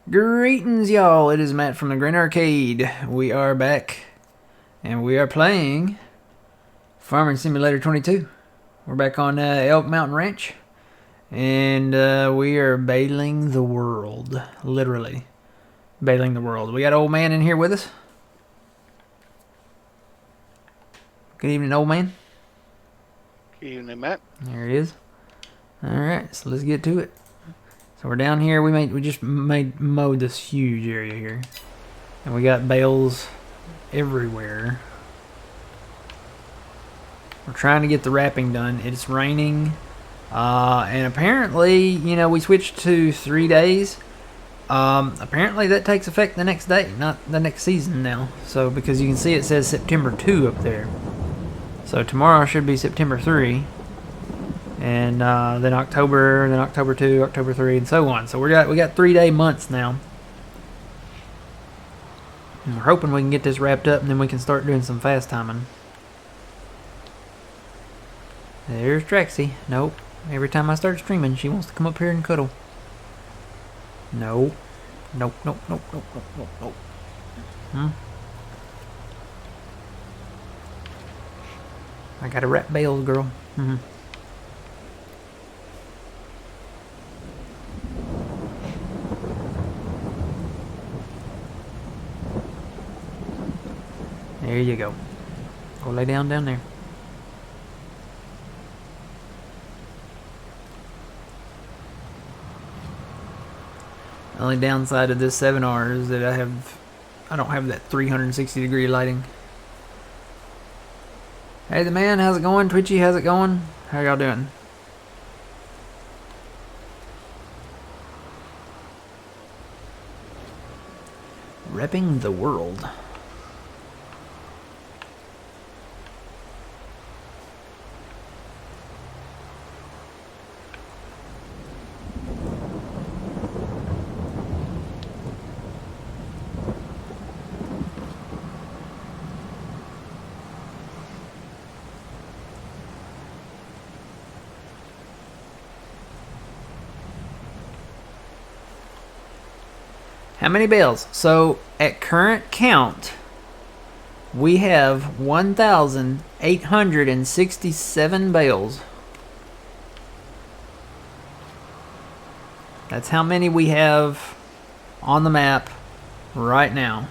Greetings, y'all. It is Matt from the Green Arcade. We are back, and we are playing Farming Simulator 22. We're back on Elk Mountain Ranch, and we are baling the world. Literally, baling the world. We got old man in here with us. Good evening, old man. Good evening, Matt. There he is. All right, so let's get to it. So we're down here. We just mowed this huge area here, and we got bales everywhere. We're trying to get the wrapping done. It's raining, and apparently, you know, we switched to 3 days. Apparently that takes effect the next day, not the next season now. So because you can see it says September 2 up there. So tomorrow should be September 3. And then October 2, October 3, and so on. So we got 3-day months now. And we're hoping we can get this wrapped up, and then we can start doing some fast timing. There's Traxie. Nope. Every time I start streaming, she wants to come up here and cuddle. No. Nope, nope, nope, nope, nope, nope, nope. I gotta wrap bales, girl. There you go. Go lay down there. The only downside of this 7R is that I don't have that 360-degree lighting. Hey, the man, how's it going? Twitchy, how's it going? How y'all doing? Repping the world. How many bales? So at current count, we have 1,867 bales. That's how many we have on the map right now.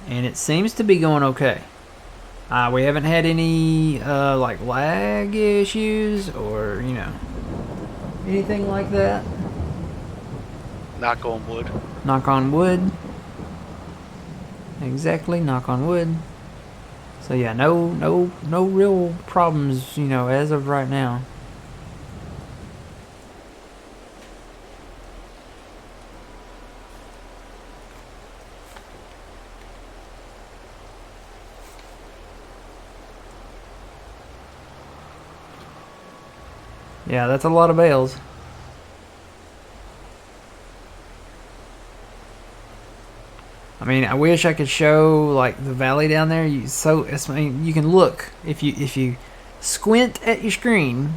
And it seems to be going okay. We haven't had any like lag issues or, you know, anything like that. Knock on wood. Knock on wood. Exactly, knock on wood. So yeah, no real problems, you know, as of right now. Yeah, that's a lot of bales. I mean, I wish I could show like the valley down there. I mean, you can look if you squint at your screen.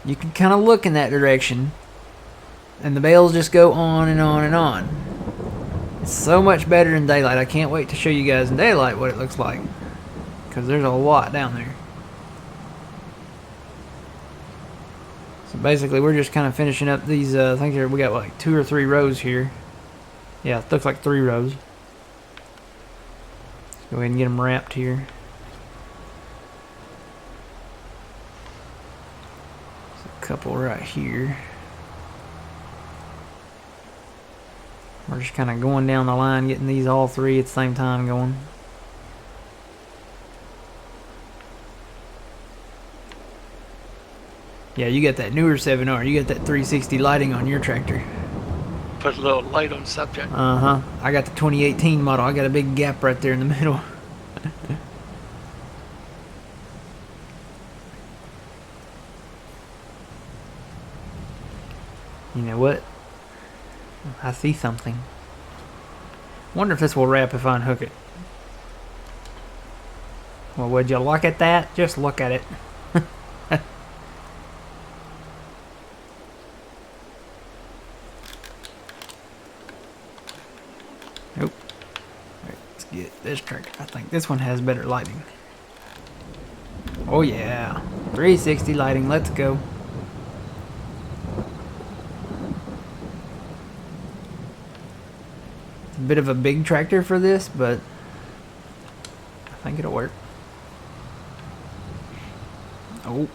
You can kind of look in that direction, and the bales just go on and on and on. It's so much better in daylight. I can't wait to show you guys in daylight what it looks like, because there's a lot down there. So basically, we're just kind of finishing up these. I think we got like 2 or 3 rows here. Yeah, it looks like 3 rows. Let's go ahead and get them wrapped here. There's a couple right here. We're just kind of going down the line, getting these all 3 at the same time going. Yeah, you got that newer 7R. You got that 360 lighting on your tractor. Put a little light on the subject. Uh-huh. I got the 2018 model. I got a big gap right there in the middle. You know what? I see something. Wonder if this will wrap if I unhook it. Well, would you look at that? Just look at it. this tractor. I think this one has better lighting. Oh yeah, 360 lighting. Let's go. It's a bit of a big tractor for this, but I think it'll work. Oh.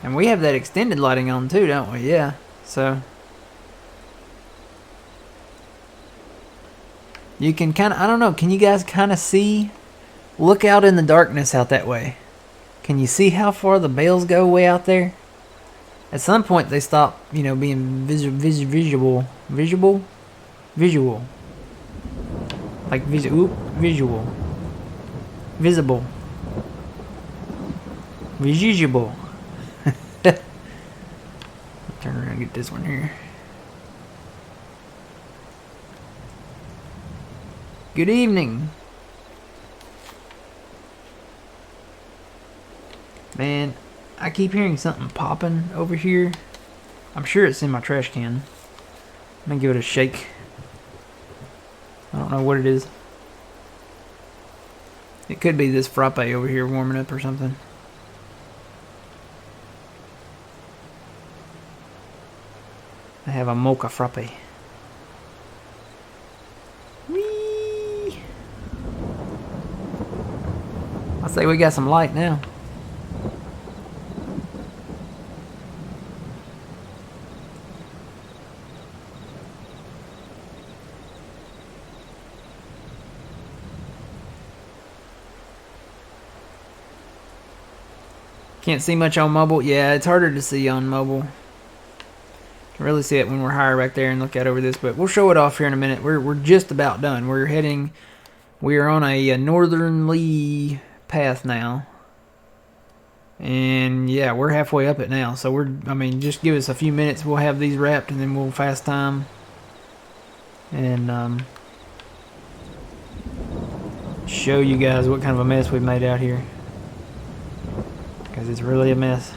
And we have that extended lighting on too, don't we? Yeah. So you can kind of, I don't know, can you guys kind of see? Look out in the darkness out that way. Can you see how far the bales go way out there? At some point they stop, you know, being visual. Like visual. Visible. Visible. Turn around and get this one here. Good evening. Man, I keep hearing something popping over here. I'm sure it's in my trash can. I'm gonna give it a shake. I don't know what it is. It could be this frappe over here warming up or something. I have a mocha frappe. Whee! I say we got some light now. Can't see much on mobile. Yeah, it's harder to see on mobile. Can really see it when we're higher back there and look out over this, but we'll show it off here in a minute. We're just about done. We are on a northerly path now. And yeah, we're halfway up it now. So just give us a few minutes. We'll have these wrapped and then we'll fast time. And show you guys what kind of a mess we've made out here. Because it's really a mess.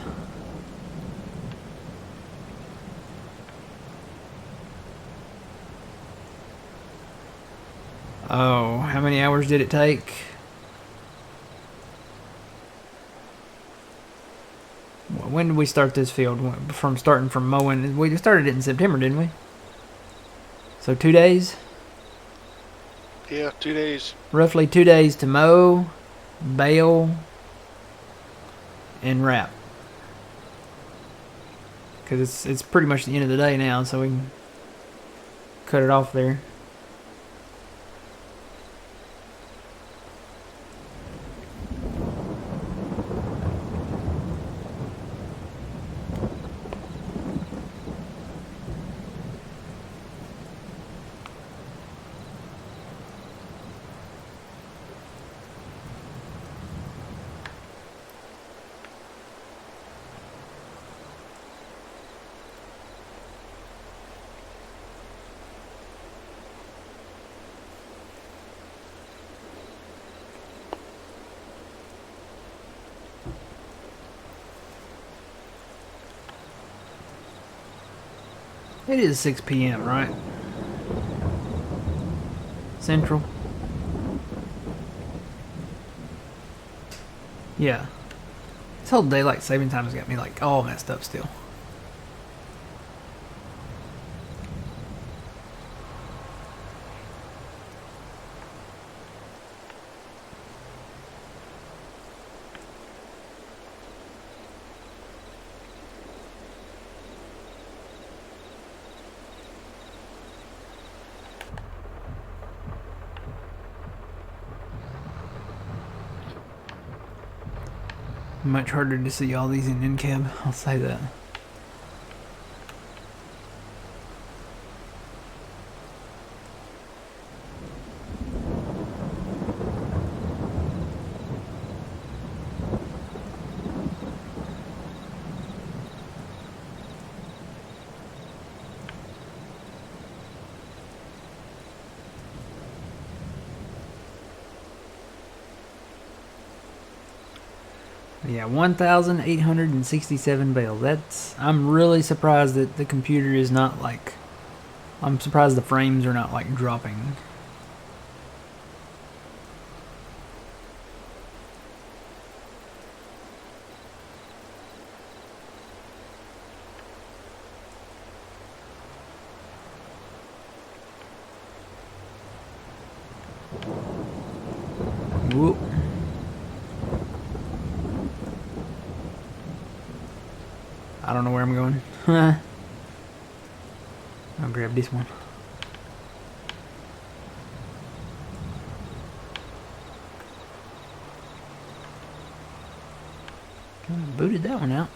Oh, how many hours did it take? When did we start this field? Starting from mowing. We started it in September, didn't we? So 2 days? Yeah, 2 days. Roughly 2 days to mow, bale, and wrap. Because it's pretty much the end of the day now, so we can cut it off there. It is 6 p.m., right? Central. Yeah. This whole daylight saving time has got me like all messed up still. Much harder to see all these in in-cab, I'll say that. Yeah, 1,867 bales. I'm really surprised that the computer is not like. I'm surprised the frames are not like dropping. Whoop. I don't know where I'm going. I'll grab this one. Booted that one out.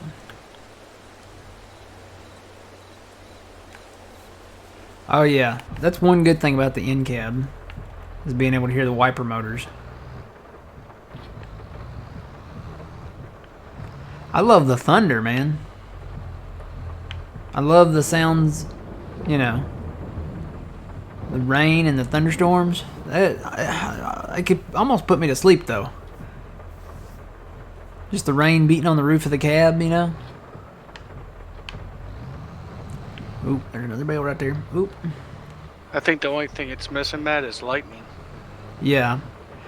Oh yeah, that's one good thing about the in-cab, is being able to hear the wiper motors. I love the thunder, man. I love the sounds, you know, the rain and the thunderstorms. It could almost put me to sleep, though. Just the rain beating on the roof of the cab, you know. Oop, there's another bale right there. Oop. I think the only thing it's missing, Matt, is lightning. Yeah.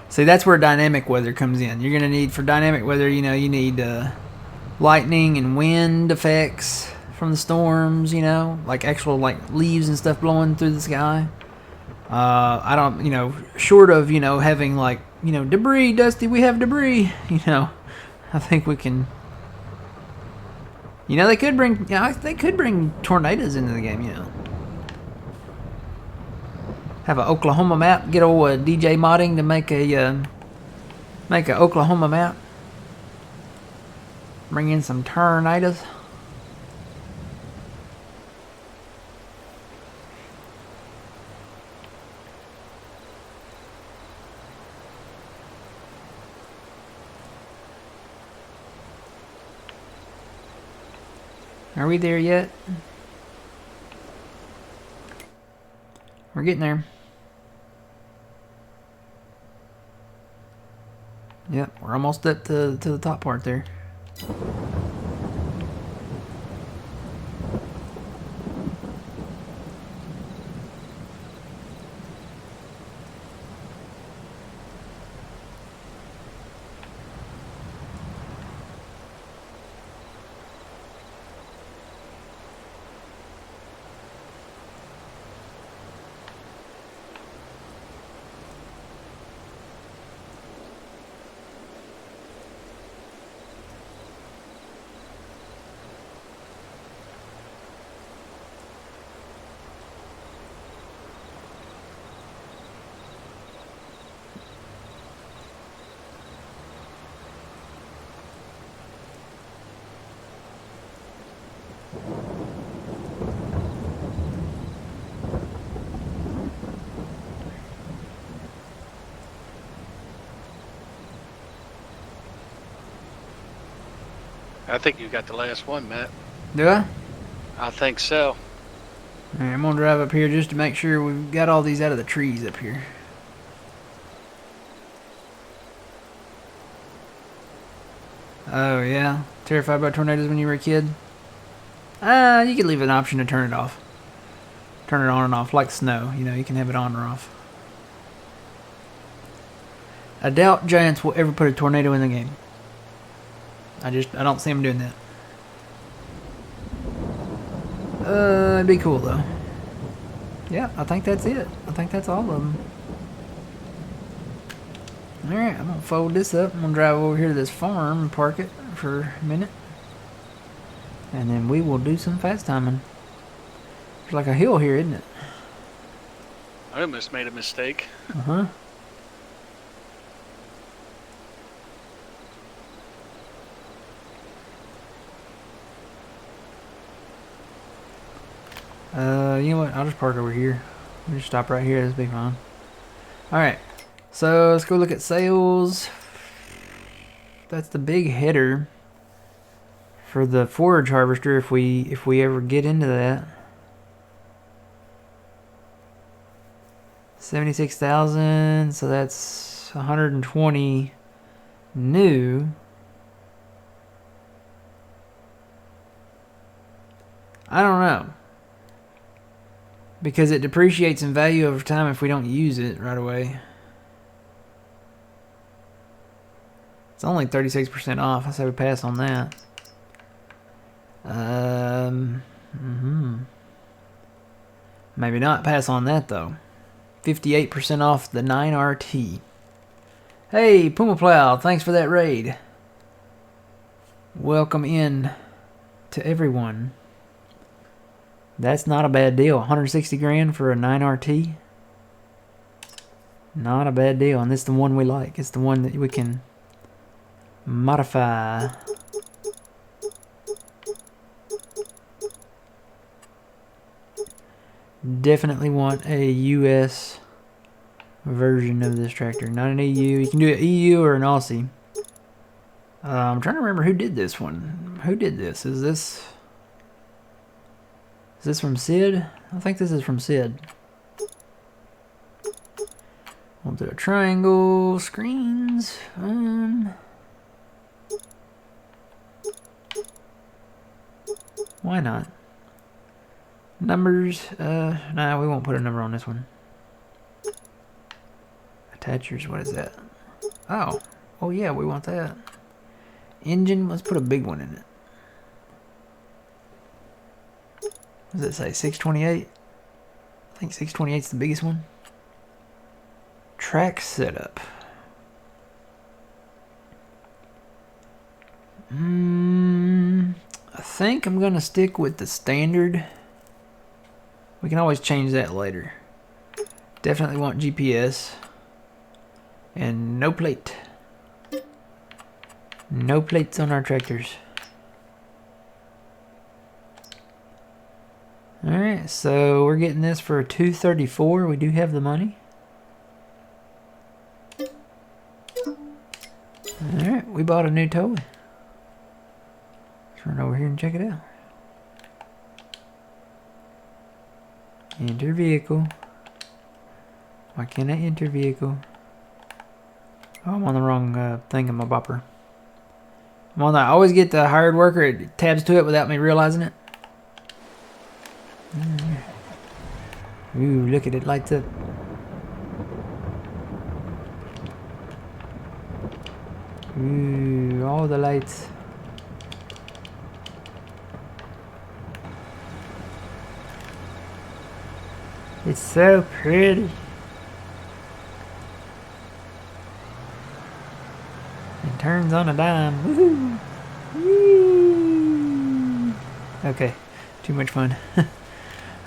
See, that's where dynamic weather comes in. You're going to need, for dynamic weather, you know, you need lightning and wind effects from the storms, you know, like actual like leaves and stuff blowing through the sky. I don't, you know, short of, you know, having like, you know, debris, Dusty, we have debris, you know, I think we can, you know, they could bring, they could bring tornadoes into the game, you know. Have an Oklahoma map, get old DJ modding to make a Oklahoma map. Bring in some tornadoes. Are we there yet? We're getting there. Yep, we're almost up to the top part there. I think you got the last one, Matt. Do I? I think so. Alright, I'm gonna drive up here just to make sure we've got all these out of the trees up here. Oh yeah? Terrified by tornadoes when you were a kid? You could leave an option to turn it off. Turn it on and off, like snow. You know, you can have it on or off. I doubt Giants will ever put a tornado in the game. I don't see them doing that. It'd be cool though. Yeah, I think that's it. I think that's all of them. Alright, I'm gonna fold this up. I'm gonna drive over here to this farm and park it for a minute. And then we will do some fast timing. There's like a hill here, isn't it? I almost made a mistake. Uh-huh. You know what? I'll just park over here. We'll just stop right here. This will be fine. Alright. So, let's go look at sales. That's the big header for the forage harvester if we ever get into that. 76,000, so that's 120 new. I don't know. Because it depreciates in value over time if we don't use it right away. It's only 36% off. I say we pass on that. Maybe not pass on that though. 58% off the 9RT. Hey, Puma Plow, thanks for that raid. Welcome in to everyone. That's not a bad deal. 160 grand for a 9RT. Not a bad deal. And this is the one we like. It's the one that we can modify. Definitely want a US version of this tractor. Not an EU. You can do an EU or an Aussie. I'm trying to remember who did this one. Who did this? Is this from Sid? I think this is from Sid. We'll do a triangle, screens. Why not? Numbers. Nah, we won't put a number on this one. Attachers, what is that? Oh. Oh yeah, we want that. Engine, let's put a big one in it. What does it say? 628? I think 628 is the biggest one. Track setup. I think I'm going to stick with the standard. We can always change that later. Definitely want GPS. And no plate. No plates on our tractors. Alright, so we're getting this for $234. We do have the money. Alright, we bought a new toy. Let's run over here and check it out. Enter vehicle. Why can't I enter vehicle? Oh, I'm on the wrong thingamabopper. I'm on the, I always get the hired worker, it tabs to it without me realizing it. Ooh, look at it, lights up. Ooh, all the lights. It's so pretty. It turns on a dime. Woohoo! Woo! Okay, too much fun.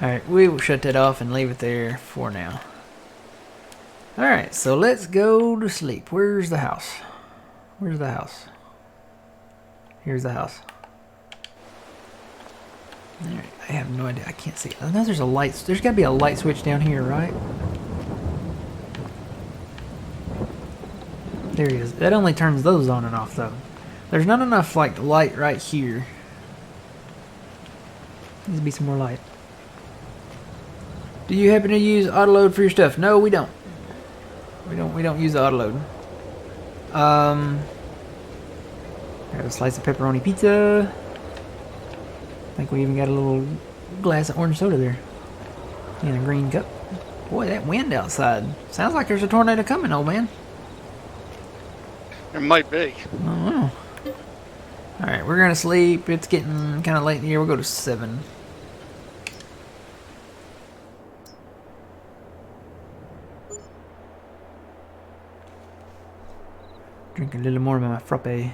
Alright, we will shut that off and leave it there for now. Alright, so let's go to sleep. Where's the house? Where's the house? Here's the house. Alright, I have no idea. I can't see. I know there's a light. There's got to be a light switch down here, right? There he is. That only turns those on and off, though. There's not enough, like, light right here. Needs to be some more light. Do you happen to use autoload for your stuff? No, we don't. We don't use the autoload. Got a slice of pepperoni pizza. I think we even got a little glass of orange soda there. In a green cup. Boy, that wind outside. Sounds like there's a tornado coming, old man. It might be. Oh, alright, we're gonna sleep. It's getting kind of late in the year. We'll go to 7. Drink a little more of my frappe.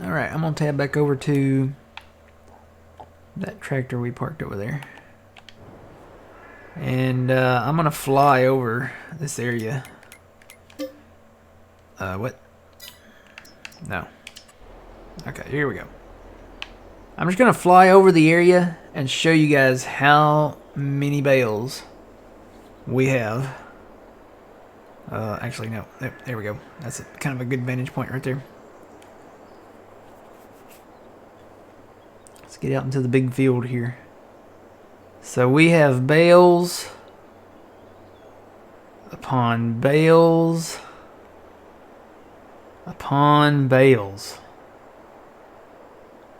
Alright, I'm gonna tab back over to that tractor we parked over there. And I'm gonna fly over this area. What? No. Okay, here we go. I'm just gonna fly over the area and show you guys how many bales we have. Actually, no. There we go. That's kind of a good vantage point right there. Let's get out into the big field here. So we have bales upon bales upon bales.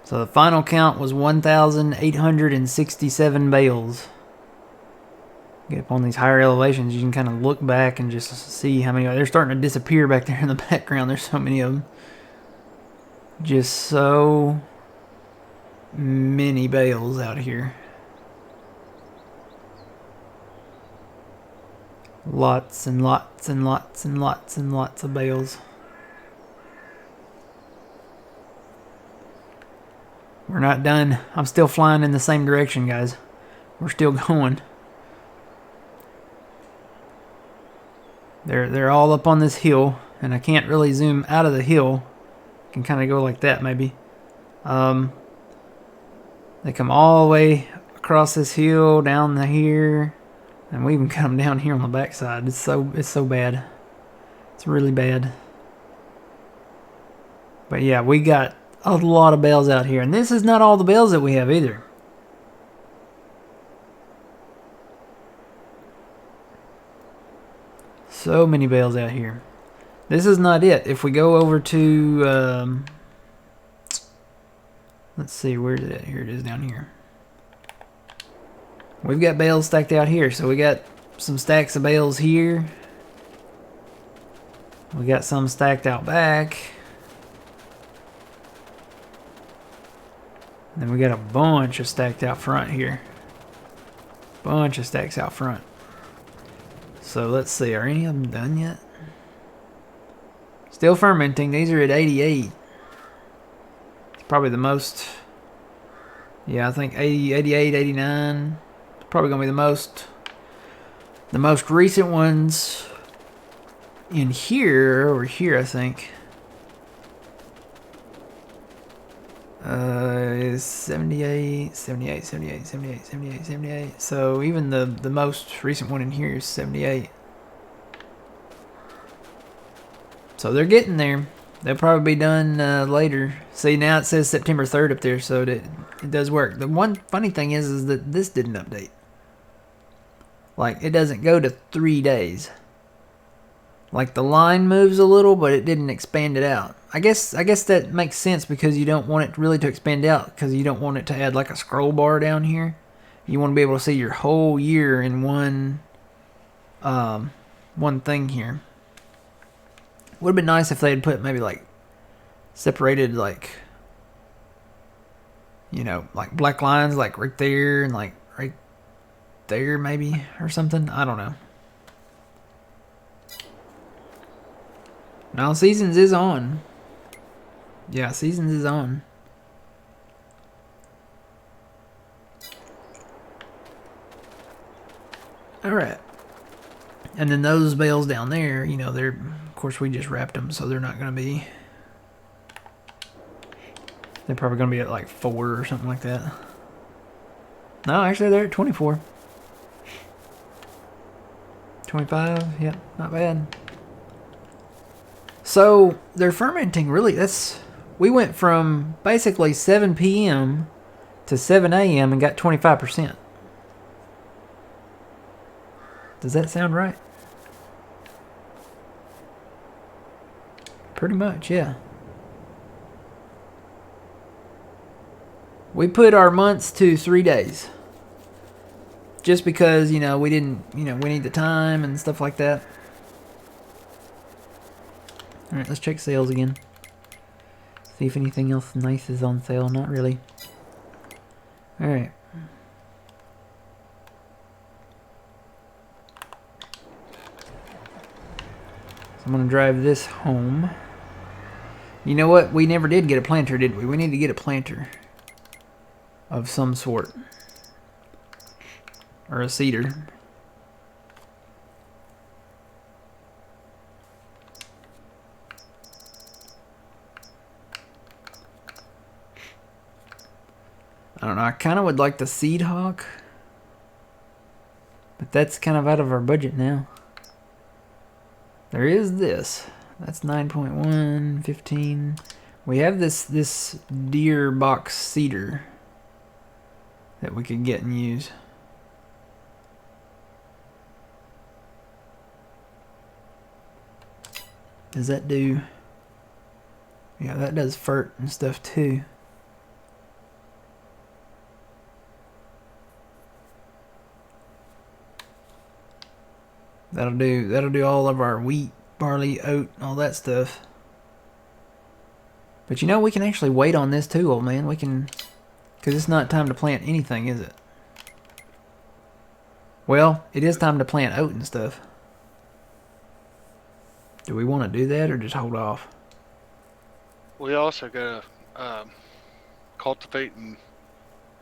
So the final count was 1,867 bales. Get up on these higher elevations, you can kind of look back and just see how many. They're starting to disappear back there in the background. There's so many of them. Just so many bales out here. Lots and lots and lots and lots and lots of bales. We're not done. I'm still flying in the same direction, guys. We're still going. They're all up on this hill, and I can't really zoom out of the hill. Can kind of go like that, maybe. They come all the way across this hill down to here, and we even come down here on the backside. It's so bad. It's really bad. But yeah, we got a lot of bales out here, and this is not all the bales that we have either. So many bales out here. This is not it. If we go over to, let's see, where is it? Here it is down here. We've got bales stacked out here. So we got some stacks of bales here. We got some stacked out back. And then we got a bunch of stacked out front here. Bunch of stacks out front. So let's see, are any of them done yet? Still fermenting. These are at 88. It's probably the most. Yeah, I think 80, 88, 89. It's probably going to be the most. The most recent ones in here, over here, I think. Is 78, 78, 78, 78, 78, 78. So even the most recent one in here is 78. So they're getting there. They'll probably be done later. See, now it says September 3rd up there, so it does work. The one funny thing is that this didn't update. Like, it doesn't go to 3 days. Like, the line moves a little, but it didn't expand it out. I guess that makes sense because you don't want it really to expand out, because you don't want it to add like a scroll bar down here. You want to be able to see your whole year in one thing here. Would have been nice if they had put maybe like separated, like, you know, like black lines like right there and like right there maybe or something. I don't know. Now Seasons is on. Yeah, Seasons is on. Alright. And then those bales down there, you know, they're, of course we just wrapped them, so they're not going to be, they're probably going to be at like 4 or something like that. No, actually they're at 24. 25, yep, not bad. So they're fermenting really, we went from basically 7 p.m. to 7 a.m. and got 25%. Does that sound right? Pretty much, yeah. We put our months to 3 days. Just because, you know, we didn't, you know, we need the time and stuff like that. Alright, let's check sales again. See if anything else nice is on sale. Not really. Alright. So I'm going to drive this home. You know what? We never did get a planter, did we? We need to get a planter of some sort. Or a seeder. I don't know, I kind of would like the Seed Hawk. But that's kind of out of our budget now. There is this. That's 9.1, 15. We have this deer box seeder that we could get and use. Does that do? Yeah, that does fert and stuff too. That'll do all of our wheat, barley, oat, all that stuff. But you know, we can actually wait on this too, old man. We can, because it's not time to plant anything, is it? Well, it is time to plant oat and stuff. Do we want to do that or just hold off? We also gotta cultivate in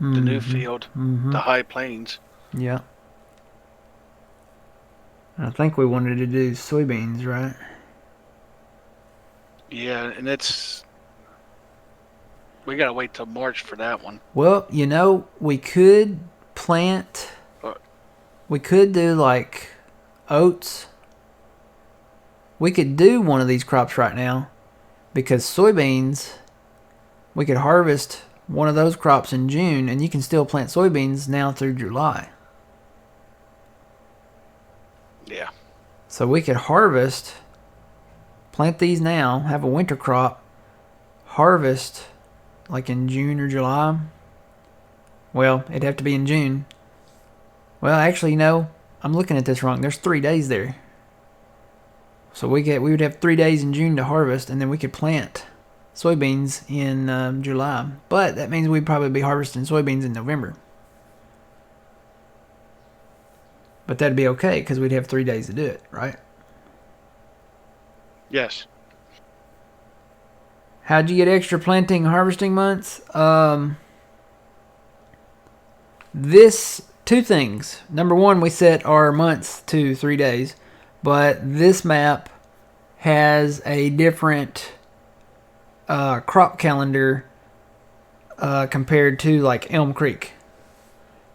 the new field, the high plains. Yeah. I think we wanted to do soybeans, right? Yeah, and we gotta wait till March for that one. Well, you know, we could plant. We could do like oats. We could do one of these crops right now because soybeans, we could harvest one of those crops in June and you can still plant soybeans now through July. Yeah. So we could plant these now, have a winter crop, harvest like in June or July. Well, it'd have to be in June. Well, actually, no, I'm looking at this wrong. There's 3 days there. So we would have 3 days in June to harvest, and then we could plant soybeans in July. But that means we'd probably be harvesting soybeans in November. But that'd be okay because we'd have 3 days to do it, right? Yes. How'd you get extra planting harvesting months? Two things. Number one, we set our months to 3 days. But this map has a different crop calendar compared to like Elm Creek.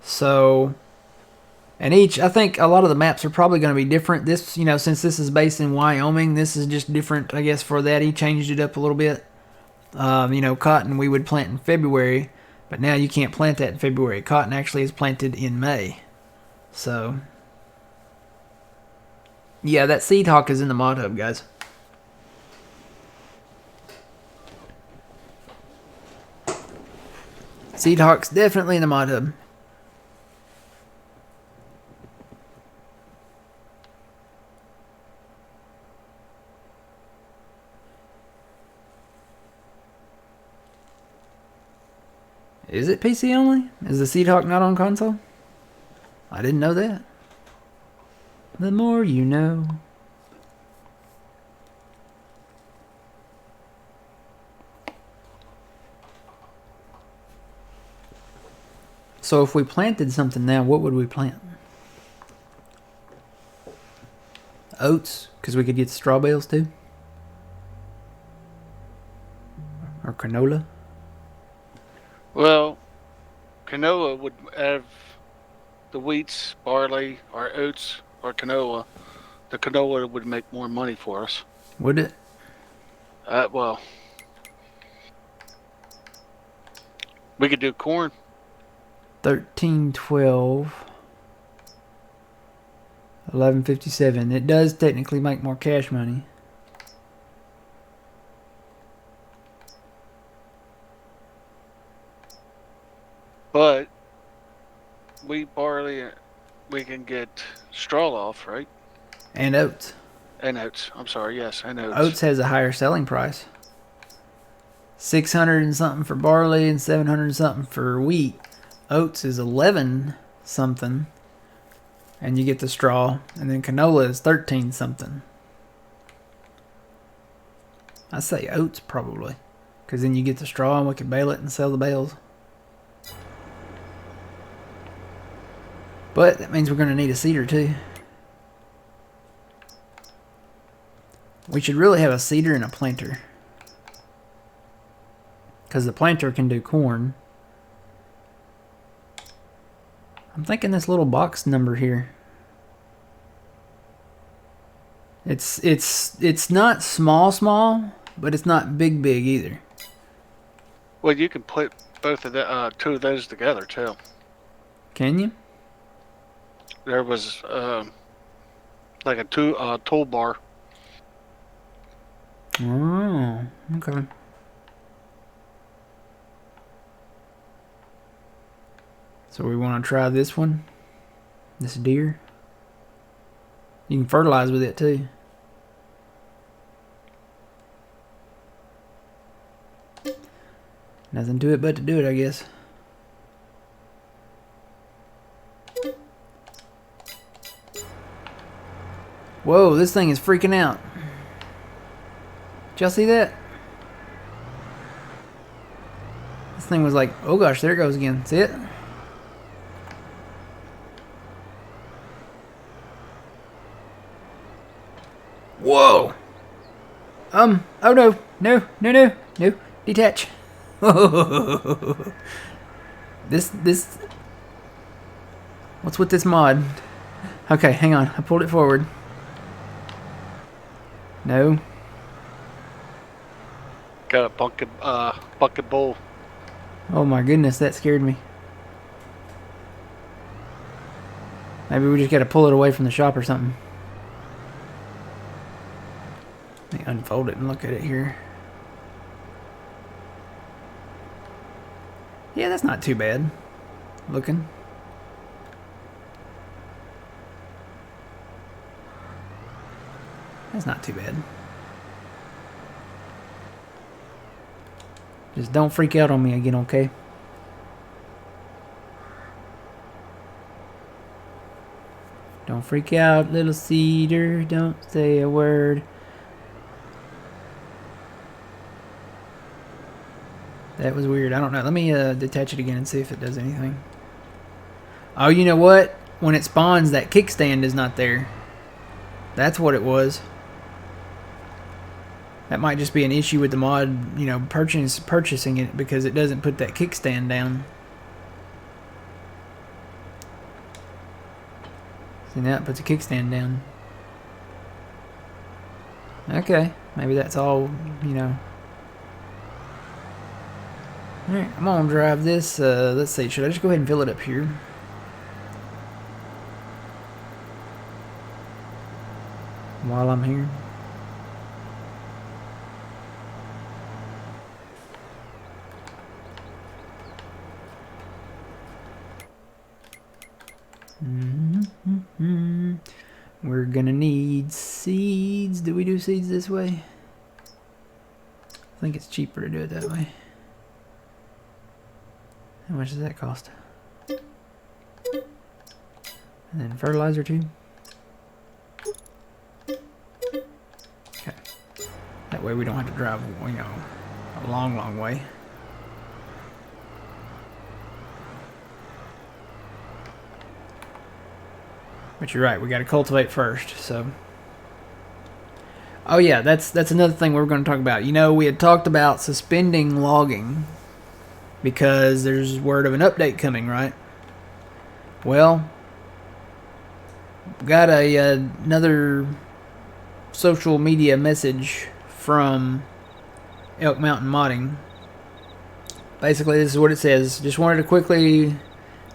So, and I think a lot of the maps are probably going to be different. This, since this is based in Wyoming, this is just different, I guess, for that. He changed it up a little bit. Cotton we would plant in February, but now you can't plant that in February. Cotton actually is planted in May. So, yeah, that seed hawk is in the mod hub, guys. Seed hawk's definitely in the mod hub. Is it PC only? Is the Seed Hawk not on console? I didn't know that. The more you know. So if we planted something now, what would we plant? Oats, because we could get straw bales too. Or canola. Well, canola would have the wheats, barley, or oats, or canola. The canola would make more money for us. Would it? Well, we could do corn. 1312. 1157. It does technically make more cash money. But wheat, barley, we can get straw off, right? And oats. And oats. I'm sorry, yes, and oats. Oats has a higher selling price. 600 and something for barley and 700 and something for wheat. Oats is 11 something. And you get the straw. And then canola is 13 something. I say oats probably. Because then you get the straw and we can bale it and sell the bales. But that means we're going to need a seeder too. We should really have a seeder and a planter. Because the planter can do corn. I'm thinking this little box number here. It's not small, but it's not big either. Well, you can put both of the two of those together too. Can you? There was like a toolbar. Oh, okay. So we want to try this one. This deer. You can fertilize with it too. Nothing to it but to do it, I guess. Whoa, this thing is freaking out. Did y'all see that? This thing was like, oh gosh, there it goes again. See it? Whoa! Oh no, no, no, no, no, detach. This, what's with this mod? Okay, hang on, I pulled it forward. No. Got a bucket bowl. Oh my goodness, that scared me. Maybe we just gotta pull it away from the shop or something. Let me unfold it and look at it here. Yeah, that's not too bad looking. That's not too bad. Just don't freak out on me again, okay? Don't freak out, little cedar. Don't say a word. That was weird. I don't know. Let me detach it again and see if it does anything. Oh, you know what? When it spawns, that kickstand is not there. That's what it was. That might just be an issue with the mod, you know, purchasing it because it doesn't put that kickstand down. See, now it puts a kickstand down. Okay, maybe that's all, you know. Alright, I'm gonna drive this, let's see, should I just go ahead and fill it up here? While I'm here. We're gonna need seeds. Do we do seeds this way? I think it's cheaper to do it that way. How much does that cost? And then fertilizer too. Okay. That way we don't have to drive, you know, a long way. But you're right, we got to cultivate first, so. Oh yeah, that's another thing we're going to talk about. You know, we had talked about suspending logging because there's word of an update coming, right? Well, got another social media message from Elk Mountain Modding. Basically, this is what it says. Just wanted to quickly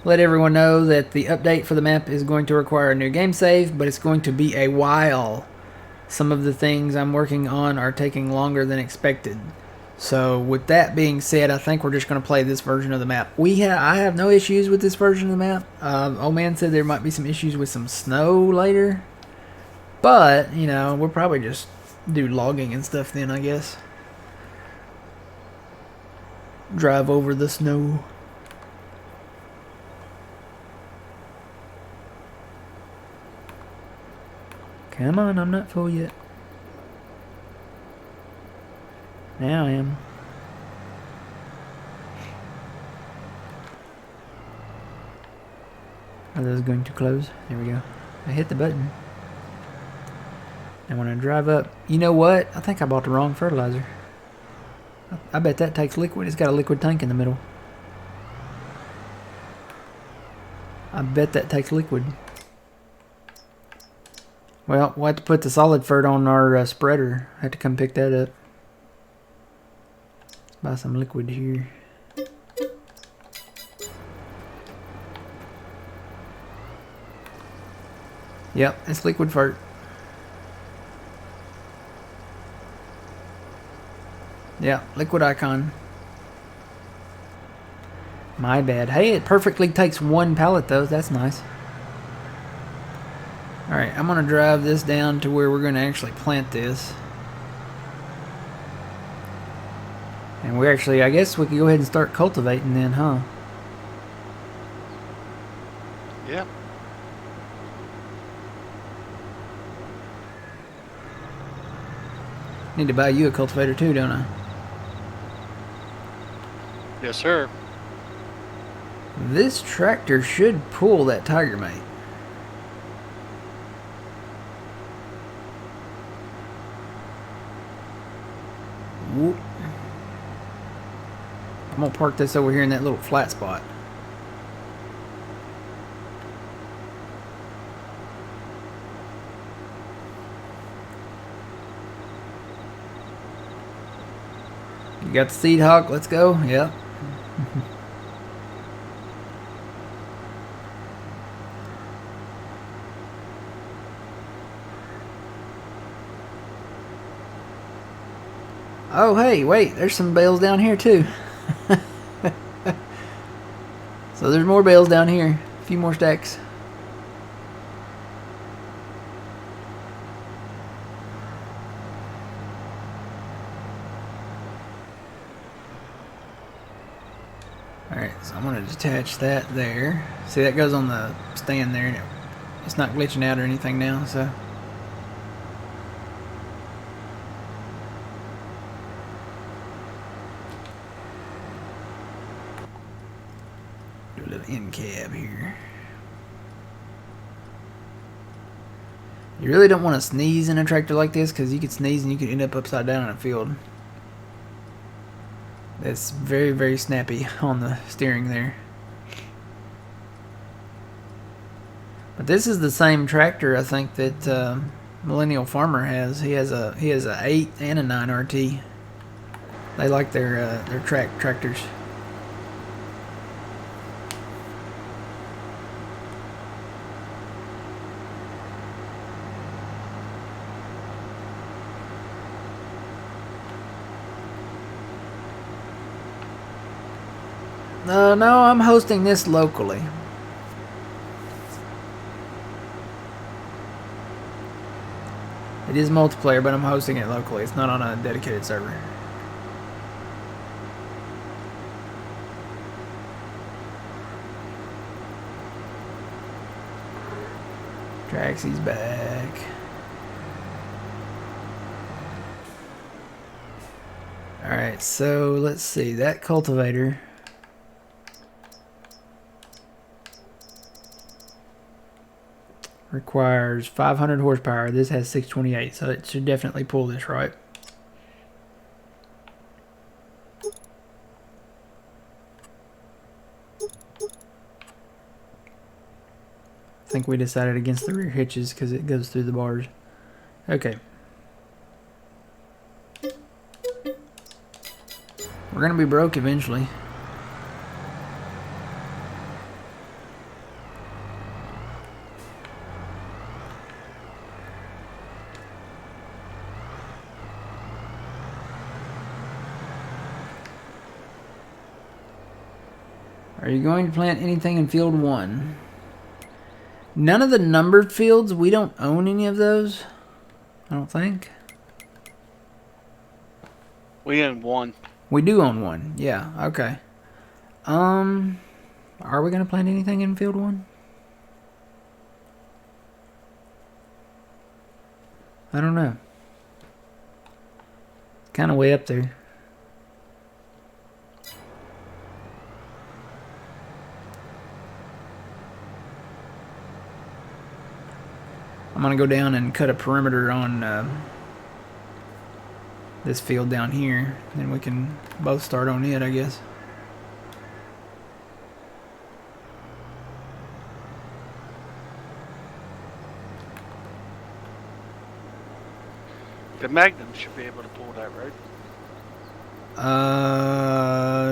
let everyone know that the update for the map is going to require a new game save, but it's going to be a while. Some of the things I'm working on are taking longer than expected. So with that being said, I think we're just going to play this version of the map. I have no issues with this version of the map. Old man said there might be some issues with some snow later. But, you know, we'll probably just do logging and stuff then, I guess. Drive over the snow. Come on, I'm not full yet. Now I am. Are those going to close? There we go. I hit the button. And when I drive up, you know what? I think I bought the wrong fertilizer. I bet that takes liquid. It's got a liquid tank in the middle. I bet that takes liquid. Well, we'll have to put the solid fert on our spreader. I have to come pick that up. Buy some liquid here. Yep, it's liquid fert. Yeah, liquid icon. My bad. Hey, it perfectly takes one pallet though. That's nice. Alright, I'm going to drive this down to where we're going to actually plant this. And we actually, I guess we could go ahead and start cultivating then, huh? Yeah. Need to buy you a cultivator too, don't I? Yes, sir. This tractor should pull that Tiger Mate. Whoop. I'm gonna park this over here in that little flat spot. You got the seed hawk, let's go. Yep. Oh, hey, wait, there's some bales down here too. So there's more bales down here. A few more stacks. Alright, so I'm going to detach that there. See, that goes on the stand there. And it's not glitching out or anything now, so. Do a little end cab here. You really don't want to sneeze in a tractor like this because you could sneeze and you could end up upside down in a field. It's very, very snappy on the steering there. But this is the same tractor I think that Millennial Farmer has. He has a 8 and a 9 RT. They like their tractors. No, I'm hosting this locally. It is multiplayer, but I'm hosting it locally. It's not on a dedicated server. Traxy's back. Alright, so let's see. That cultivator requires 500 horsepower. This has 628, so it should definitely pull this, right? I think we decided against the rear hitches because it goes through the bars. Okay. We're going to be broke eventually. Are you going to plant anything in field 1? None of the numbered fields, we don't own any of those. I don't think. We own 1. We do own 1. Yeah, okay. Are we going to plant anything in field 1? I don't know. Kind of way up there. I'm going to go down and cut a perimeter on this field down here. Then we can both start on it, I guess. The Magnum should be able to pull that, right?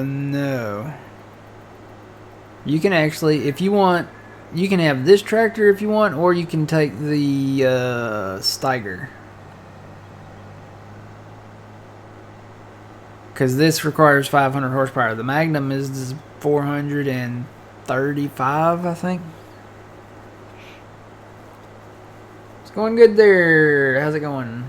No. You can actually, if you want, you can have this tractor if you want, or you can take the Steiger. because this requires 500 horsepower. The Magnum is 435, I think. It's going good there. How's it going?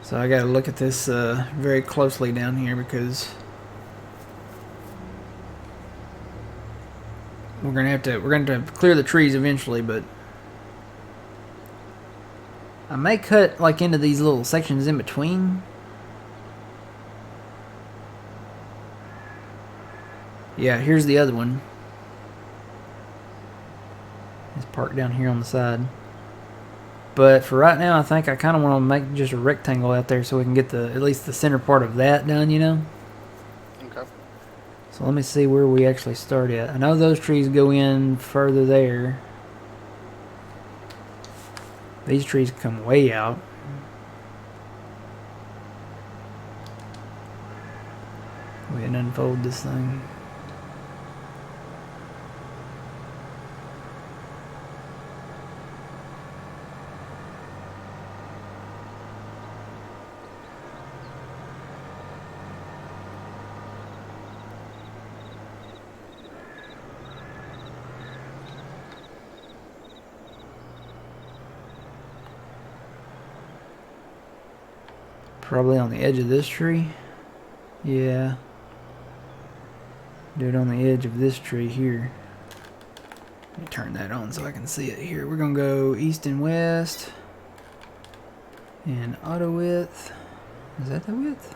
So I gotta look at this very closely down here because we're gonna have to clear the trees eventually, but I may cut like into these little sections in between. Yeah, here's the other one. It's parked down here on the side. But for right now, I think I kind of want to make just a rectangle out there so we can get at least the center part of that done, you know? Okay. So let me see where we actually start at. I know those trees go in further there. These trees come way out. Go ahead and unfold this thing. Probably on the edge of this tree. Yeah. Do it on the edge of this tree here. Let me turn that on so I can see it here. We're going to go east and west. And auto width. Is that the width?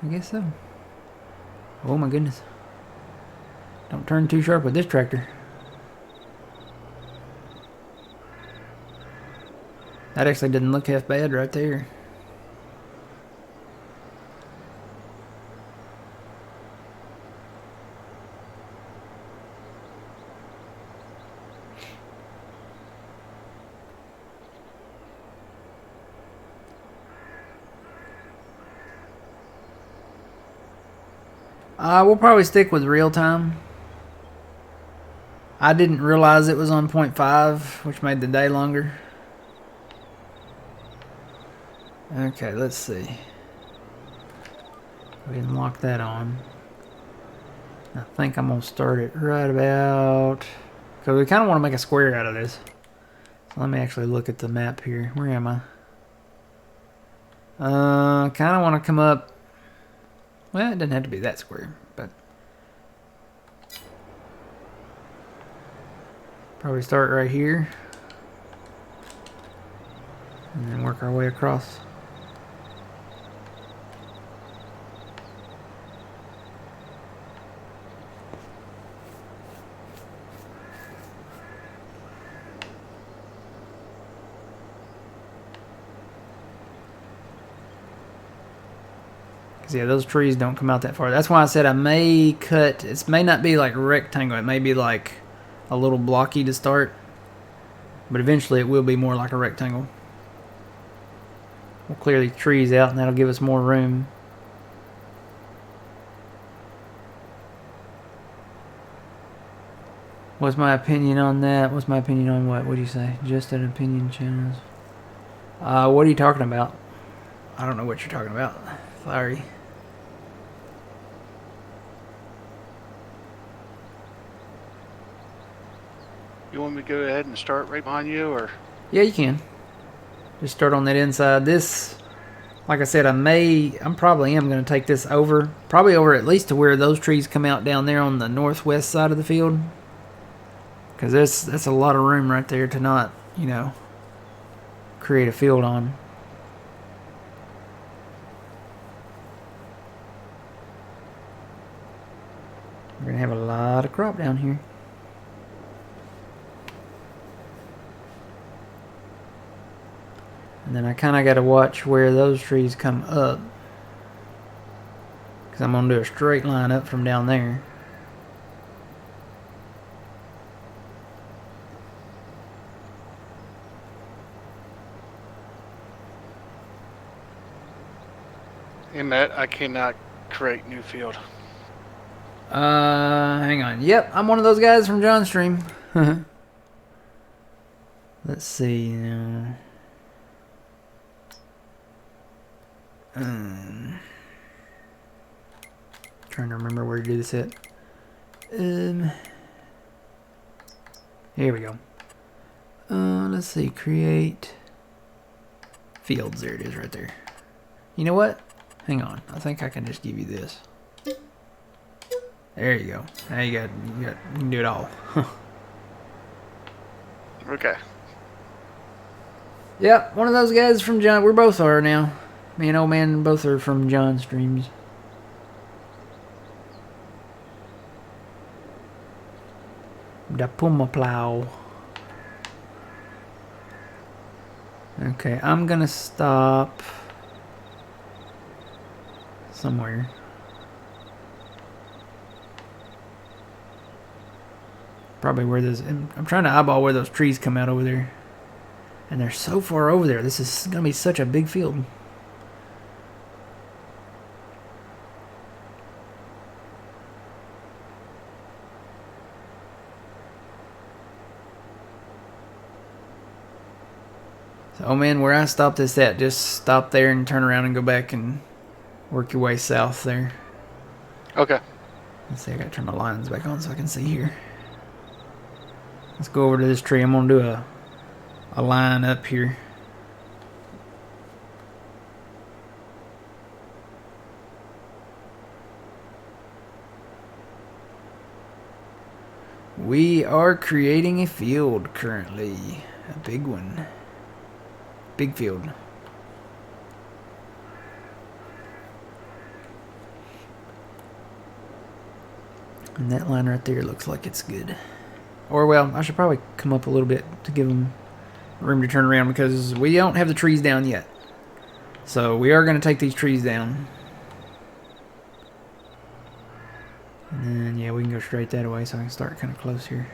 I guess so. Oh my goodness. Don't turn too sharp with this tractor. That actually didn't look half bad right there. We'll probably stick with real time. I didn't realize it was on 0.5, which made the day longer. Okay, let's see. Go ahead and lock that on. I think I'm going to start it right about... because we kind of want to make a square out of this. So let me actually look at the map here. Where am I? Kind of want to come up... well, it doesn't have to be that square, but... probably start right here. And then work our way across. Yeah, those trees don't come out that far. That's why I said I may cut. It may not be like a rectangle. It may be like a little blocky to start. But eventually it will be more like a rectangle. We'll clear these trees out and that'll give us more room. What's my opinion on that? What's my opinion on what? What do you say? Just an opinion, channels. What are you talking about? I don't know what you're talking about. Sorry. You want me to go ahead and start right behind you, or? Yeah, you can. Just start on that inside. This, like I said, I'm probably going to take this over. Probably over at least to where those trees come out down there on the northwest side of the field. Because that's a lot of room right there to not, you know, create a field on. We're going to have a lot of crop down here. And then I kind of got to watch where those trees come up. Because I'm going to do a straight line up from down there. In that, I cannot create new field. Hang on. Yep, I'm one of those guys from John Stream. Let's see. Trying to remember where to do this at. Here we go. Let's see. Create fields. There it is, right there. You know what? Hang on. I think I can just give you this. There you go. Now you can do it all. Okay. Yep, one of those guys from John. We both are now. Me and old man both are from John Streams. The Puma Plow. Okay, I'm gonna stop somewhere. Probably where those. I'm trying to eyeball where those trees come out over there. And they're so far over there. This is gonna be such a big field. So, oh man, where I stopped this at, just stop there and turn around and go back and work your way south there. Okay. Let's see, I gotta turn my lines back on so I can see here. Let's go over to this tree. I'm gonna do a line up here. We are creating a field currently. A big one. Big field. And that line right there looks like it's good. Or, well, I should probably come up a little bit to give them room to turn around because we don't have the trees down yet. So we are going to take these trees down. And then, yeah, we can go straight that way so I can start kind of close here.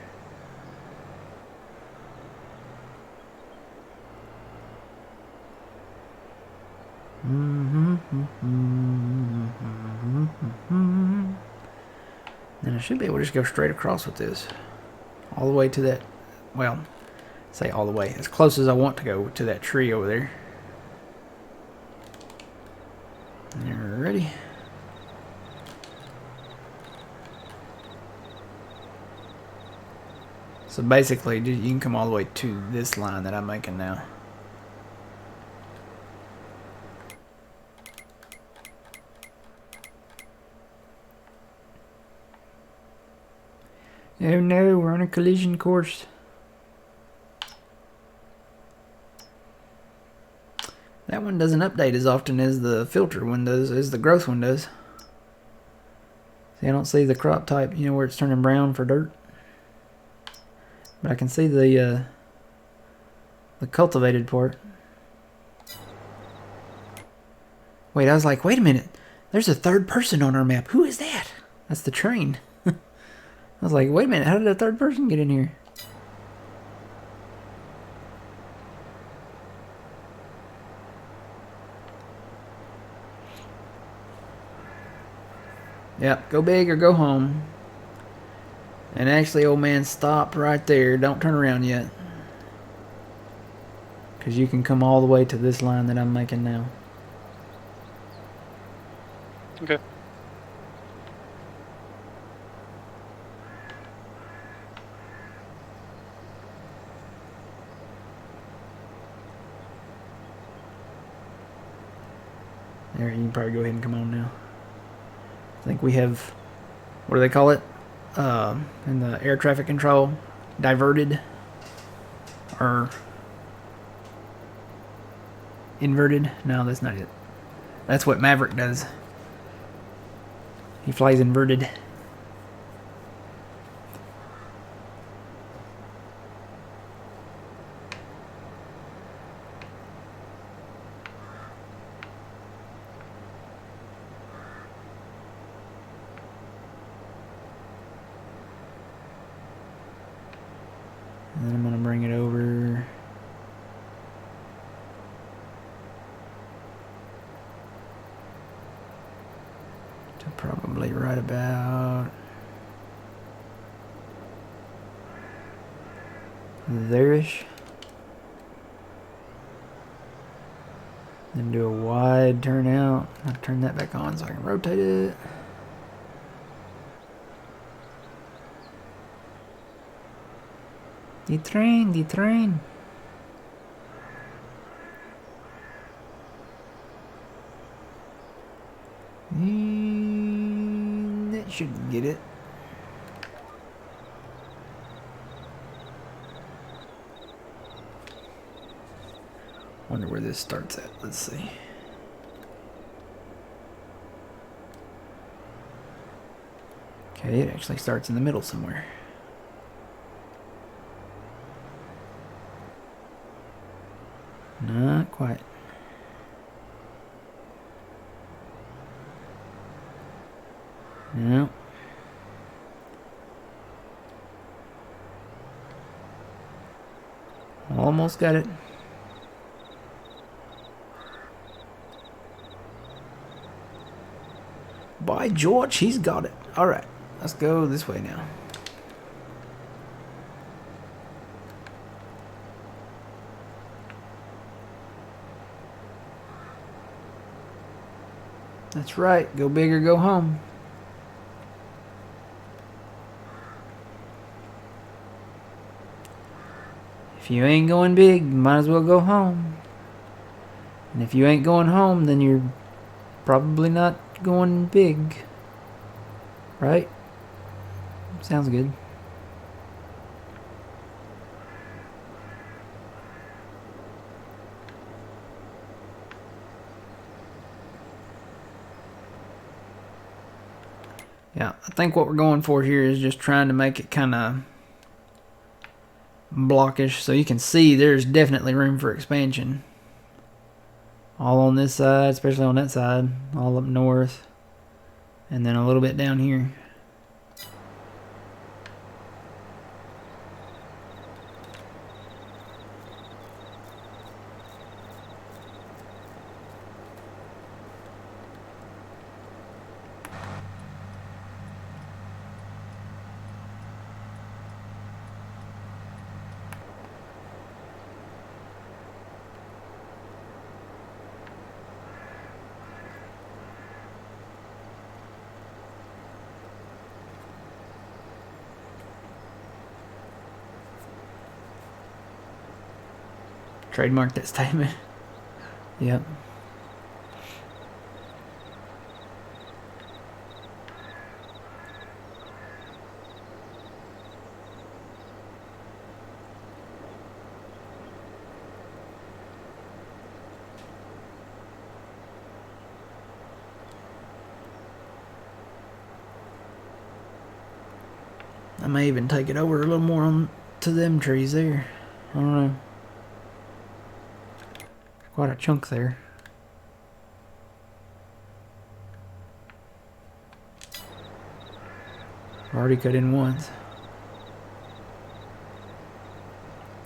Then I should be able to just go straight across with this. All the way to that, well, say all the way, as close as I want to go to that tree over there. And ready. So basically, you can come all the way to this line that I'm making now. Oh no, we're on a collision course. That one doesn't update as often as the filter one does, as the growth one does. See, I don't see the crop type, you know, where it's turning brown for dirt. But I can see the cultivated part. Wait, I was like, wait a minute. There's a third person on our map. Who is that? That's the train. I was like, wait a minute, how did a third person get in here? Yep, go big or go home. And actually, old man, stop right there. Don't turn around yet. Because you can come all the way to this line that I'm making now. Okay. There, you can probably go ahead and come on now. I think we have, what do they call it? In the air traffic control, diverted or inverted. No, that's not it. That's what Maverick does. He flies inverted. And then I'm going to bring it over. To probably right about there-ish. Then do a wide turnout. I'll turn that back on so I can rotate it. The train, the train. That should get it. Wonder where this starts at. Let's see. Okay, it actually starts in the middle somewhere. Not quite. No. Almost got it. By George, he's got it. Alright, let's go this way now. That's right, go big or go home. If you ain't going big, you might as well go home. And if you ain't going home, then you're probably not going big. Right? Sounds good. Yeah, I think what we're going for here is just trying to make it kind of blockish so you can see there's definitely room for expansion. All on this side, especially on that side, all up north, and then a little bit down here. Trademark that statement. Yep. I may even take it over a little more on to them trees there. I don't know. Quite a chunk there. Already cut in once.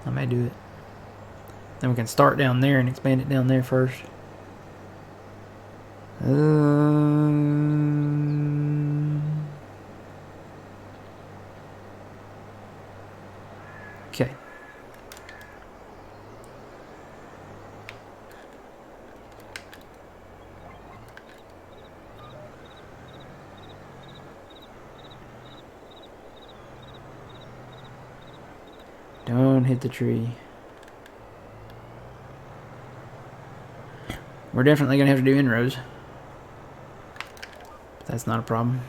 I may do it. Then we can start down there and expand it down there first. Okay. Don't hit the tree. We're definitely going to have to do inrows. But that's not a problem.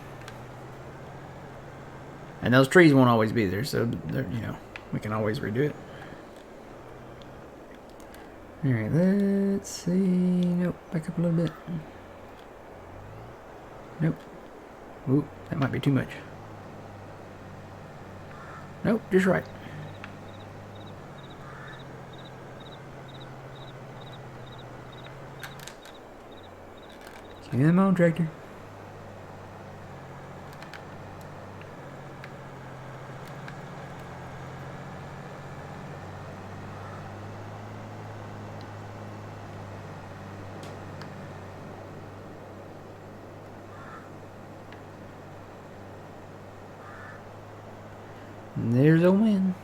And those trees won't always be there, so you know, we can always redo it. Alright, let's see. Nope, back up a little bit. Nope. Ooh, that might be too much. Nope, just right. Come on, tractor. And there's a win.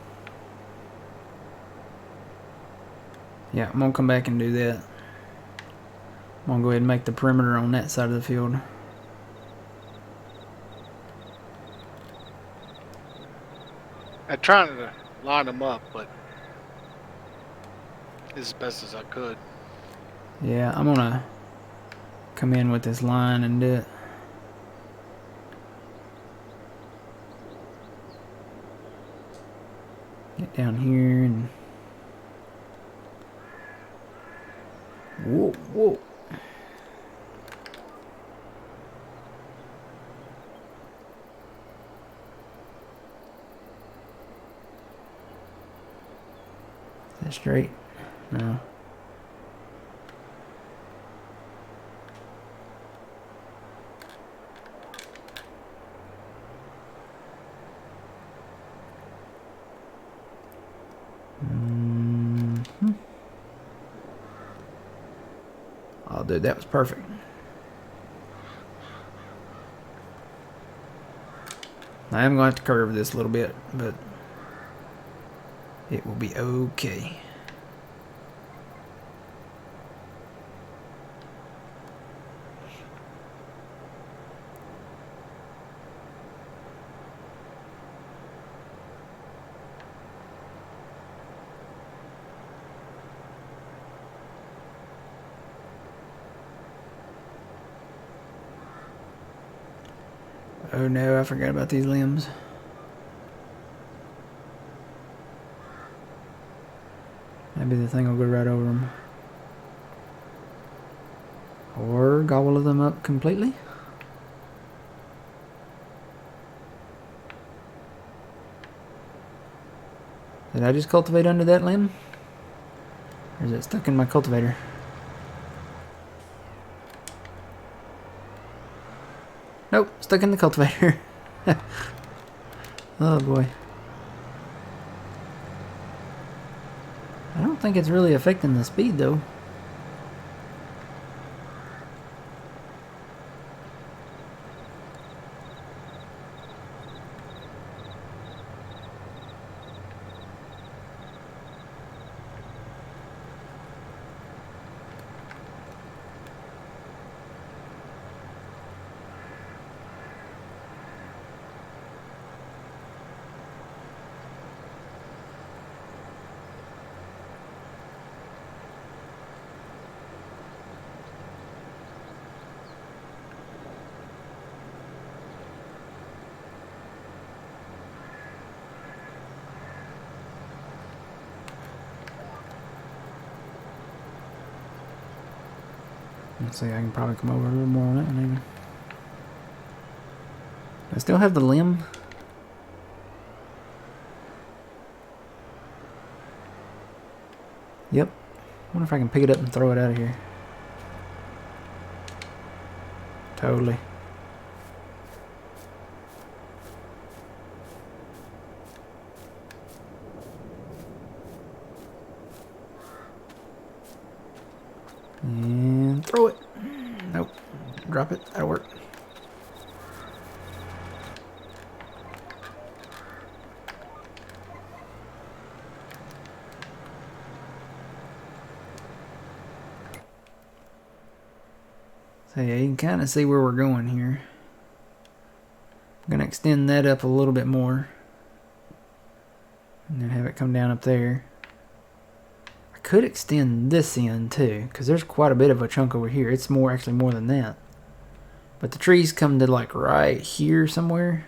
Yeah, I'm gonna come back and do that. I'm gonna go ahead and make the perimeter on that side of the field. I'm trying to line them up, but as best as I could. Yeah, I'm gonna come in with this line and do it. Get down here and... Whoa, whoa. Is that straight? No. Oh, dude, that was perfect. I am going to have to curve this a little bit, but it will be okay. Oh no, I forgot about these limbs. Maybe the thing will go right over them. Or gobble them up completely. Did I just cultivate under that limb? Or is it stuck in my cultivator? Nope, stuck in the cultivator. Oh boy. I don't think it's really affecting the speed though. Let's see, I can probably come over a little more on that one even. I still have the limb. Yep. Wonder if I can pick it up and throw it out of here. Totally. And throw it. Nope. Drop it. That'll work. So yeah, you can kind of see where we're going here. I'm going to extend that up a little bit more. And then have it come down up there. I could extend this end too, because there's quite a bit of a chunk over here. It's actually more than that. But the trees come to like right here somewhere.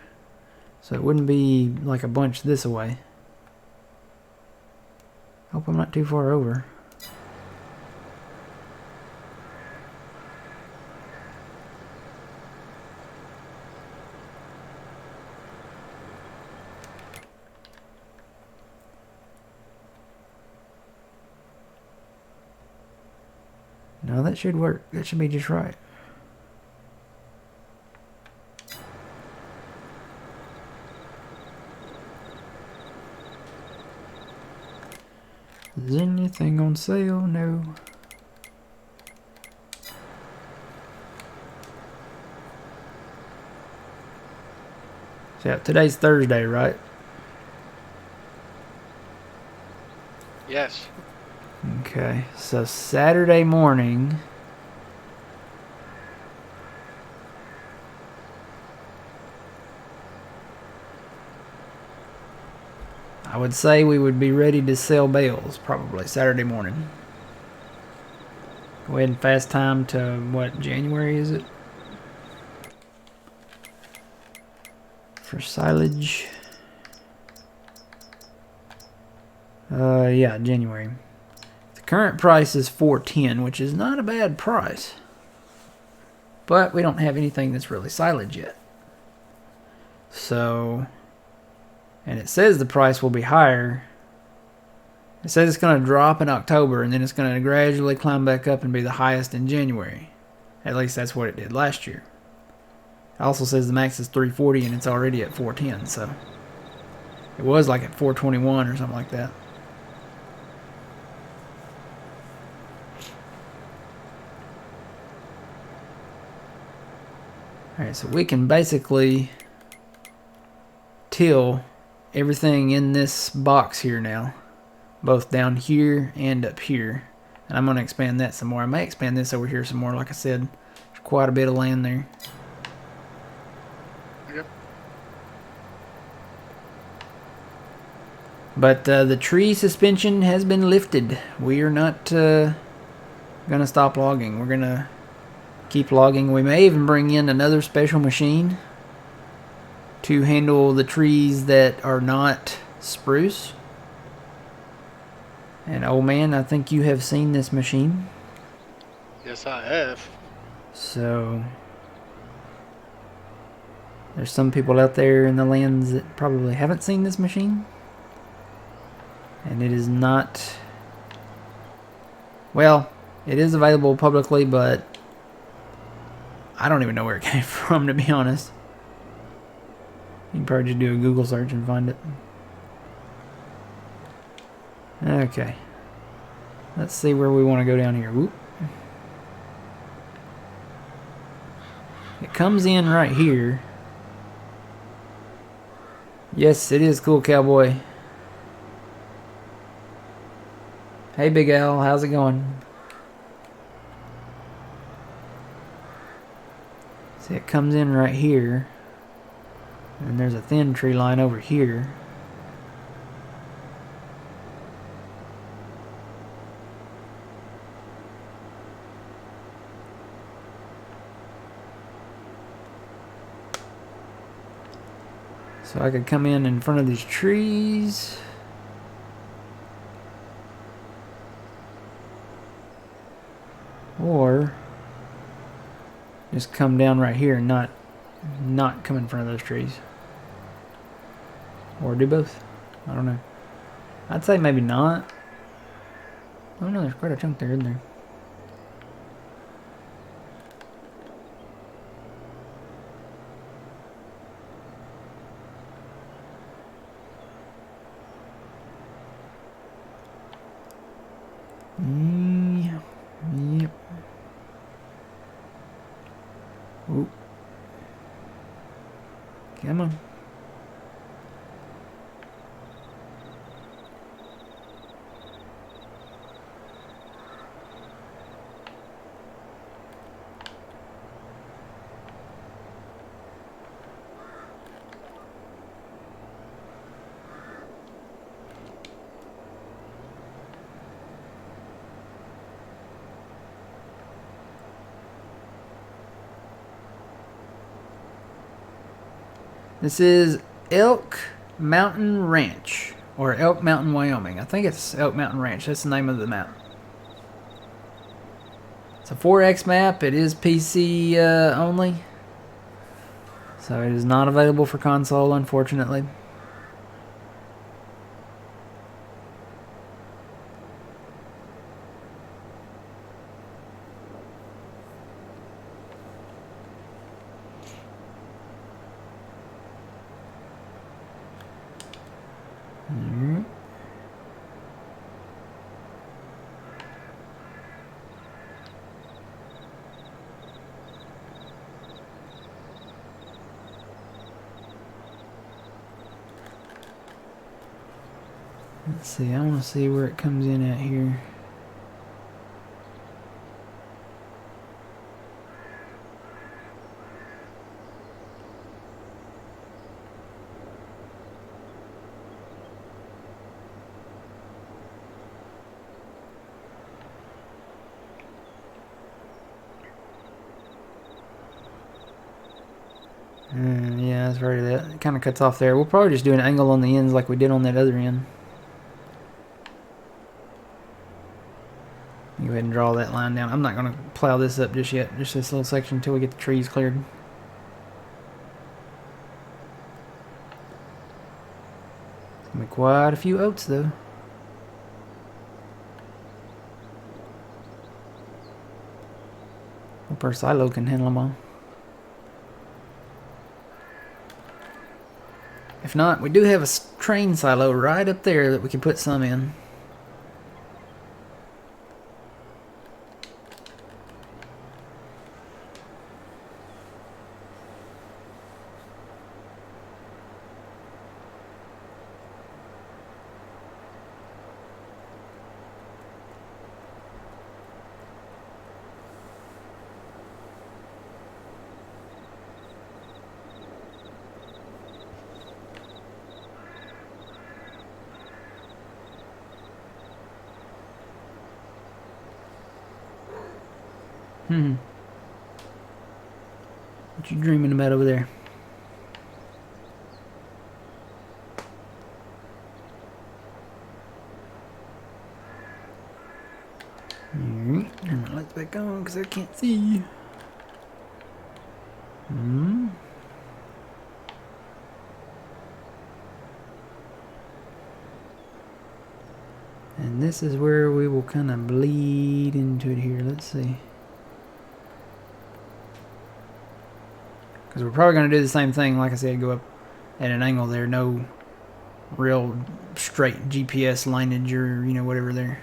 So it wouldn't be like a bunch this way. Hope I'm not too far over. No, that should work. That should be just right. Is anything on sale? No. So yeah, today's Thursday, right? Yes. Okay, so Saturday morning. I would say we would be ready to sell bales probably Saturday morning. Go ahead and fast time to what, January is it? For silage. Yeah, January. The current price is $4.10, which is not a bad price. But we don't have anything that's really silage yet. So, and it says the price will be higher. It says it's going to drop in October, and then it's going to gradually climb back up and be the highest in January. At least that's what it did last year. It also says the max is 340, and it's already at 410, so it was like at 421 or something like that. Alright, so we can basically till everything in this box here now, both down here and up here. And I'm going to expand that some more. I may expand this over here some more. Like I said, there's quite a bit of land there. Yep. But the tree suspension has been lifted. We are not going to stop logging. We're going to keep logging. We may even bring in another special machine to handle the trees that are not spruce. And old man, I think you have seen this machine. Yes, I have. So there's some people out there in the lands that probably haven't seen this machine. And it is not, well, it is available publicly, but I don't even know where it came from, to be honest. You can probably just do a Google search and find it. Okay. Let's see where we want to go down here. Whoop. It comes in right here. Yes, it is cool, cowboy. Hey, Big Al, how's it going? See, it comes in right here. And there's a thin tree line over here. So I could come in front of these trees. Or just come down right here and not come in front of those trees. Or do both. I don't know. I'd say maybe not. Oh no, there's quite a chunk there, isn't there? Yep. Ooh. Come on. This is Elk Mountain Ranch, or Elk Mountain, Wyoming. I think it's Elk Mountain Ranch. That's the name of the map. It's a 4X map. It is PC only. So it is not available for console, unfortunately. Let's see, I want to see where it comes in at here. afraid of that. It kind of cuts off there. We'll probably just do an angle on the ends like we did on that other end. Go ahead and draw that line down. I'm not going to plow this up just yet. Just this little section until we get the trees cleared. It's going to be quite a few oats though. Hope our silo can handle them all. If not, we do have a train silo right up there that we can put some in. What you dreaming about over there? Alright, turn my lights back on because I can't see. And this is where we will kind of bleed into it here. Let's see. Because we're probably going to do the same thing. Like I said, go up at an angle there. No real straight GPS lineage or, you know, whatever there.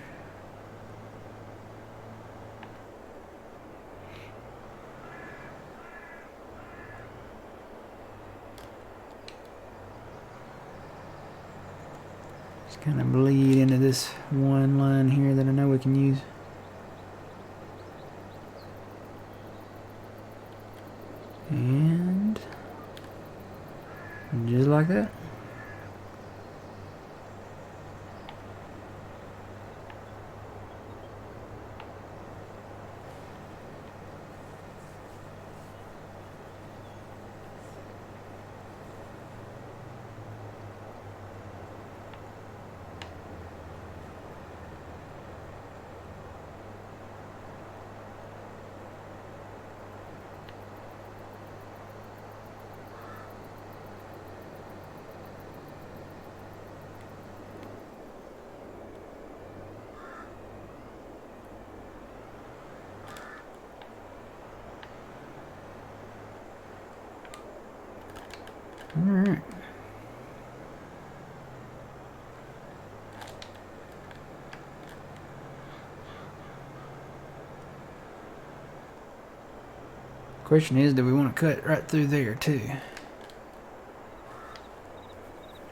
Just kind of bleed into this one line here that I know we can use. And just like that. Alright. Question is, do we want to cut right through there too?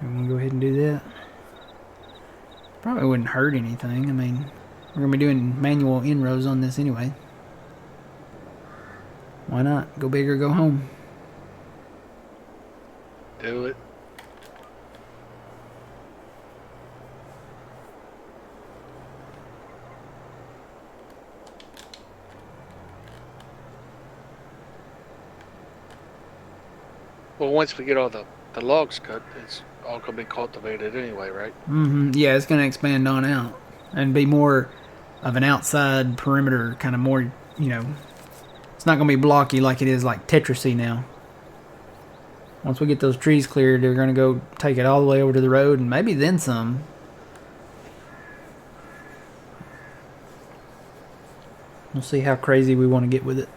I'm gonna go ahead and do that. Probably wouldn't hurt anything. I mean, we're gonna be doing manual inrows on this anyway. Why not? Go big or go home. Do it. Well, once we get all the logs cut, it's all going to be cultivated anyway, right? Yeah, it's going to expand on out and be more of an outside perimeter, kind of more, you know, it's not going to be blocky like it is like Tetrisy now. Once we get those trees cleared, they're going to go take it all the way over to the road and maybe then some. We'll see how crazy we want to get with it.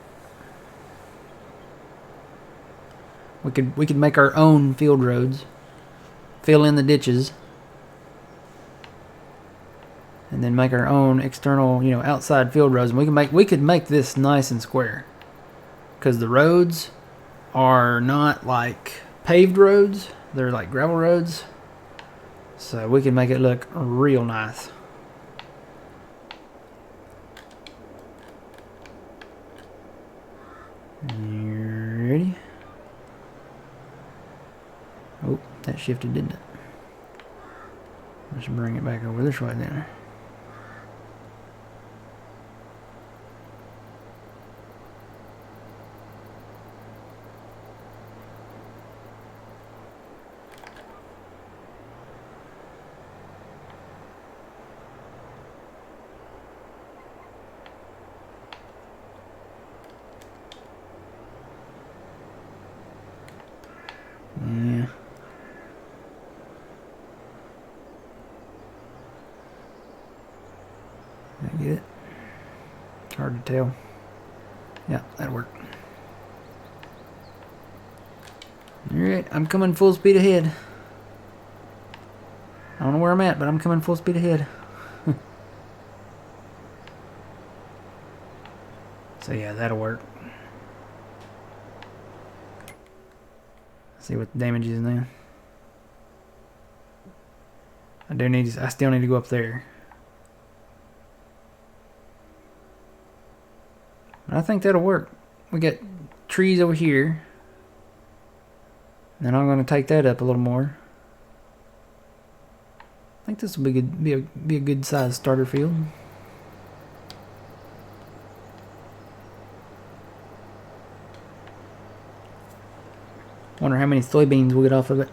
We could make our own field roads, fill in the ditches, and then make our own external, you know, outside field roads. And we could make this nice and square, because the roads are not like paved roads; they're like gravel roads. So we can make it look real nice. You ready? Oh, that shifted, didn't it? Let's bring it back over this way then. hard to tell. Yeah, that'll work. Alright, I'm coming full speed ahead. I don't know where I'm at, but I'm coming full speed ahead. So yeah, that'll work. See what the damage is now. I still need to go up there. But I think that'll work. We got trees over here. And I'm going to take that up a little more. I think this will be a good sized starter field. Wonder how many soybeans we'll get off of it.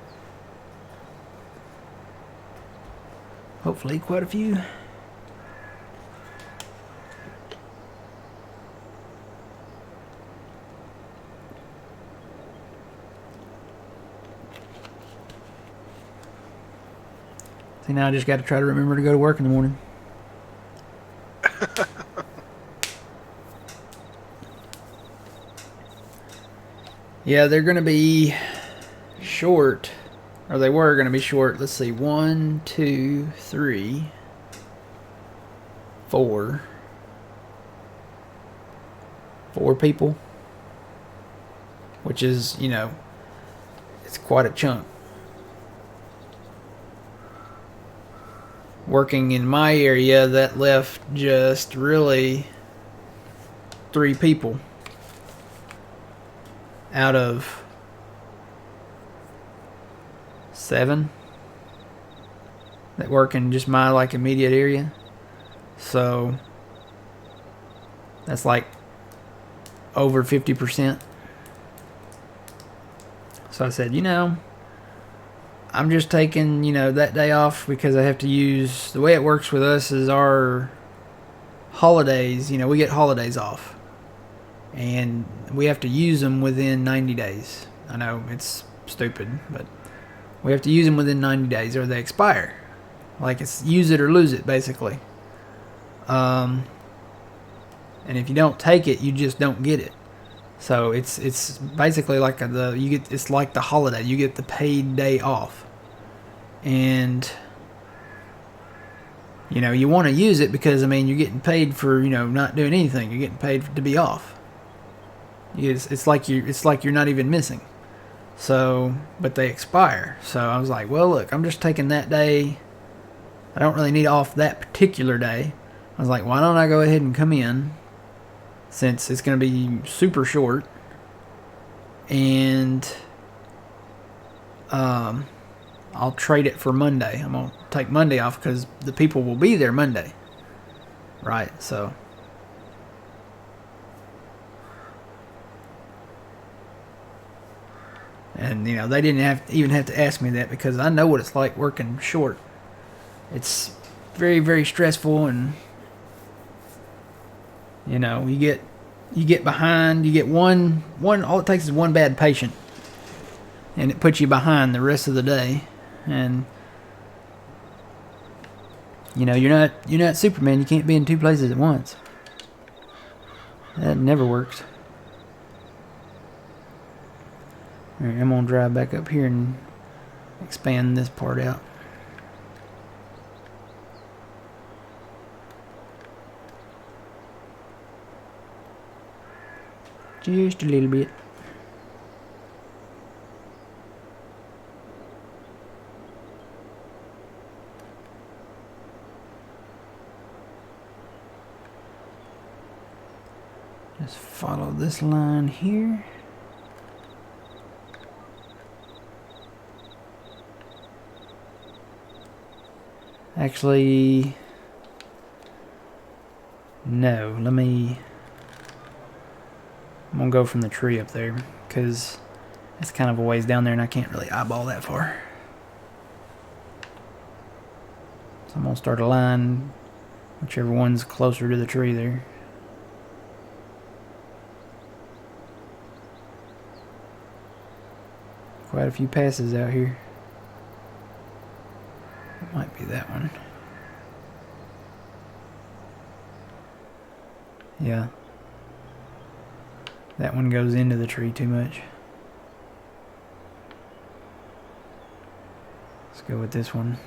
Hopefully quite a few. See, now I just got to try to remember to go to work in the morning. Yeah, they're going to be short, or they were going to be short. Let's see, 1, 2, 3, 4. 4 people, which is, you know, it's quite a chunk. Working in my area, that left just really 3 people out of 7 that work in just my like immediate area. So that's like over 50%. So I said, you know, I'm just taking, you know, that day off because I have to use, the way it works with us is our holidays, you know, we get holidays off. And we have to use them within 90 days. I know, it's stupid, but we have to use them within 90 days or they expire. Like, it's use it or lose it, basically. And if you don't take it, you just don't get it. So it's basically like it's like the holiday. You get the paid day off. And you know, you want to use it because, I mean, you're getting paid for, you know, not doing anything. You're getting paid to be off. It's like you're not even missing. So, but they expire. So I was like, well, look, I'm just taking that day. I don't really need off that particular day. I was like, why don't I go ahead and come in, since it's going to be super short, and I'll trade it for Monday. I'm going to take Monday off because the people will be there Monday. Right, so. And, you know, they didn't even have to ask me that because I know what it's like working short. It's very, very stressful, and, you know, you get behind, you get one, all it takes is one bad patient, and it puts you behind the rest of the day. And, you know, you're not Superman. You can't be in 2 places at once. That never works. Alright, I'm gonna drive back up here and expand this part out. Just a little bit. Just follow this line here. Actually, no, I'm going to go from the tree up there because it's kind of a ways down there and I can't really eyeball that far. So I'm going to start a line, whichever one's closer to the tree there. Quite a few passes out here. It might be that one. Yeah. That one goes into the tree too much. Let's go with this one.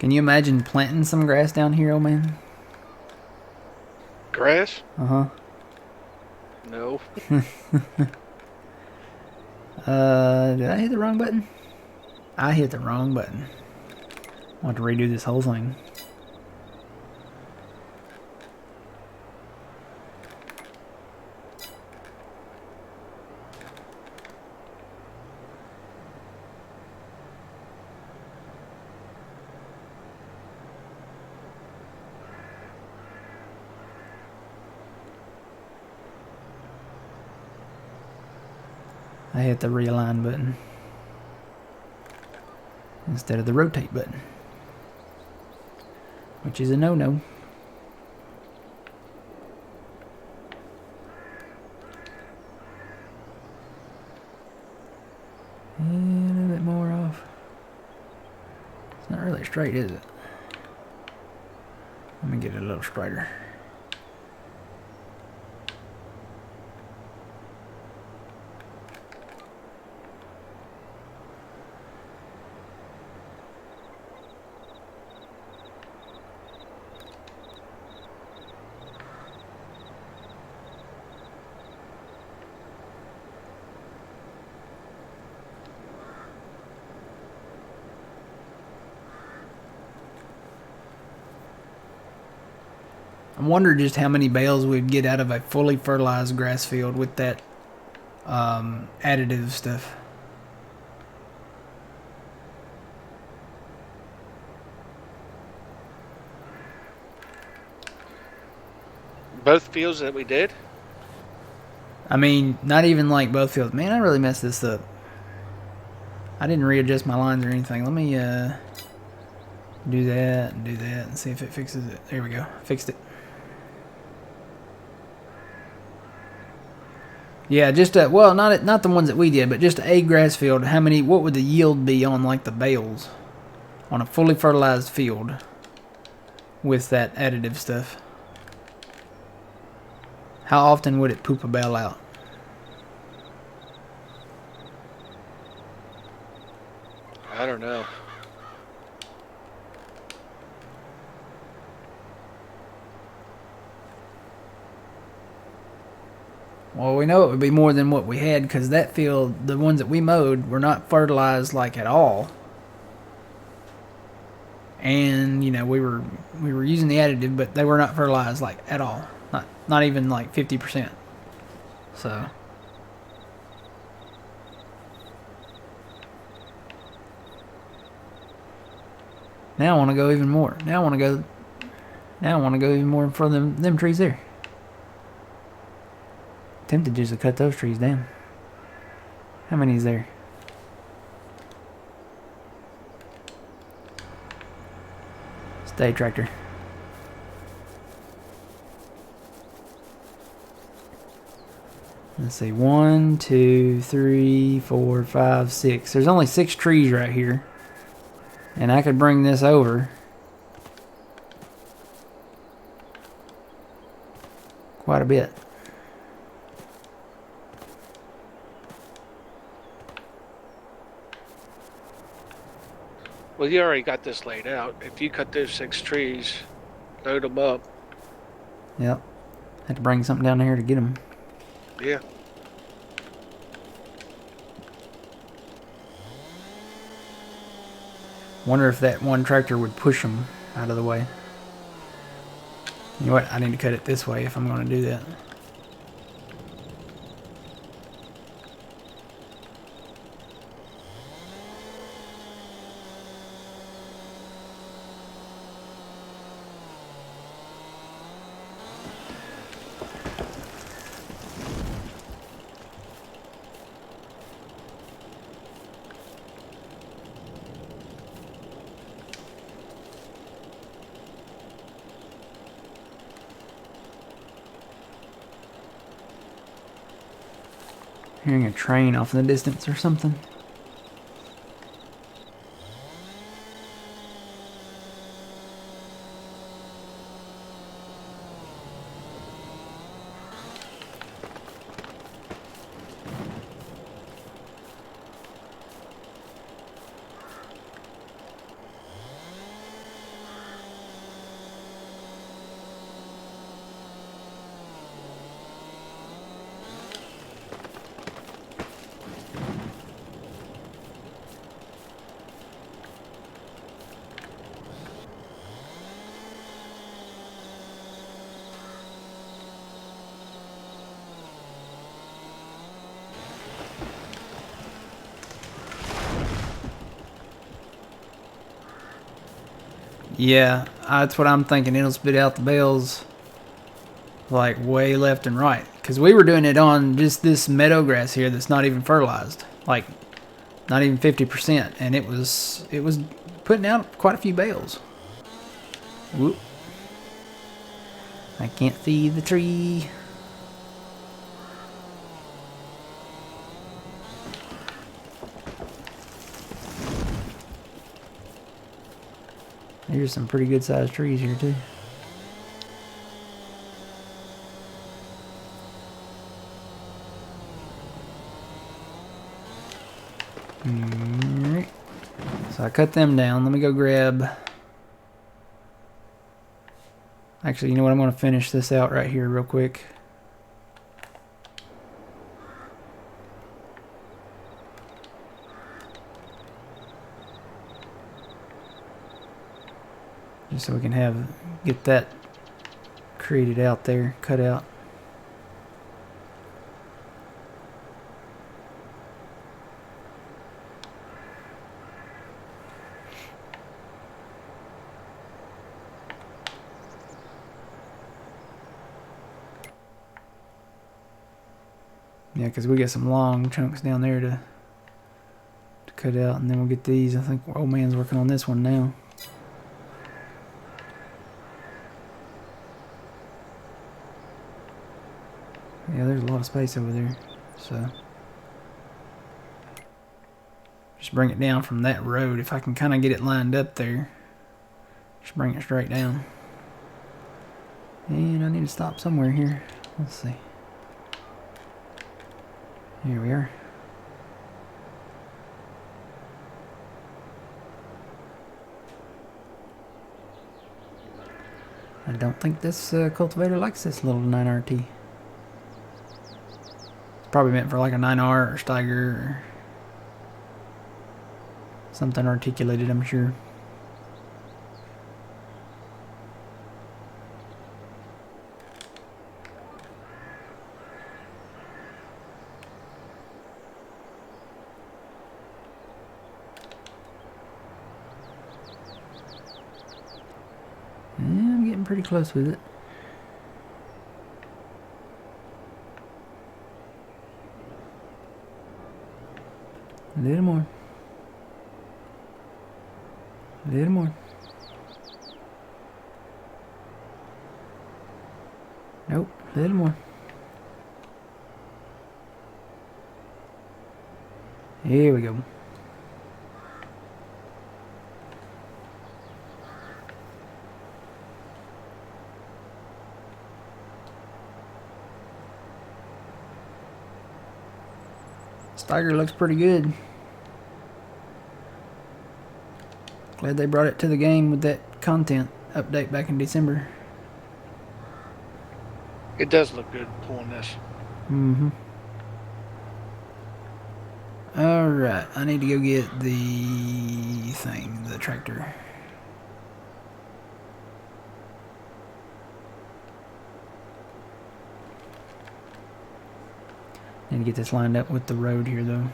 Can you imagine planting some grass down here, old man? Grass? Uh-huh. No. Did I hit the wrong button? I hit the wrong button. I want to redo this whole thing. I hit the realign button instead of the rotate button, which is a no-no. And a little bit more off. It's not really straight, is it? Let me get it a little straighter. I wonder just how many bales we'd get out of a fully fertilized grass field with that additive stuff. Both fields that we did? I mean, not even like both fields. Man, I really messed this up. I didn't readjust my lines or anything. Let me do that and see if it fixes it. There we go. Fixed it. Yeah, just well, not the ones that we did, but just a grass field. How many? What would the yield be on like the bales on a fully fertilized field with that additive stuff? How often would it poop a bale out? I don't know. Well, we know it would be more than what we had because that field, the ones that we mowed, were not fertilized like at all. And you know we were using the additive, but they were not fertilized like at all. Not even like 50%. So now I want to go even more. Now I want to go even more in front of them trees there. Tempted just to cut those trees down. How many is there? Stay, tractor. Let's see. 1, 2, 3, 4, 5, 6. There's only 6 trees right here. And I could bring this over quite a bit. Well, you already got this laid out. If you cut those 6 trees, load them up. Yep. Had to bring something down here to get them. Yeah. Wonder if that one tractor would push them out of the way. You know what? I need to cut it this way if I'm going to do that. Hearing a train off in the distance or something. Yeah, that's what I'm thinking. It'll spit out the bales like way left and right. Because we were doing it on just this meadow grass here that's not even fertilized. Like, not even 50%. And it was putting out quite a few bales. Whoop. I can't see the tree. There's some pretty good sized trees here too. Alright. So I cut them down. Let me go grab... Actually, you know what? I'm going to finish this out right here real quick. Just so we can get that created out there, cut out. Yeah, because we got some long chunks down there to cut out, and then we'll get these. I think old man's working on this one now. Yeah, there's a lot of space over there, so just bring it down from that road. If I can kind of get it lined up there, just bring it straight down. And I need to stop somewhere here. Let's see. Here we are. I don't think this cultivator likes this little 9RT. It's probably meant for like a 9R or Steiger or something articulated, I'm sure. I'm getting pretty close with it. A little more. A little more. Nope, a little more. Here we go. Steiger looks pretty good. Glad they brought it to the game with that content update back in December. It does look good pulling this. Mm-hmm. Alright, I need to go get the tractor. Need to get this lined up with the road here though.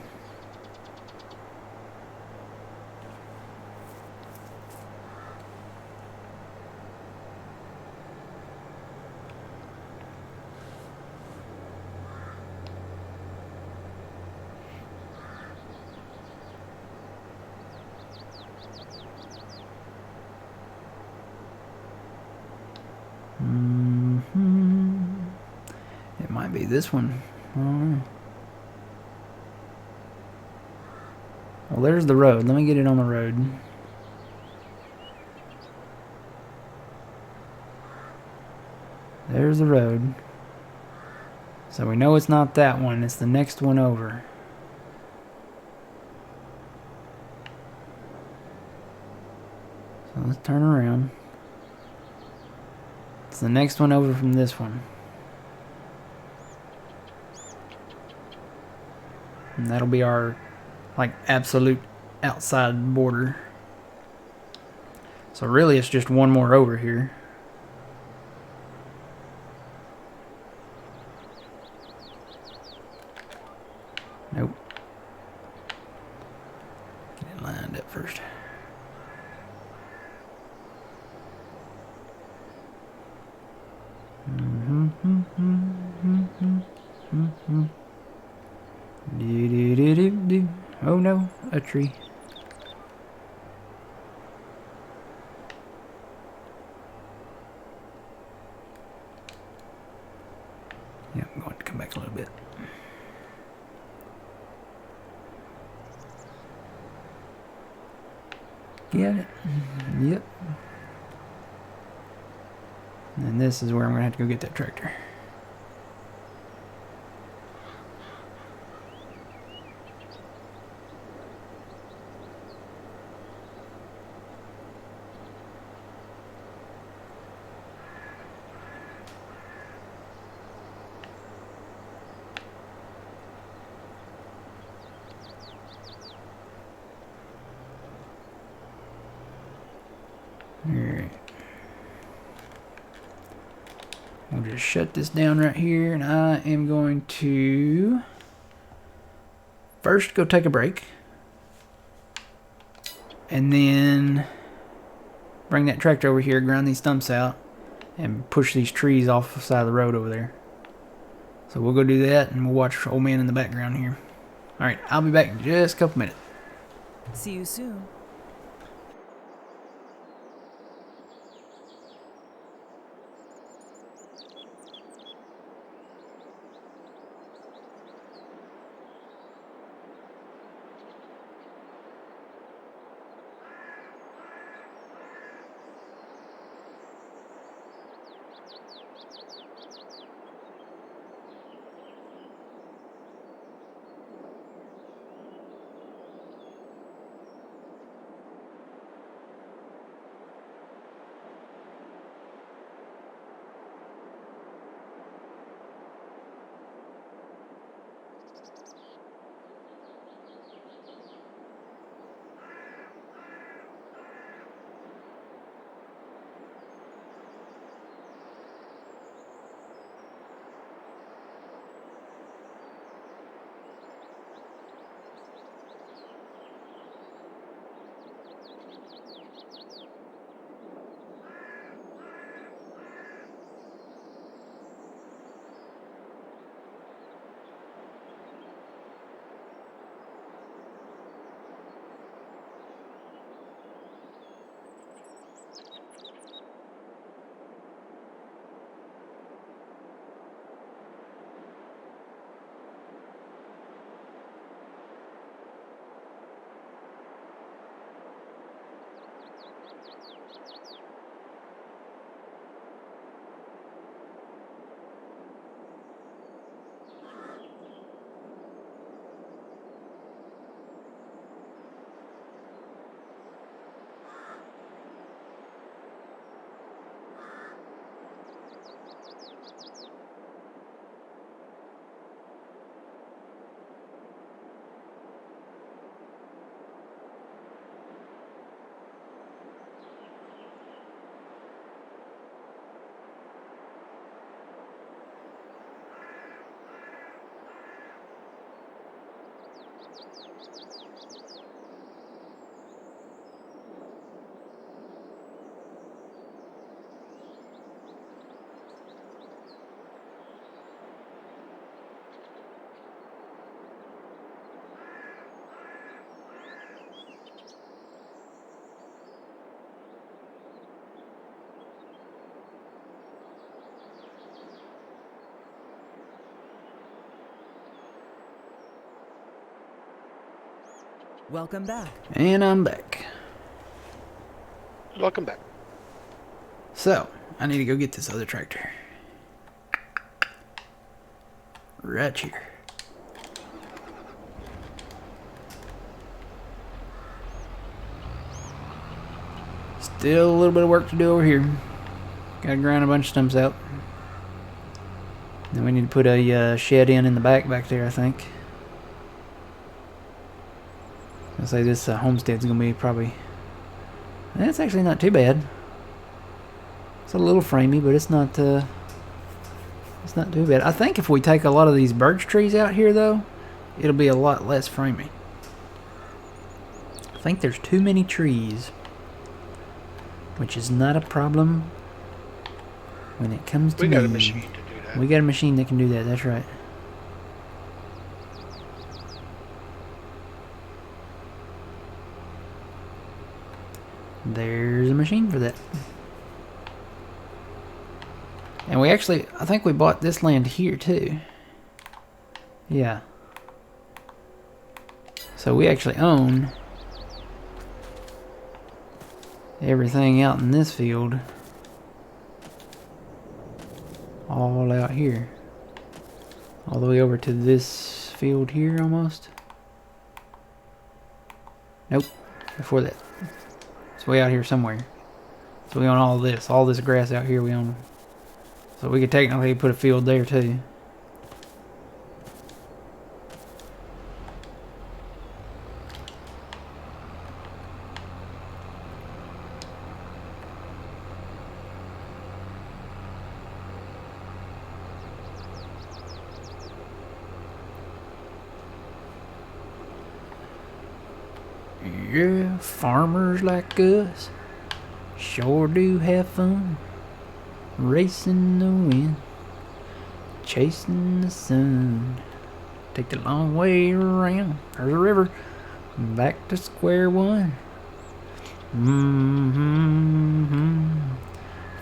It might be this one. I don't know. Well, there's the road. Let me get it on the road. There's the road. So we know it's not that one. It's the next one over. So let's turn around. It's the next one over from this one. And that'll be our, like, absolute outside border. So really it's just one more over here. Nope. Get it lined up first. Oh no, a tree. Yeah, I'm going to come back a little bit. Get it? Yep. And this is where I'm going to have to go get that tractor. Alright. We'll just shut this down right here, and I am going to first go take a break, and then bring that tractor over here, grind these stumps out, and push these trees off the side of the road over there. So we'll go do that, and we'll watch old man in the background here. Alright, I'll be back in just a couple minutes. See you soon. Welcome back. And I'm back. Welcome back. So, I need to go get this other tractor. Right here. Still a little bit of work to do over here. Gotta grind a bunch of stumps out. Then we need to put a shed in the back there, I think. I'll say this homestead's gonna be probably... That's actually not too bad. It's a little framey, but it's not too bad. I think if we take a lot of these birch trees out here, though, it'll be a lot less framey. I think there's too many trees, which is not a problem when it comes to We got me. a machine to do that. We got a machine that can do that, that's right. There's a machine for that. And we actually, I think we bought this land here too. Yeah. So we actually own everything out in this field. All out here. All the way over to this field here almost. Nope. Before that. It's way out here somewhere. So we own all this grass out here we own. So we could technically put a field there too. Yeah, farmers like us sure do have fun. Racing the wind, chasing the sun. Take the long way around. There's a river. Back to square one.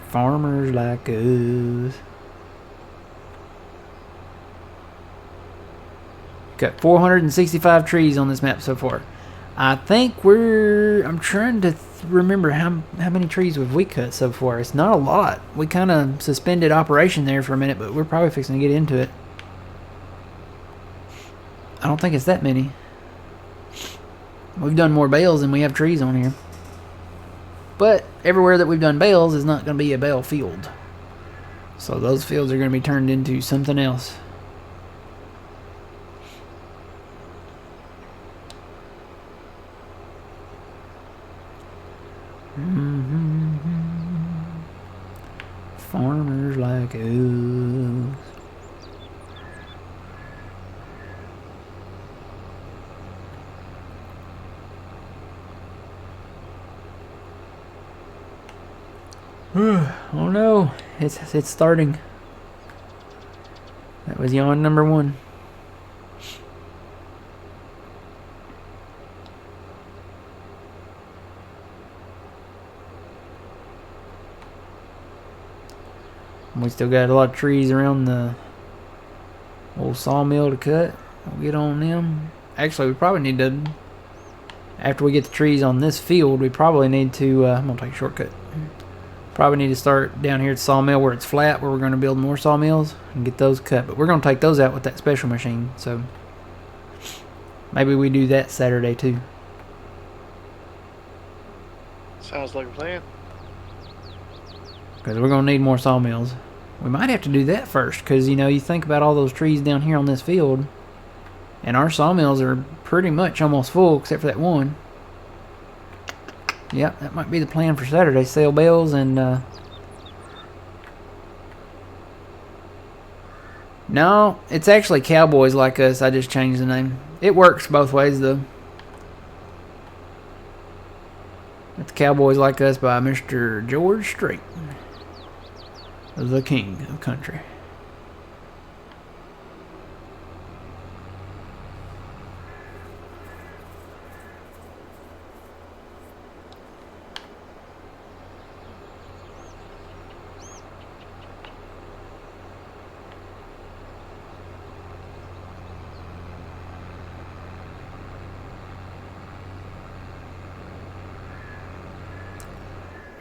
Farmers like us. Got 465 trees on this map so far. I think I'm trying to remember how many trees have we cut so far. It's not a lot. We kind of suspended operation there for a minute, but we're probably fixing to get into it. I don't think it's that many. We've done more bales than we have trees on here. But everywhere that we've done bales is not going to be a bale field. So those fields are going to be turned into something else. Farmers like us. Oh no, it's starting. That was yawn number 1. We still got a lot of trees around the old sawmill to cut. We'll get on them. Actually, we probably need to, after we get the trees on this field, we probably need to, I'm going to take a shortcut. Probably need to start down here at the sawmill where it's flat, where we're going to build more sawmills and get those cut. But we're going to take those out with that special machine. So maybe we do that Saturday too. Sounds like a plan. Because we're going to need more sawmills. We might have to do that first, because, you know, you think about all those trees down here on this field, and our sawmills are pretty much almost full, except for that one. Yep, that might be the plan for Saturday. Sell bales and, No, it's actually Cowboys Like Us. I just changed the name. It works both ways, though. It's Cowboys Like Us by Mr. George Strait, the king of country.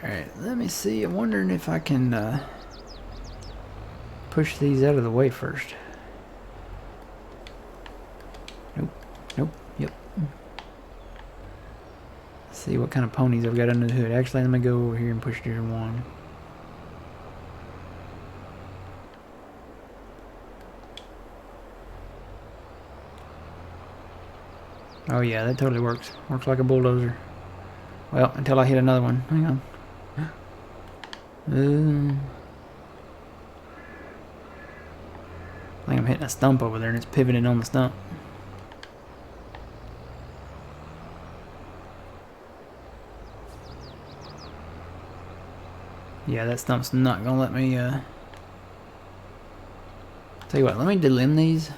Alright, let me see. I'm wondering if I can push these out of the way first. Nope. Nope. Yep. Let's see what kind of ponies I've got under the hood. Actually, let me go over here and push gear 1. Oh yeah, that totally works. Works like a bulldozer. Well, until I hit another one. Hang on. I think I'm hitting a stump over there and it's pivoting on the stump. Yeah, that stump's not gonna let me, tell you what, let me delimb these so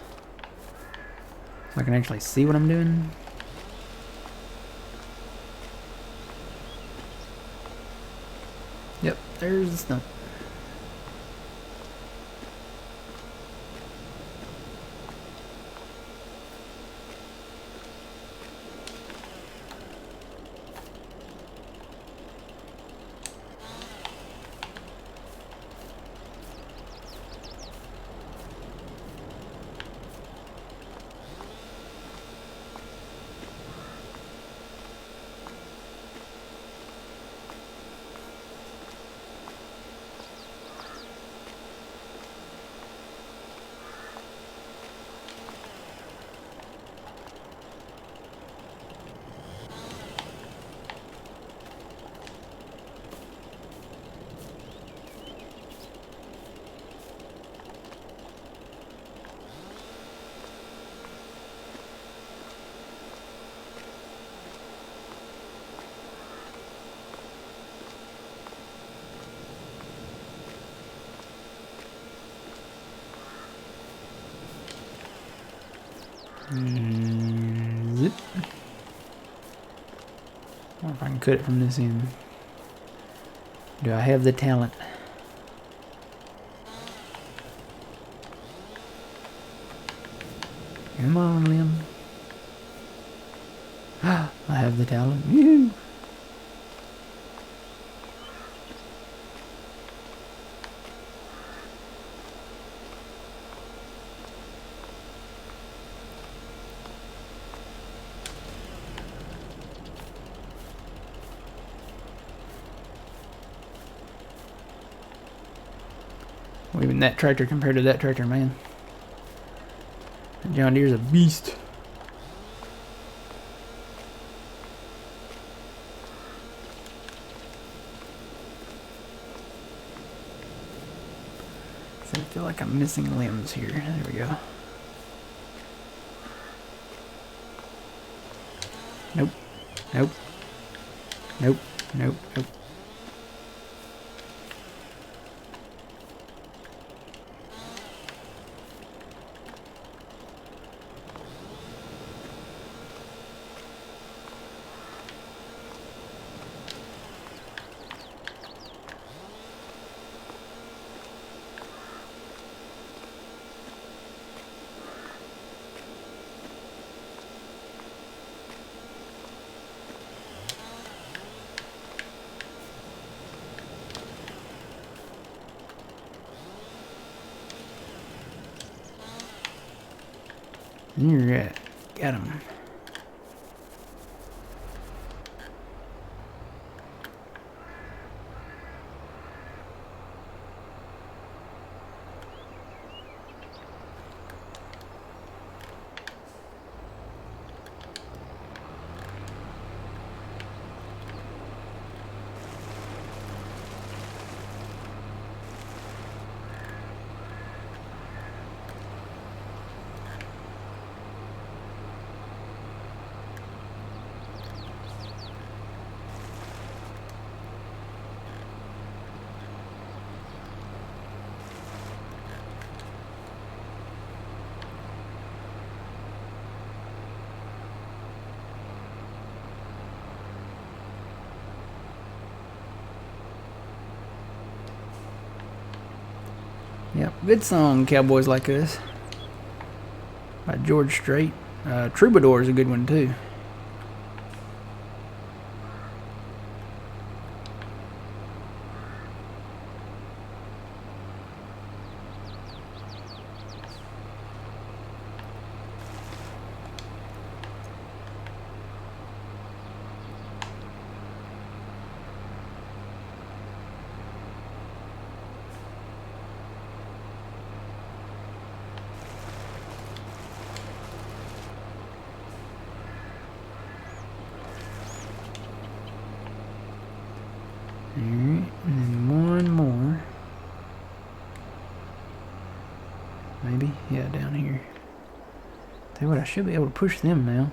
I can actually see what I'm doing. Yep, there's the stump. Zip. I wonder if I can cut it from this end. Do I have the talent? Come on, Lim. I have the talent. Woo! Even that tractor compared to that tractor, man. That John Deere's a beast. So I feel like I'm missing limbs here. There we go. Nope. Nope. Nope. Nope. Nope. You're right. Got him. Yep, good song, Cowboys Like Us, by George Strait. Troubadour is a good one too. Maybe? Yeah, down here. Tell you what, I should be able to push them now.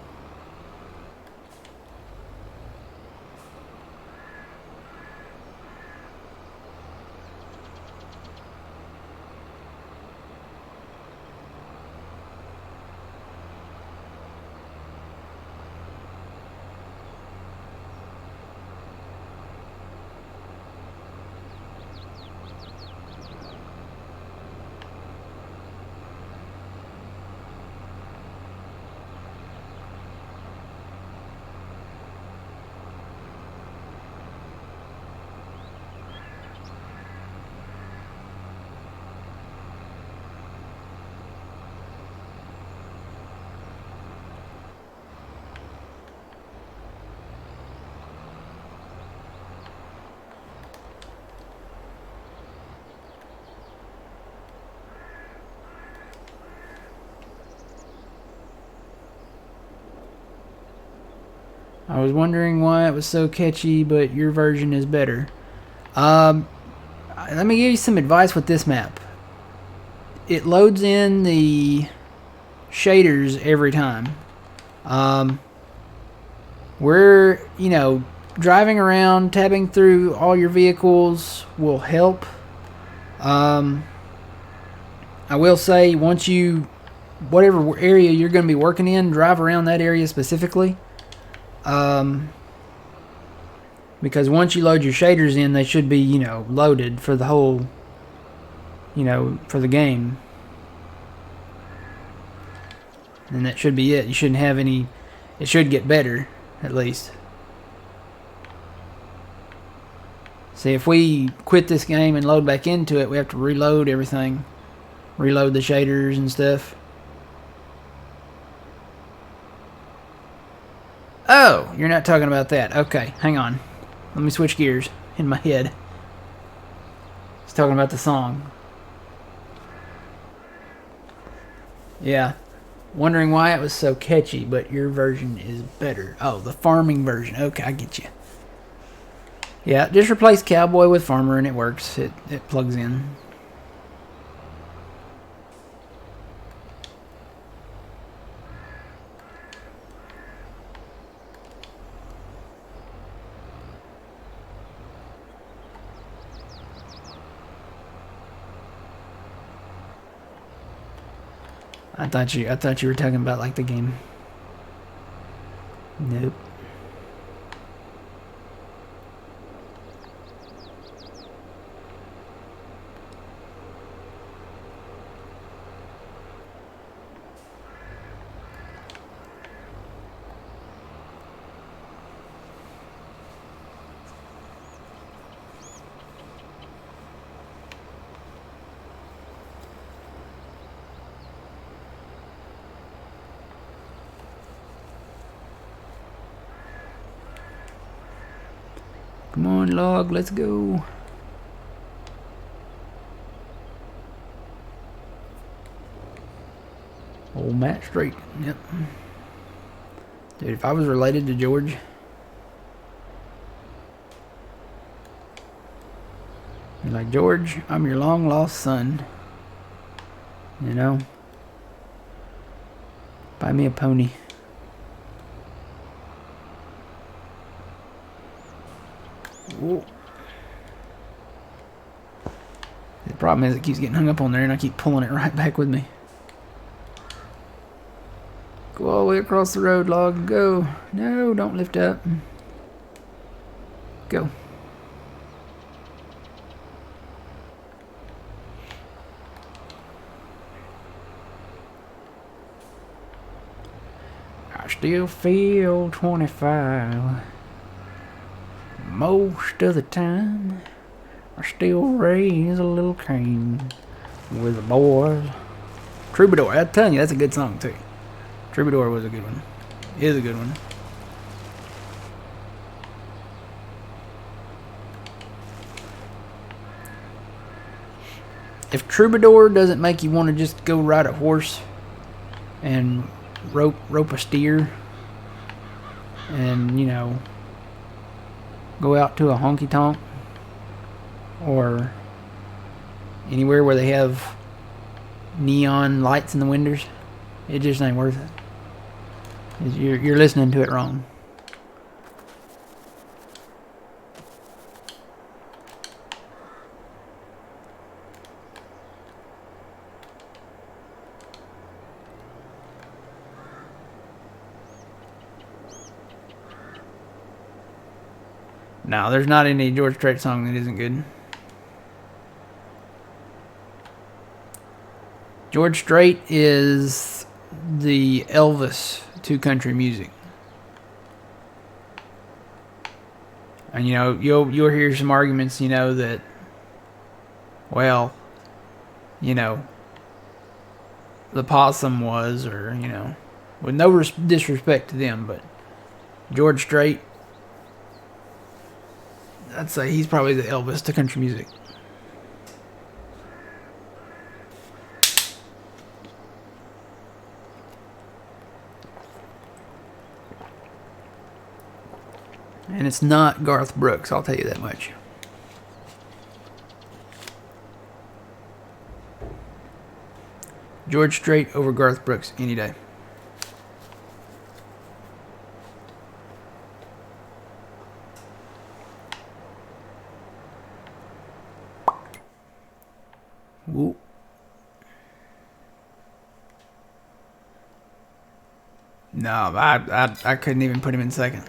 I was wondering why it was so catchy, but your version is better. Let me give you some advice with this map. It loads in the shaders every time. We're, driving around, tabbing through all your vehicles will help. I will say, once you, whatever area you're going to be working in, drive around that area specifically. Because once you load your shaders in, they should be, loaded for the whole, for the game. And that should be it. You shouldn't have any, it should get better, at least. See, if we quit this game and load back into it, we have to reload everything. Reload the shaders and stuff. Oh, you're not talking about that. Okay, hang on. Let me switch gears in my head. He's talking about the song. Yeah. Wondering why it was so catchy, but your version is better. Oh, the farming version. Okay, I get you. Yeah, just replace cowboy with farmer and it works. It plugs in. I thought you were talking about like the game. Nope. Come on, log, let's go. Old Matt Straight, yep. Dude, if I was related to George, you're like, George, I'm your long lost son. Buy me a pony. Whoa. The problem is it keeps getting hung up on there and I keep pulling it right back with me. Go all the way across the road, log. Go. No, don't lift up. Go. I still feel 25. Most of the time, I still raise a little cane with the boys. Troubadour, I'm telling you, that's a good song too. Troubadour was a good one. Is a good one. If Troubadour doesn't make you want to just go ride a horse and rope a steer and, go out to a honky tonk or anywhere where they have, neon lights in the windows. It just ain't worth it. You're listening to it wrong. No, there's not any George Strait song that isn't good. George Strait is the Elvis to country music. And you'll hear some arguments, that, well, the possum was, or with no disrespect to them, but George Strait, I'd say he's probably the Elvis to country music. And it's not Garth Brooks, I'll tell you that much. George Strait over Garth Brooks any day. Whoop. No, I couldn't even put him in second.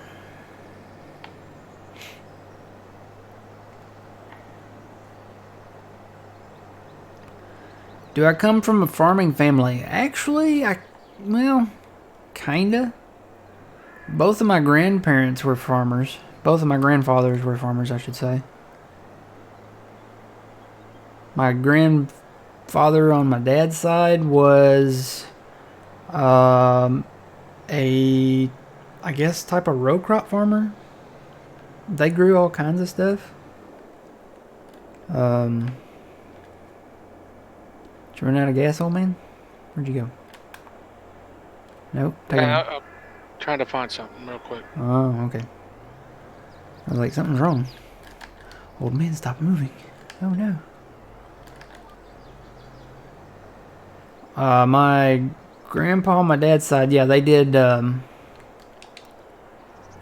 Do I come from a farming family? Actually, kinda. Both of my grandparents were farmers. Both of my grandfathers were farmers, I should say. My grandfather on my dad's side was I guess, type of row crop farmer. They grew all kinds of stuff. Did you run out of gas, old man? Where'd you go? Nope. I'm trying to find something real quick. Oh, okay. I was like, something's wrong. Old man, stop moving. Oh no. My grandpa on my dad's side, yeah, they did a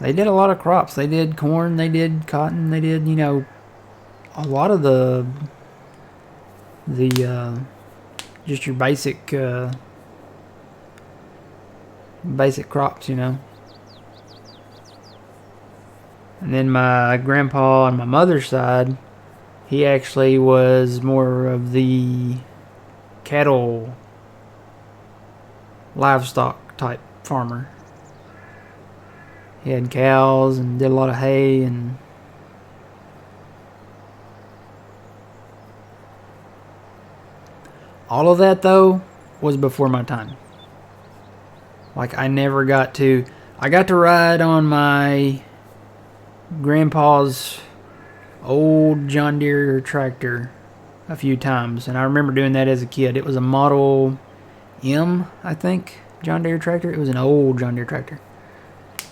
lot of crops. They did corn, they did cotton, they did, a lot of the just your basic crops, And then my grandpa on my mother's side, he actually was more of the cattle, livestock type farmer. He had cows and did a lot of hay and all of that, though, was before my time. Like, I got to ride on my grandpa's old John Deere tractor a few times, and I remember doing that as a kid. It was a Model M, I think, John Deere tractor. It was an old John Deere tractor,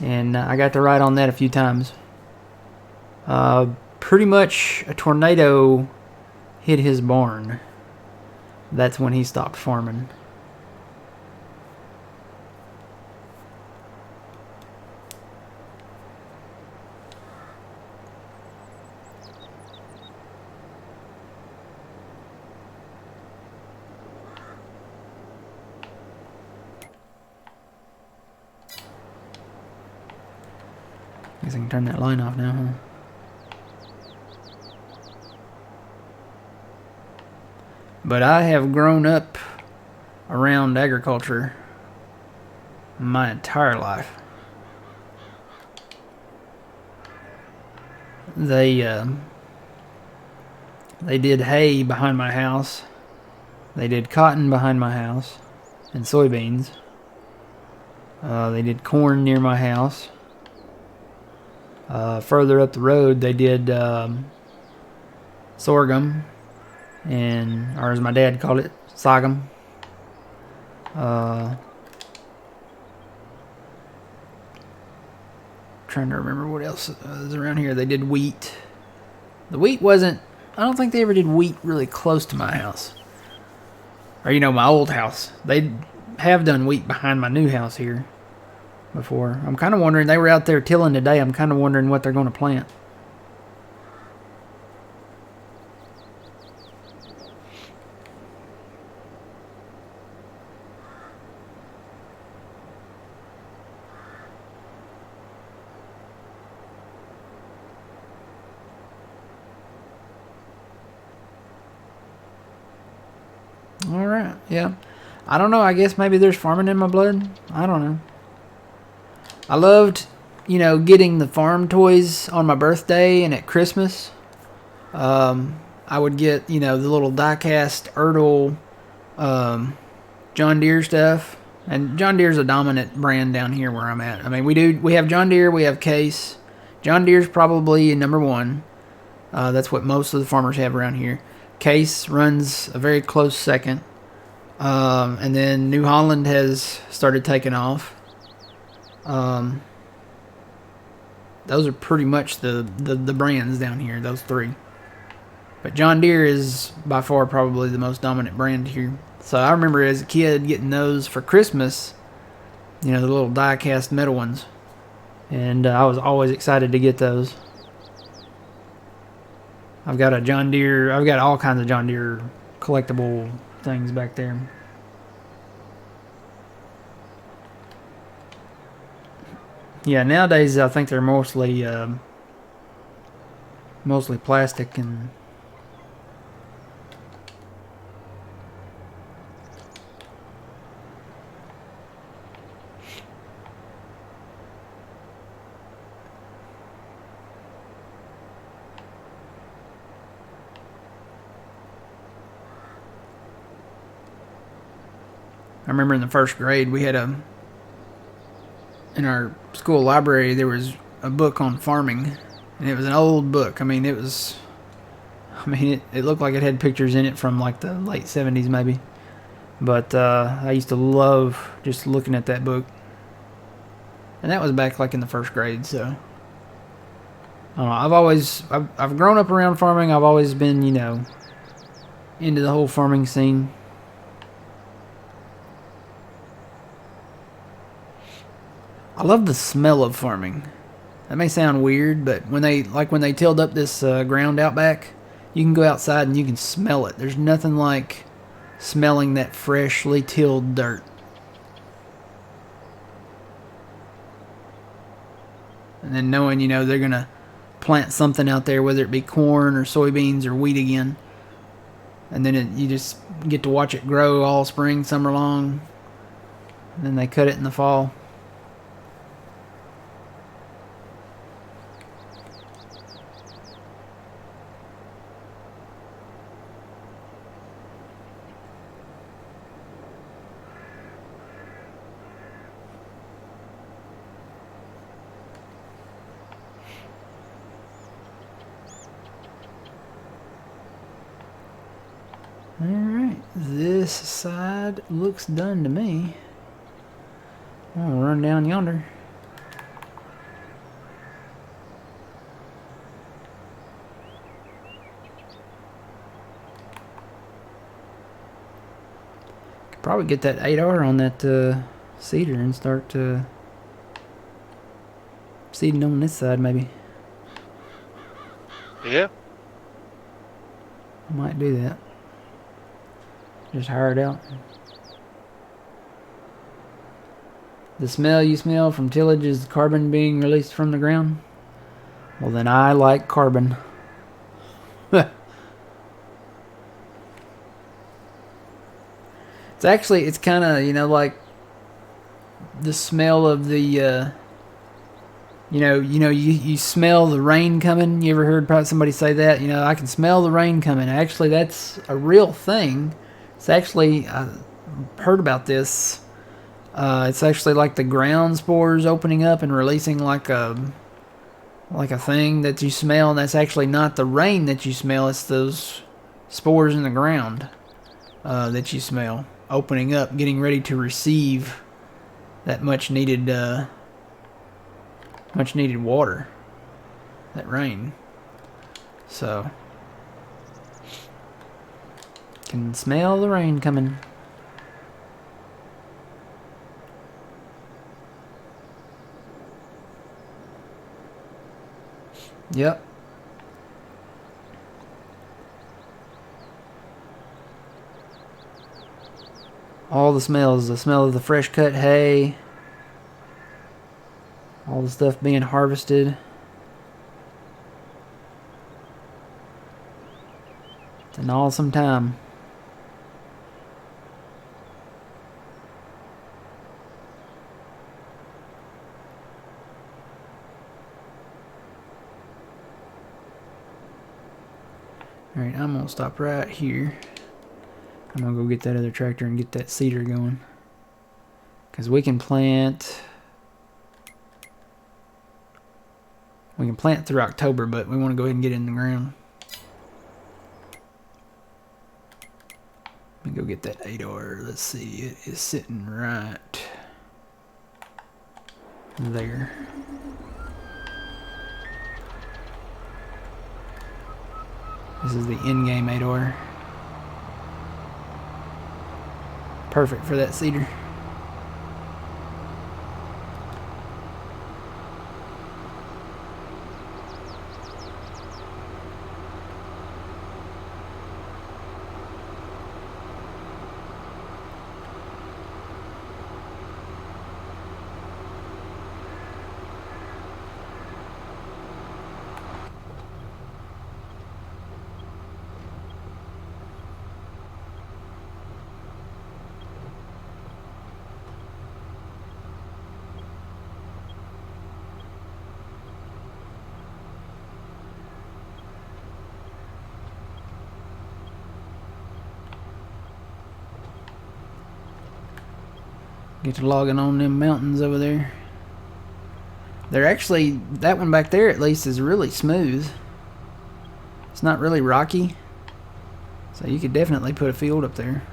and I got to ride on that a few times. Pretty much a tornado hit his barn. That's when he stopped farming. Guess I can turn that line off now, huh? But I have grown up around agriculture my entire life. They did hay behind my house. They did cotton behind my house and soybeans. They did corn near my house. Further up the road, they did sorghum, or as my dad called it, sorghum. Trying to remember what else is around here. They did wheat. The wheat wasn't... I don't think they ever did wheat really close to my house. or my old house. They have done wheat behind my new house here before. I'm kind of wondering, they were out there tilling today. I'm kind of wondering what they're going to plant. All right, yeah. I don't know. I guess maybe there's farming in my blood. I don't know. I loved, getting the farm toys on my birthday and at Christmas. I would get, the little die-cast Ertl John Deere stuff. And John Deere's a dominant brand down here where I'm at. I mean, we have John Deere, we have Case. John Deere's probably number one. That's what most of the farmers have around here. Case runs a very close second. And then New Holland has started taking off. Those are pretty much the brands down here, those three. But John Deere is by far probably the most dominant brand here. So I remember as a kid getting those for Christmas, the little die-cast metal ones. And I was always excited to get those. I've got all kinds of John Deere collectible things back there. Yeah, nowadays I think they're mostly plastic and I remember in the first grade we had in our school library there was a book on farming, and it was an old book. I mean, it looked like it had pictures in it from like the late 70s maybe. But I used to love just looking at that book. And that was back like in the first grade, so I don't know. I've grown up around farming. I've always been, into the whole farming scene. I love the smell of farming. That may sound weird, but when they tilled up this ground out back, you can go outside and you can smell it. There's nothing like smelling that freshly tilled dirt. And then knowing, they're going to plant something out there, whether it be corn or soybeans or wheat again. And then you just get to watch it grow all spring, summer long. And then they cut it in the fall. Alright, this side looks done to me. I'll run down yonder. Could probably get that 8R on that cedar and start seeding on this side maybe. Yeah. I might do that. Just hire it out. The smell you smell from tillage is carbon being released from the ground? Well, then I like carbon. It's kind of, like the smell of the, you smell the rain coming. You ever heard somebody say that? I can smell the rain coming. Actually, that's a real thing. It's actually, I heard about this. It's actually like the ground spores opening up and releasing like a thing that you smell, and that's actually not the rain that you smell. It's those spores in the ground that you smell opening up, getting ready to receive that much needed water, that rain. So can smell the rain coming. Yep. All the smells. The smell of the fresh cut hay. All the stuff being harvested. It's an awesome time. Alright, I'm going to stop right here. I'm going to go get that other tractor and get that seeder going. Because we can plant... We can plant through October, but we want to go ahead and get it in the ground. Let me go get that 8R. Let's see, it is sitting right there. This is the in-game 8R. Perfect for that seeder. Get to logging on them mountains over there. They're actually, that one back there at least is really smooth. It's not really rocky. So you could definitely put a field up there.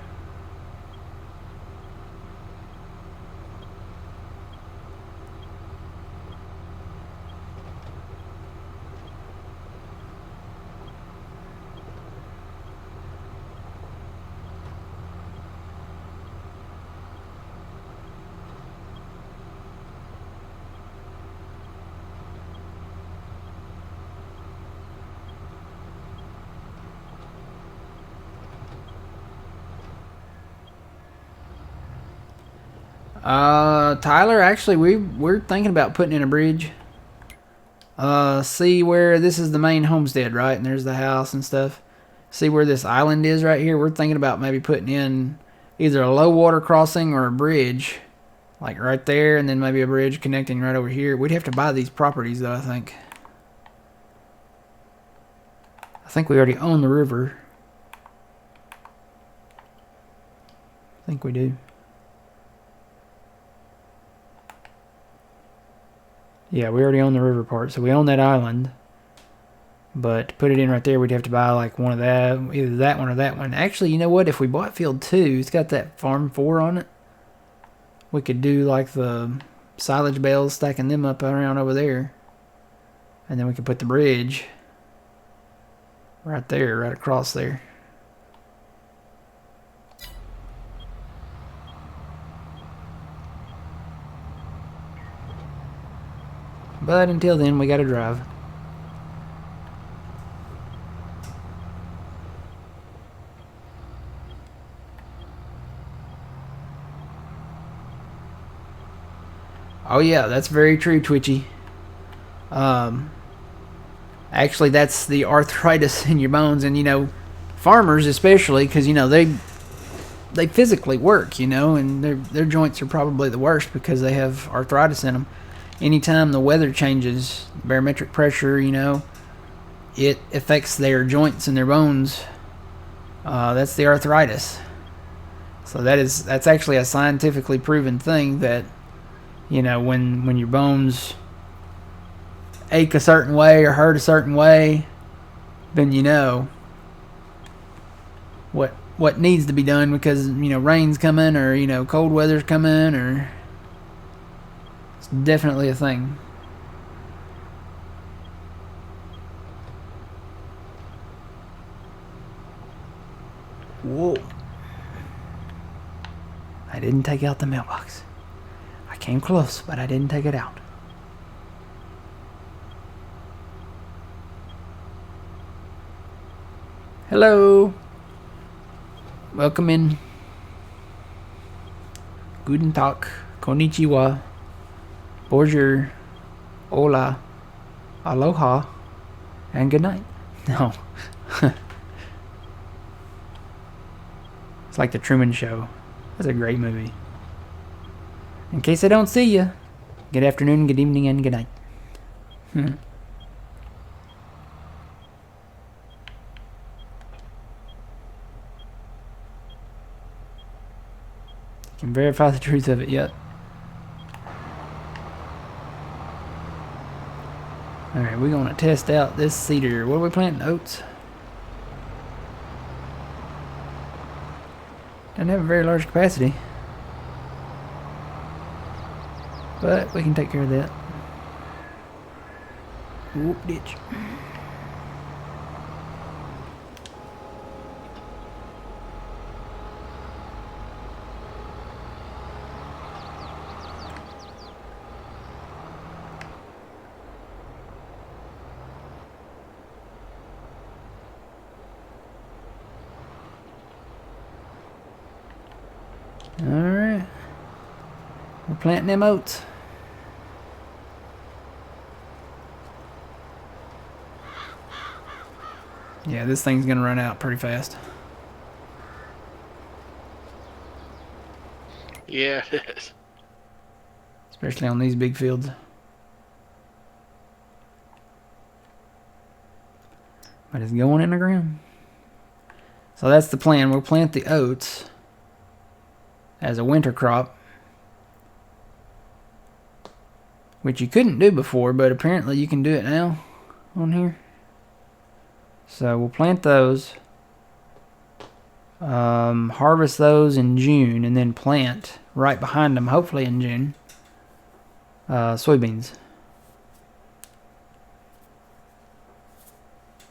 Tyler, actually, we're thinking about putting in a bridge. See where this is the main homestead, right? And there's the house and stuff. See where this island is right here? We're thinking about maybe putting in either a low water crossing or a bridge. Like right there, and then maybe a bridge connecting right over here. We'd have to buy these properties, though, I think. I think we already own the river. I think we do. Yeah, we already own the river part, so we own that island. But to put it in right there, we'd have to buy like one of that, either that one or that one. Actually, you know what? If we bought field 2, it's got that farm 4 on it. We could do like the silage bales, stacking them up around over there. And then we could put the bridge right there, right across there. But until then, we gotta drive. Oh yeah, that's very true, Twitchy. Actually, that's the arthritis in your bones, and you know, farmers especially, because you know they physically work, you know, and their joints are probably the worst because they have arthritis in them. Anytime the weather changes, barometric pressure, you know, it affects their joints and their bones. That's the arthritis. So that's actually a scientifically proven thing that, you know, when your bones ache a certain way or hurt a certain way, then you know what needs to be done, because you know rain's coming, or you know cold weather's coming, or it's definitely a thing. Whoa. I didn't take out the mailbox. I came close, but I didn't take it out. Hello. Welcome in. Guten Tag. Konnichiwa. Bonjour. Hola. Aloha. And good night. No. It's like the Truman Show. That's a great movie. In case I don't see you, good afternoon, good evening, and good night. Can verify the truth of it yet. Alright, we're going to test out this cedar. What are we planting? Oats? Doesn't have a very large capacity. But we can take care of that. Whoop, ditch. Alright. We're planting them oats. Yeah, this thing's gonna run out pretty fast. Yeah, it is. Especially on these big fields. But it's going in the ground. So that's the plan. We'll plant the oats as a winter crop, which you couldn't do before, but apparently you can do it now on here. So we'll plant those, harvest those in June, and then plant right behind them, hopefully in June, soybeans.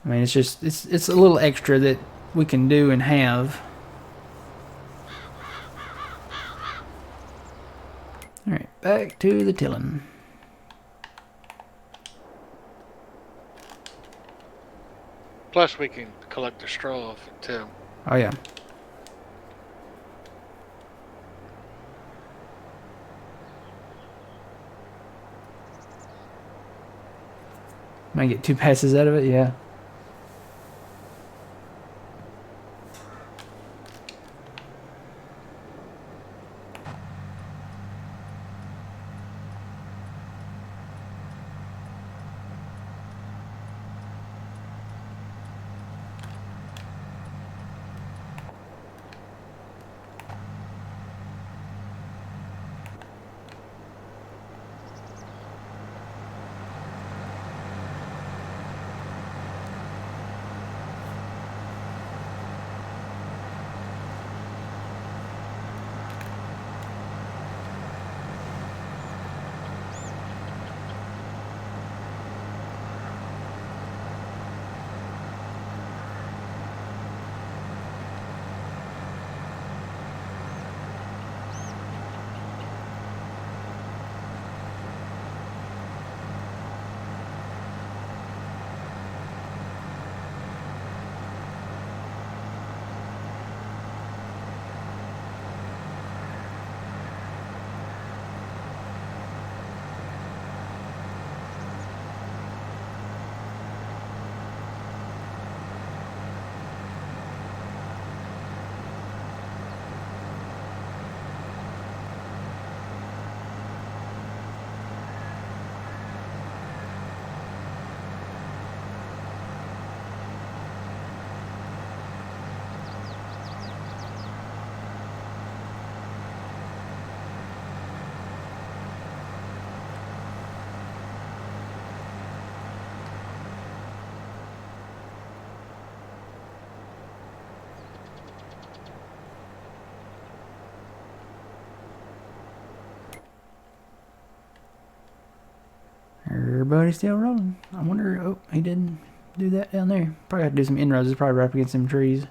I mean, it's just it's a little extra that we can do and have. All right, back to the tilling. Plus, we can collect the straw off it too. Oh yeah. Might get 2 passes out of it, yeah. Everybody's still rolling. I wonder, oh, he didn't do that down there. Probably have to do some inroads. It's probably right up against some trees.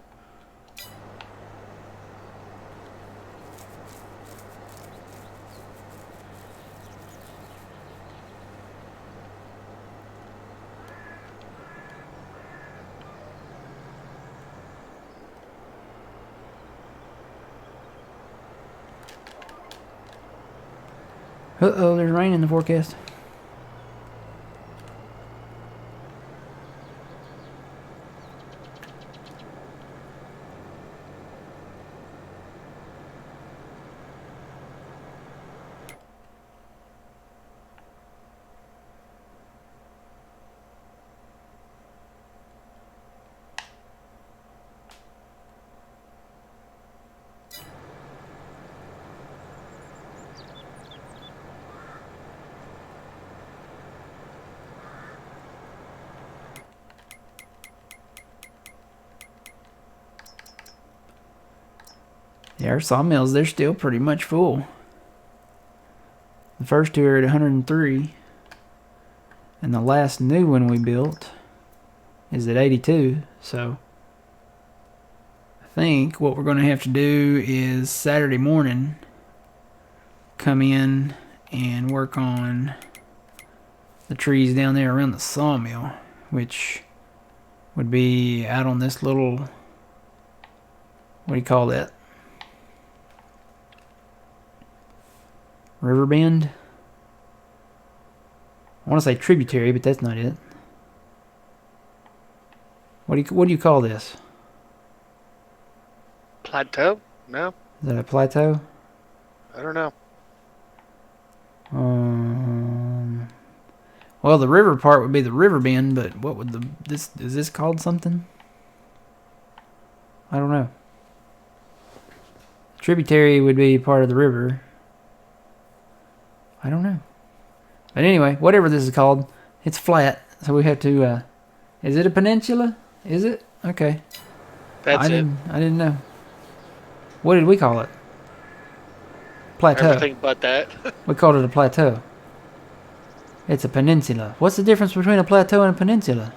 Uh-oh, there's rain in the forecast. Yeah, our sawmills, they're still pretty much full. The first two are at 103. And the last new one we built is at 82. So I think what we're going to have to do is Saturday morning come in and work on the trees down there around the sawmill, which would be out on this little, what do you call that? River bend? I want to say tributary, but that's not it. What do you call this? Plateau? No, Is that a plateau? I don't know. Well, the river part would be the river bend, but what would is this called something? I don't know. Tributary would be part of the river. I don't know. But anyway, whatever this is called, it's flat, so we have to, is it a peninsula? Is it? Okay. That's it. I didn't know. What did we call it? Plateau. Everything but that. We called it a plateau. It's a peninsula. What's the difference between a plateau and a peninsula?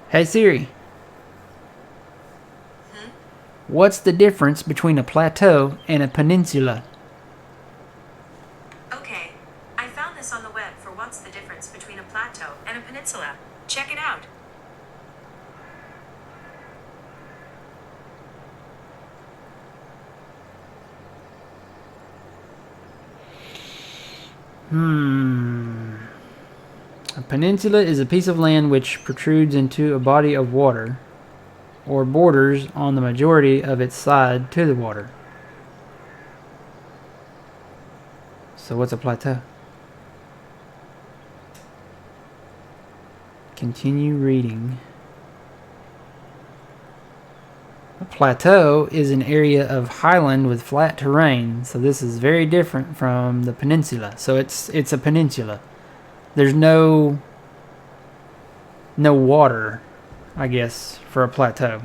Hey Siri. What's the difference between a plateau and a peninsula? Okay, I found this on the web for what's the difference between a plateau and a peninsula. Check it out. A peninsula is a piece of land which protrudes into a body of water or borders on the majority of its side to the water. So what's a plateau? Continue reading. A plateau is an area of highland with flat terrain, so this is very different from the peninsula. So it's a peninsula. There's no water, I guess, for a plateau.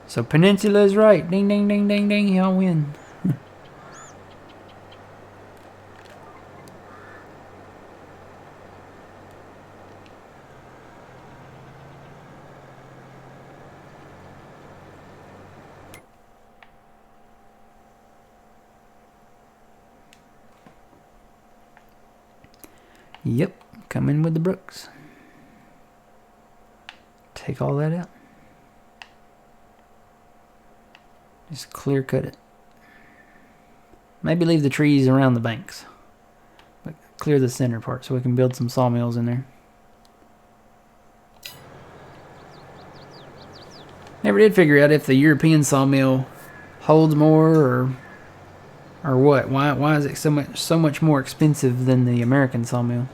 So peninsula is right. Ding, ding, ding, ding, ding. Y'all win. Yep, come in with the brooks. Take all that out. Just clear cut it. Maybe leave the trees around the banks, but clear the center part so we can build some sawmills in there. Never did figure out if the European sawmill holds more or what. Why is it so much more expensive than the American sawmill?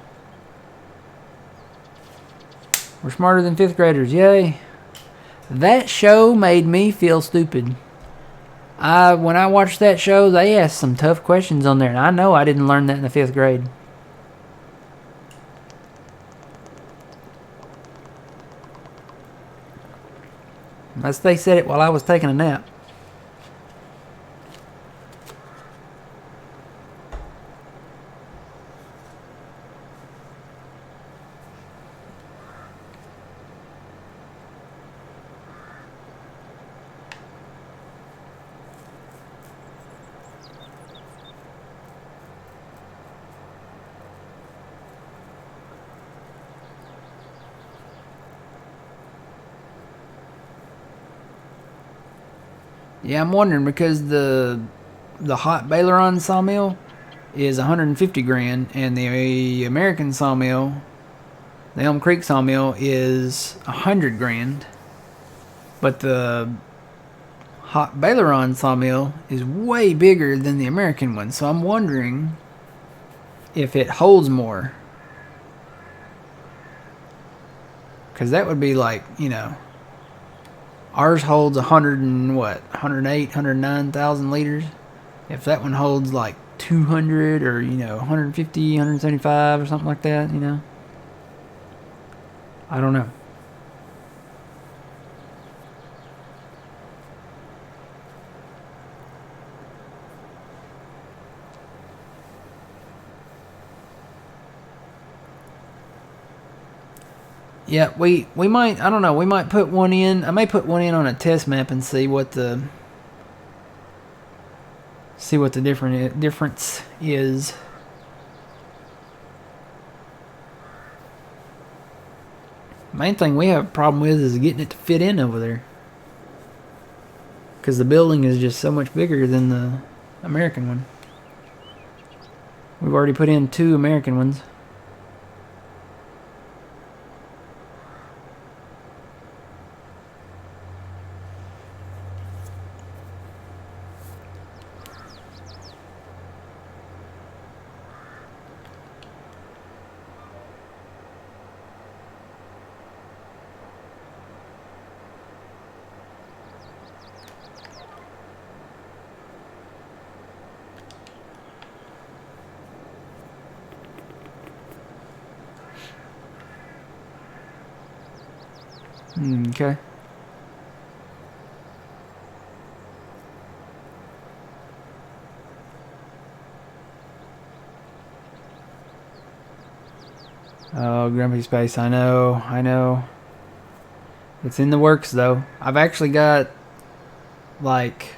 We're smarter than 5th graders, yay! That show made me feel stupid. When I watched that show, they asked some tough questions on there, and I know I didn't learn that in the 5th grade. Unless they said it while I was taking a nap. Yeah, I'm wondering because the hot Baleron sawmill is 150 grand, and the American sawmill, the Elm Creek sawmill, is 100 grand. But the hot Baleron sawmill is way bigger than the American one, so I'm wondering if it holds more. Because that would be like, you know, ours holds 100 and what, 108, 109,000 liters. If that one holds like 200 or, you know, 150, 175 or something like that, you know. I don't know. Yeah, we might, I don't know, we might put one in. I may put one in on a test map and see what the difference is. Main thing we have a problem with is getting it to fit in over there. Because the building is just so much bigger than the American one. We've already put in 2 American ones. Okay. Oh, Grumpy Space, I know. It's in the works, though. I've actually got, like,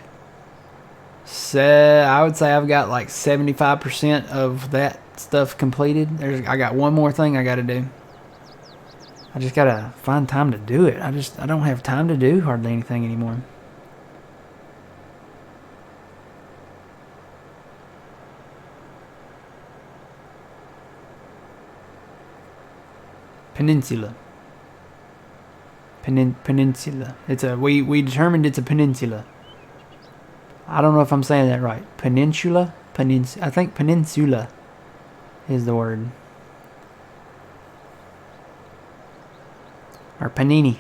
I would say I've got, like, 75% of that stuff completed. I got one more thing I got to do. I just got to find time to do it. I don't have time to do hardly anything anymore. Peninsula. Peninsula. We determined it's a peninsula. I don't know if I'm saying that right. Peninsula? I think peninsula is the word. Or panini.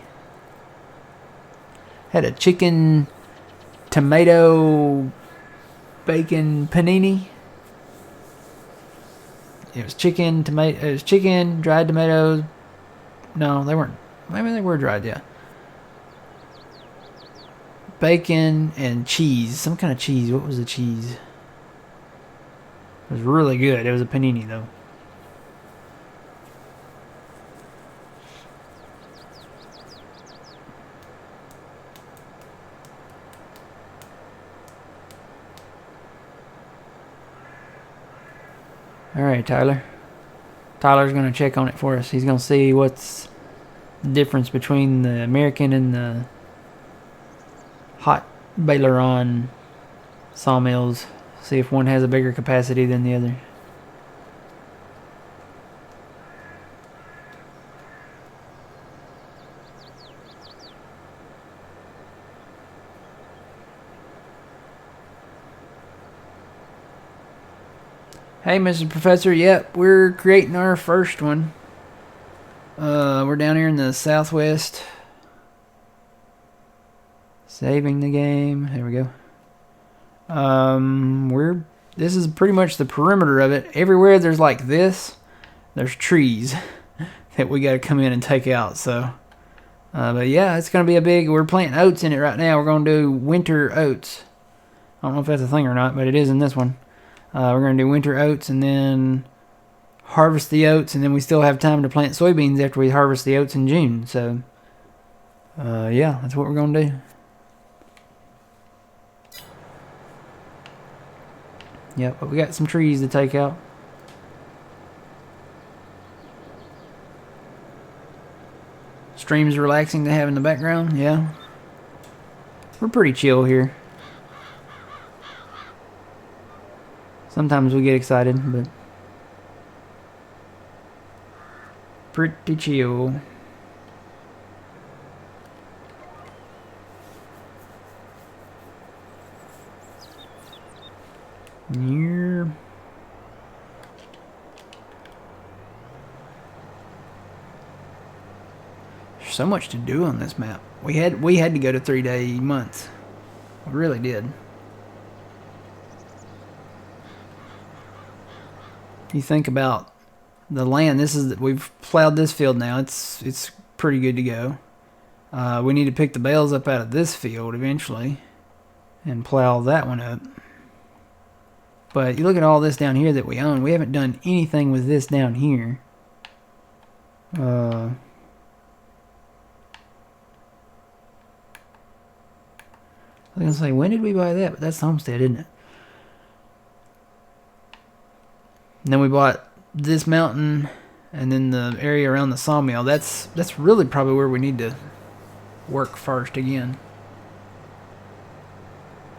Had a chicken, tomato, bacon panini. It was chicken, dried tomatoes. No, they weren't. Maybe they were dried, yeah. Bacon and cheese. Some kind of cheese. What was the cheese? It was really good. It was a panini, though. Alright, Tyler. Tyler's going to check on it for us. He's going to see what's the difference between the American and the hot Baleron sawmills. See if one has a bigger capacity than the other. Hey, Mr. Professor. Yep, we're creating our first one. We're down here in the southwest. Saving the game. There we go. This is pretty much the perimeter of it. Everywhere there's like this, there's trees that we got to come in and take out. So, but yeah, it's gonna be we're planting oats in it right now. We're gonna do winter oats. I don't know if that's a thing or not, but it is in this one. We're going to do winter oats and then harvest the oats, and then we still have time to plant soybeans after we harvest the oats in June. So, yeah, that's what we're going to do. Yep, but we got some trees to take out. Stream's relaxing to have in the background, yeah. We're pretty chill here. Sometimes we get excited, but pretty chill. Near. There's so much to do on this map. We had to go to 3-day months. We really did. You think about the land. We've plowed this field now. It's pretty good to go. We need to pick the bales up out of this field eventually and plow that one up. But you look at all this down here that we own. We haven't done anything with this down here. I was gonna say, when did we buy that? But that's the homestead, isn't it? And then we bought this mountain, and then the area around the sawmill. That's really probably where we need to work first again.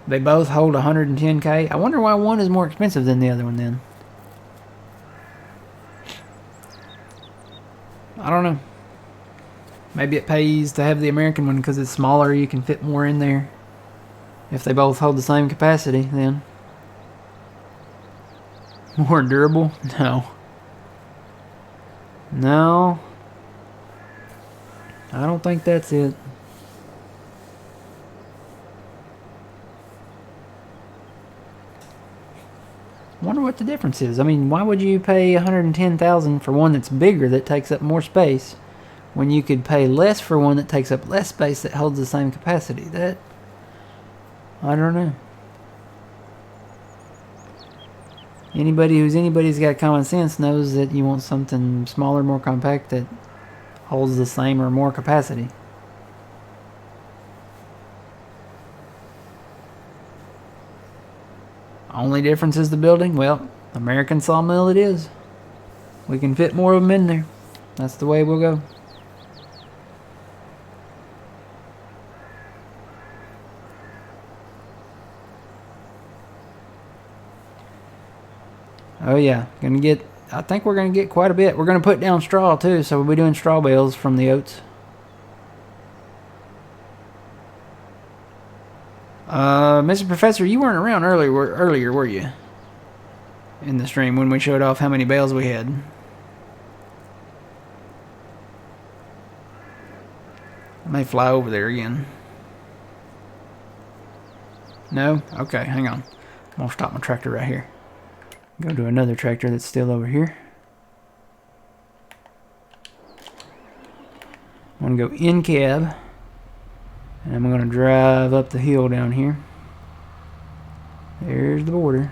They both hold 110K. I wonder why one is more expensive than the other one then. I don't know. Maybe it pays to have the American one because it's smaller. You can fit more in there. If they both hold the same capacity, then. More durable? No. No. I don't think that's it. I wonder what the difference is. I mean, why would you pay $110,000 for one that's bigger that takes up more space when you could pay less for one that takes up less space that holds the same capacity? That, I don't know. Anybody's got common sense knows that you want something smaller, more compact that holds the same or more capacity. Only difference is the building. Well, American Sawmill it is. We can fit more of them in there. That's the way we'll go. Oh yeah, I think we're gonna get quite a bit. We're gonna put down straw too, so we'll be doing straw bales from the oats. Mr. Professor, you weren't around earlier, were you? In the stream when we showed off how many bales we had. I may fly over there again. No? Okay, hang on. I'm gonna stop my tractor right here. Go to another tractor that's still over here. I'm gonna go in cab. And I'm gonna drive up the hill down here. There's the border.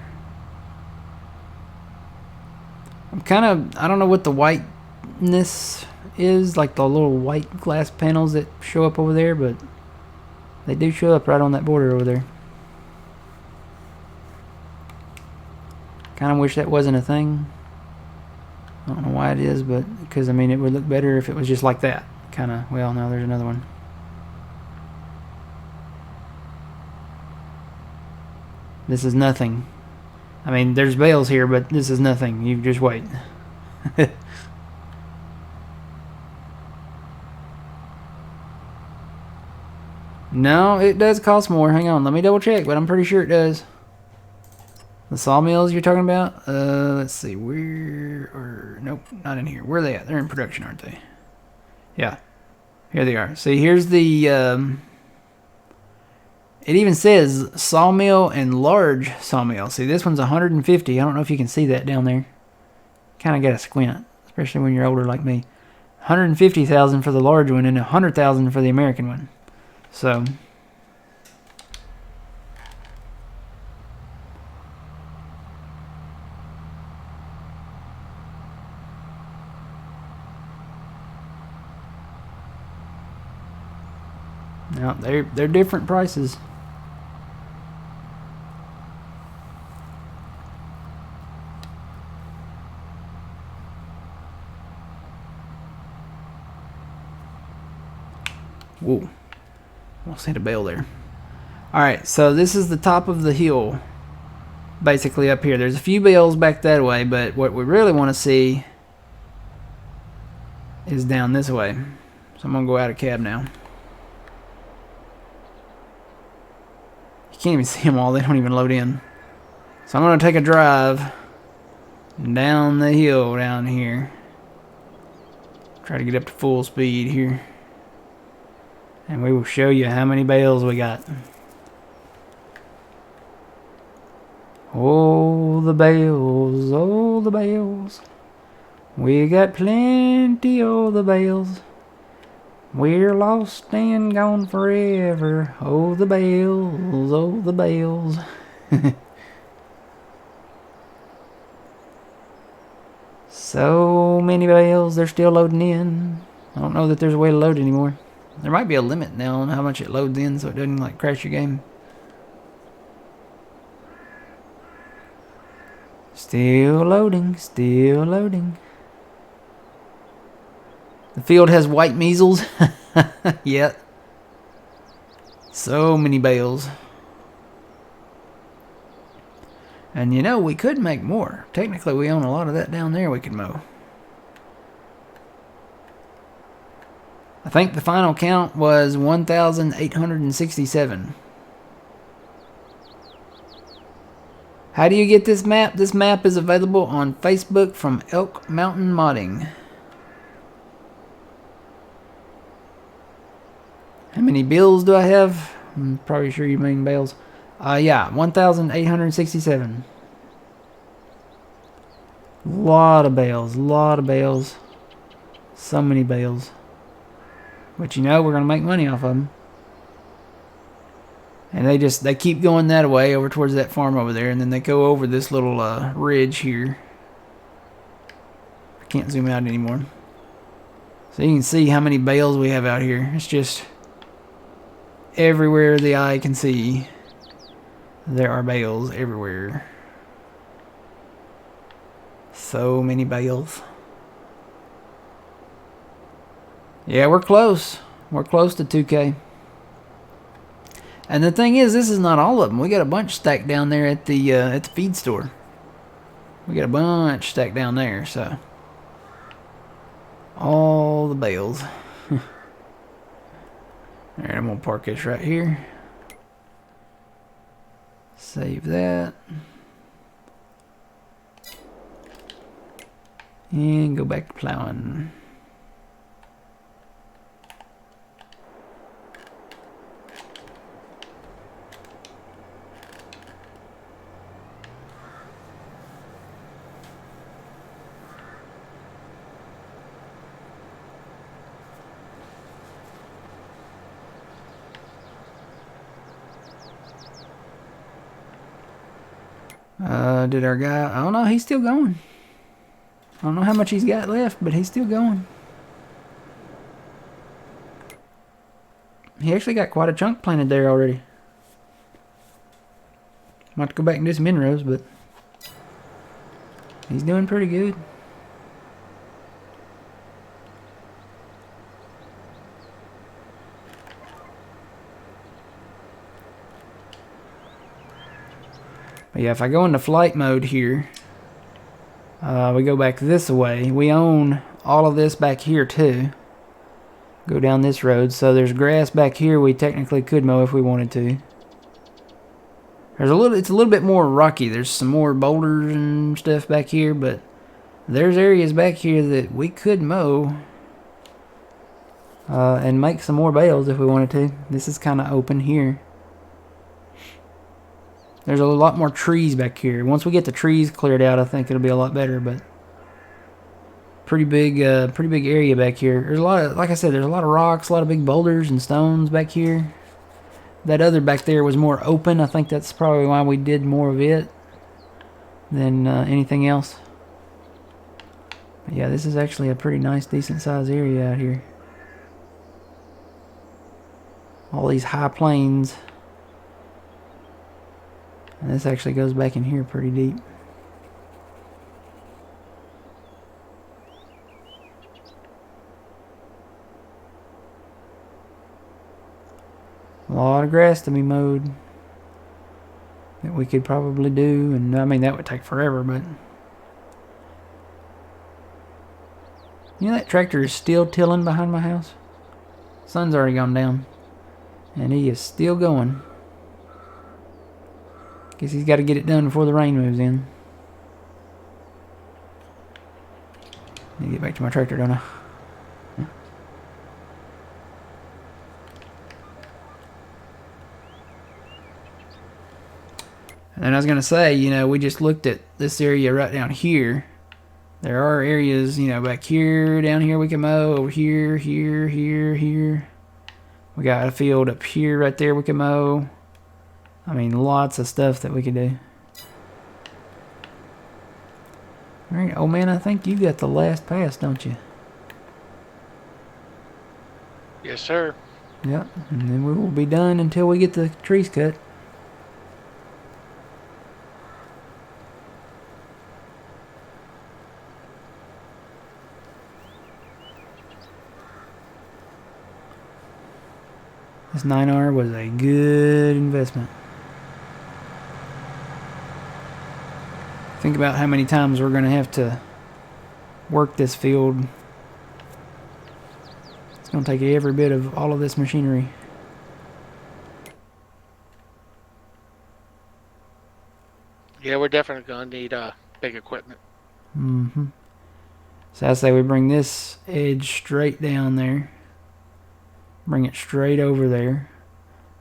I don't know what the whiteness is, like the little white glass panels that show up over there, but they do show up right on that border over there. Kind of wish that wasn't a thing. I don't know why it is, but because I mean it would look better if it was just like that. Well, no, there's another one. This is nothing. I mean, there's bales here, but this is nothing. You just wait. No, it does cost more. Hang on, let me double check, but I'm pretty sure it does. The sawmills you're talking about? Let's see. Nope, not in here. Where are they at? They're in production, aren't they? Yeah. Here they are. See, here's the... It even says sawmill and large sawmill. See, this one's 150. I don't know if you can see that down there. Kind of got to squint, especially when you're older like me. 150,000 for the large one and 100,000 for the American one. So, now they're different prices. Whoa. Almost hit a bale there. Alright, so this is the top of the hill basically up here. There's a few bales back that way, but what we really want to see is down this way. So I'm going to go out of cab now. You can't even see them all. They don't even load in. So I'm going to take a drive down the hill down here. Try to get up to full speed here. And we will show you how many bales we got. Oh, the bales, oh, the bales. We got plenty of the bales. We're lost and gone forever. Oh, the bales, oh, the bales. So many bales, they're still loading in. I don't know that there's a way to load anymore. There might be a limit now on how much it loads in so it doesn't like crash your game. Still loading, still loading. The field has white measles. Yep. So many bales. And you know, we could make more. Technically, we own a lot of that down there we could mow. I think the final count was 1,867. How do you get this map? This map is available on Facebook from Elk Mountain Modding. How many bills do I have? I'm probably sure you mean bales. Yeah, 1,867. Lot of bales, lot of bales. So many bales. But you know, we're going to make money off of them. And they keep going that way over towards that farm over there. And then they go over this little ridge here. I can't zoom out anymore. So you can see how many bales we have out here. It's just everywhere the eye can see. There are bales everywhere. So many bales. Yeah, we're close. We're close to 2K. And the thing is, this is not all of them. We got a bunch stacked down there at the feed store. We got a bunch stacked down there, so all the bales. Alright, I'm gonna park this right here. Save that. And go back to plowing. Did our guy... I don't know, he's still going. I don't know how much he's got left, but he's still going. He actually got quite a chunk planted there already. Might have to go back and do some inrows, but he's doing pretty good. But yeah, if I go into flight mode here, we go back this way. We own all of this back here too. Go down this road. So there's grass back here we technically could mow if we wanted to. It's a little bit more rocky. There's some more boulders and stuff back here, but there's areas back here that we could mow and make some more bales if we wanted to. This is kind of open here. There's a lot more trees back here. Once we get the trees cleared out, I think it'll be a lot better, but pretty big area back here. There's a lot of, like I said, there's a lot of rocks, a lot of big boulders and stones back here. That other back there was more open. I think that's probably why we did more of it than anything else. But yeah, this is actually a pretty nice, decent sized area out here. All these high plains. And this actually goes back in here pretty deep. A lot of grass to be mowed. that we could probably do, and I mean that would take forever, but you know that tractor is still tilling behind my house. Sun's already gone down, and he is still going. Guess he's got to get it done before the rain moves in. Need to get back to my tractor, don't I? And I was going to say, you know, we just looked at this area right down here. There are areas, you know, back here, down here we can mow, over here, here, here, here. We got a field up here, right there we can mow. I mean, lots of stuff that we could do. Alright, oh man, I think you got the last pass, don't you? Yes, sir. Yep, and then we will be done until we get the trees cut. This 9R was a good investment. Think about how many times we're going to have to work this field. It's going to take every bit of all of this machinery. Yeah, we're definitely going to need big equipment. Mm-hmm. So I say we bring this edge straight down there. Bring it straight over there.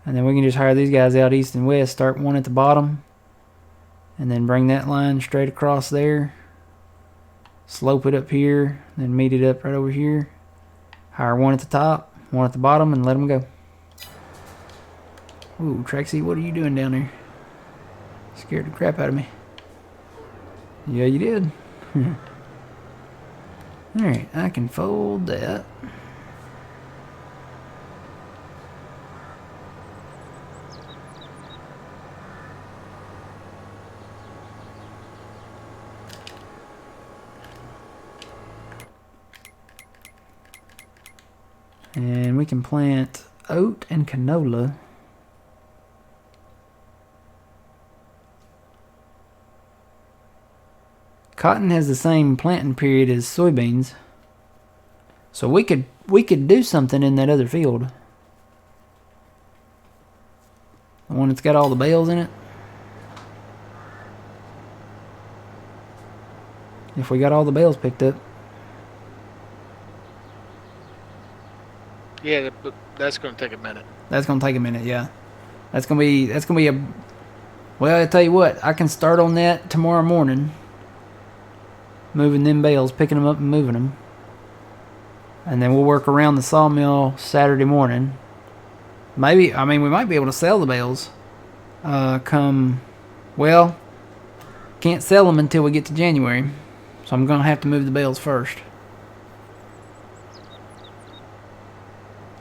And then we can just hire these guys out east and west. Start one at the bottom. And then bring that line straight across there. Slope it up here. Then meet it up right over here. Hire one at the top, one at the bottom, and let them go. Ooh, Trexie, what are you doing down there? Scared the crap out of me. Yeah, you did. Alright, I can fold that. And we can plant oat and canola. Cotton has the same planting period as soybeans. So we could do something in that other field. The one that's got all the bales in it. If we got all the bales picked up. Yeah, but that's going to take a minute. That's gonna take a minute, yeah. That's gonna be a. Well, I tell you what, I can start on that tomorrow morning. Moving them bales, picking them up and moving them, and then we'll work around the sawmill Saturday morning. Maybe, I mean, we might be able to sell the bales. Well, can't sell them until we get to January, so I'm gonna have to move the bales first.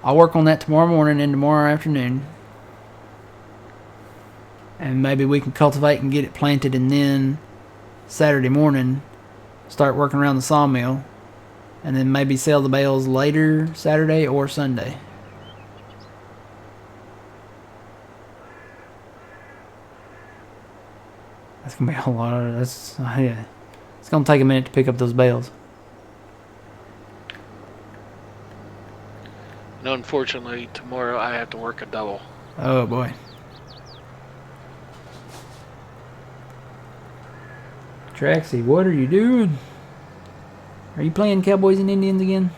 I'll work on that tomorrow morning and tomorrow afternoon. And maybe we can cultivate and get it planted, and then Saturday morning start working around the sawmill. And then maybe sell the bales later Saturday or Sunday. That's going to be a lot of... yeah. It's going to take a minute to pick up those bales. And unfortunately, tomorrow I have to work a double. Oh boy. Traxie, what are you doing? Are you playing Cowboys and Indians again?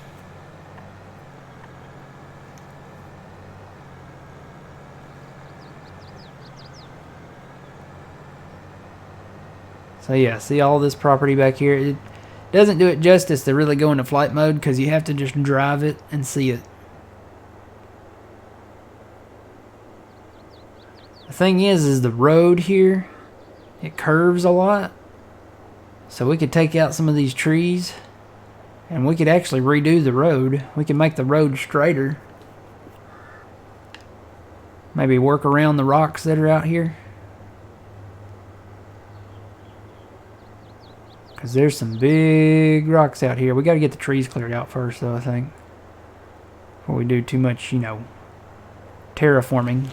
So yeah, see all this property back here? It doesn't do it justice to really go into flight mode because you have to just drive it and see it. The thing is the road here, it curves a lot. So we could take out some of these trees and we could actually redo the road. We could make the road straighter. Maybe work around the rocks that are out here. Because there's some big rocks out here. We got to get the trees cleared out first, though, I think. Before we do too much, you know, terraforming.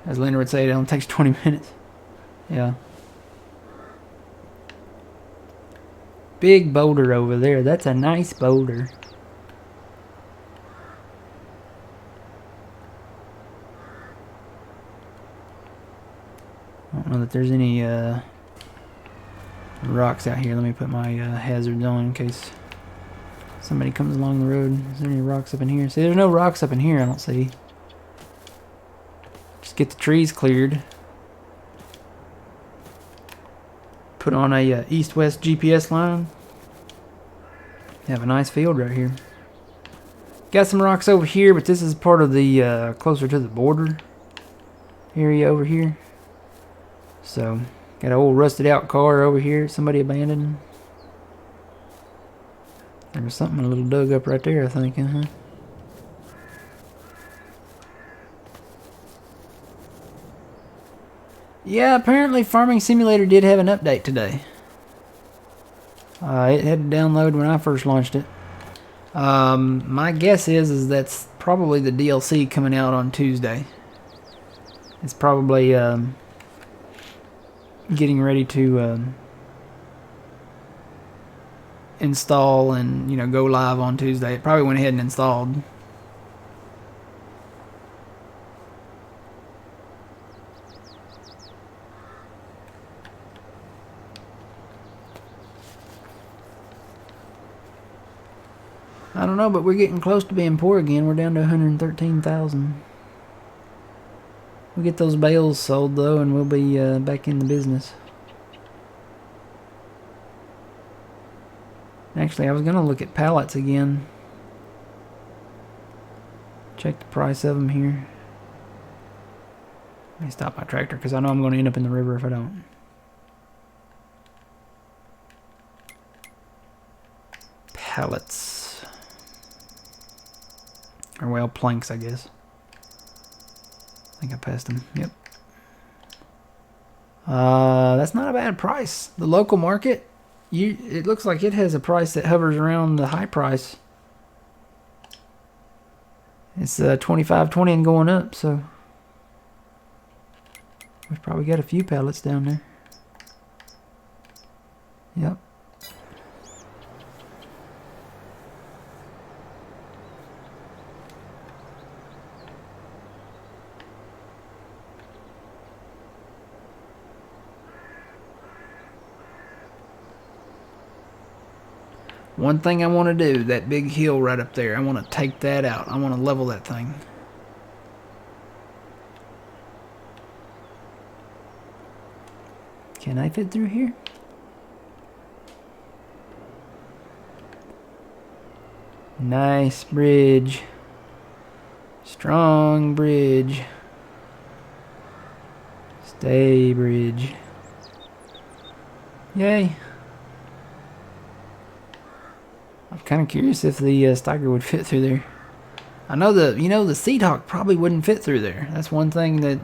As Linda would say, it only takes 20 minutes. Yeah. Big boulder over there. That's a nice boulder. I don't know that there's any rocks out here. Let me put my hazards on in case somebody comes along the road. Is there any rocks up in here? See, there's no rocks up in here, I don't see. Just get the trees cleared. Put on a east-west GPS line. Have a nice field right here. Got some rocks over here, but this is part of the closer to the border area over here. So, got an old rusted out car over here somebody abandoned. There was something a little dug up right there, I think, Yeah, apparently Farming Simulator did have an update today. It had to download when I first launched it. My guess is that's probably the DLC coming out on Tuesday. It's probably getting ready to install and go live on Tuesday. It probably went ahead and installed. I don't know, but we're getting close to being poor again. We're down to 113,000. We'll get those bales sold though, and we'll be back in the business. Actually, I was gonna look at pallets again. Check the price of them here. Let me stop my tractor because I know I'm going to end up in the river if I don't. Pallets. Or well, planks, I guess. I think I passed them. Yep. That's not a bad price. The local market, it looks like it has a price that hovers around the high price. It's $25.20 and going up, so we've probably got a few pallets down there. Yep. One thing I want to do, that big hill right up there, I want to take that out. I want to level that thing. Can I fit through here? Nice bridge. Strong bridge. Stay bridge. Yay. I'm kind of curious if the Steiger would fit through there. I know the Seed Hawk probably wouldn't fit through there. That's one thing that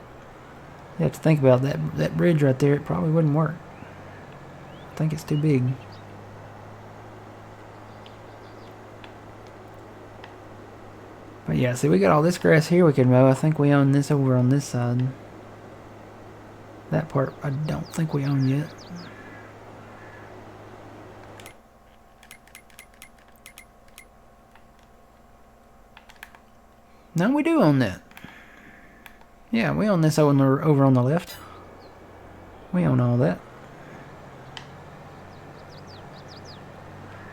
you have to think about. That bridge right there, it probably wouldn't work. I think it's too big. But yeah, see, we got all this grass here we can mow. I think we own this over on this side. That part I don't think we own yet. No, we do own that. Yeah, we own this over on the left. We own all that.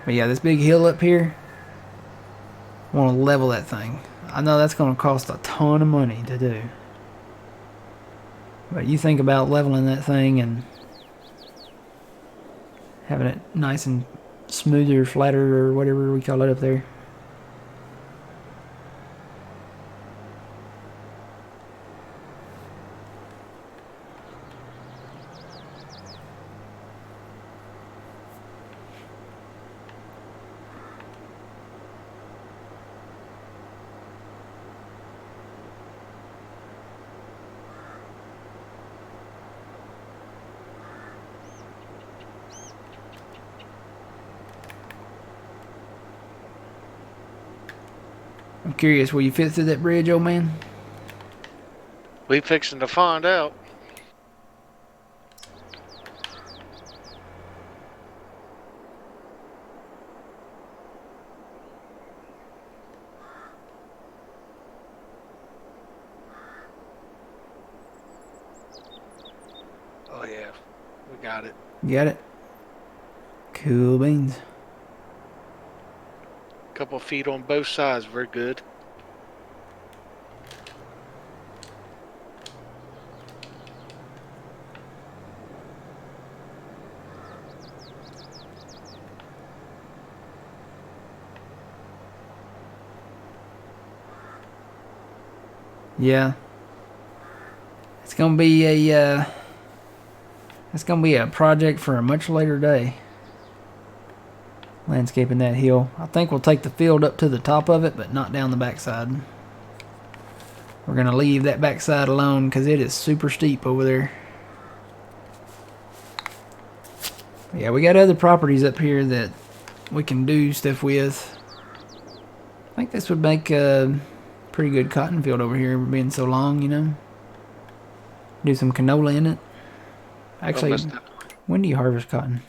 But yeah, this big hill up here, I want to level that thing. I know that's going to cost a ton of money to do. But you think about leveling that thing and having it nice and smoother, flatter, or whatever we call it up there. I'm curious, will you fit through that bridge, old man? We fixing to find out. Oh yeah, we got it. You got it? Cool beans. Couple feet on both sides, very good. Yeah. It's gonna be a project for a much later day. Landscaping that hill. I think we'll take the field up to the top of it, but not down the backside. We're gonna leave that backside alone because it is super steep over there. Yeah, we got other properties up here that we can do stuff with. I think this would make a pretty good cotton field over here, being so long, you know. Do some canola in it. Actually, when do you harvest cotton?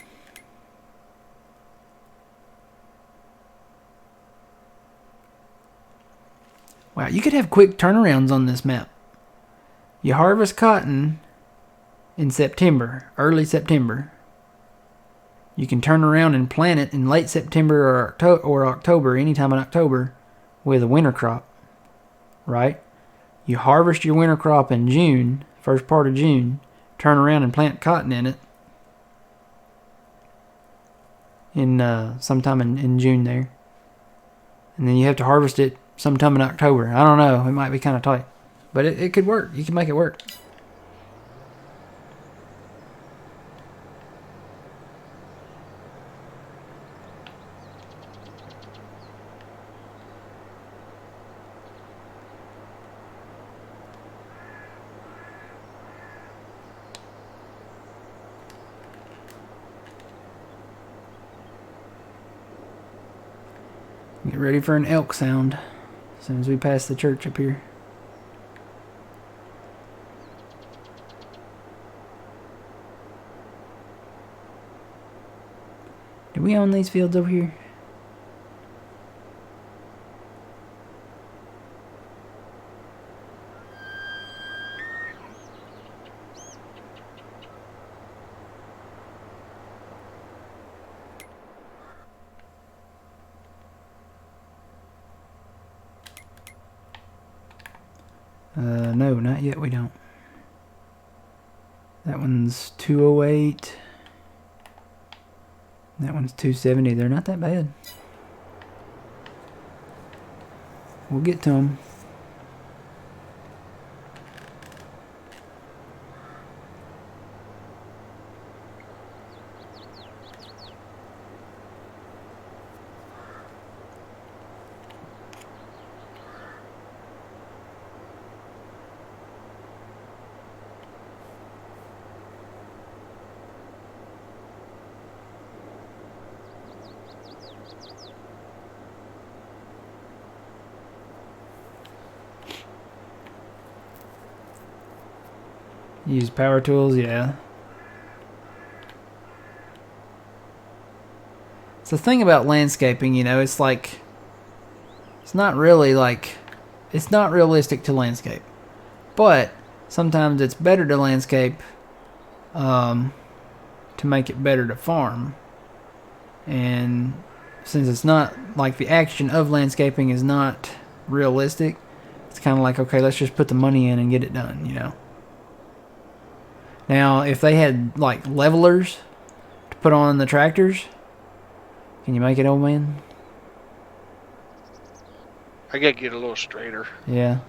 Wow, you could have quick turnarounds on this map. You harvest cotton in September, early September. You can turn around and plant it in late September or October, anytime in October, with a winter crop, right? You harvest your winter crop in June, first part of June, turn around and plant cotton in it in sometime in June there. And then you have to harvest it sometime in October. I don't know. It might be kind of tight. But it could work. You can make it work. Get ready for an elk sound as soon as we pass the church up here. Do we own these fields over here? No, not yet, we don't. That one's 208. That one's 270. They're not that bad. We'll get to them. Use power tools, yeah. It's the thing about landscaping, you know, it's like, it's not realistic to landscape. But sometimes it's better to landscape to make it better to farm. And since it's not, like, the action of landscaping is not realistic, it's kind of like, okay, let's just put the money in and get it done, you know. Now, if they had, like, levelers to put on the tractors, can you make it, old man? I gotta get a little straighter. Yeah.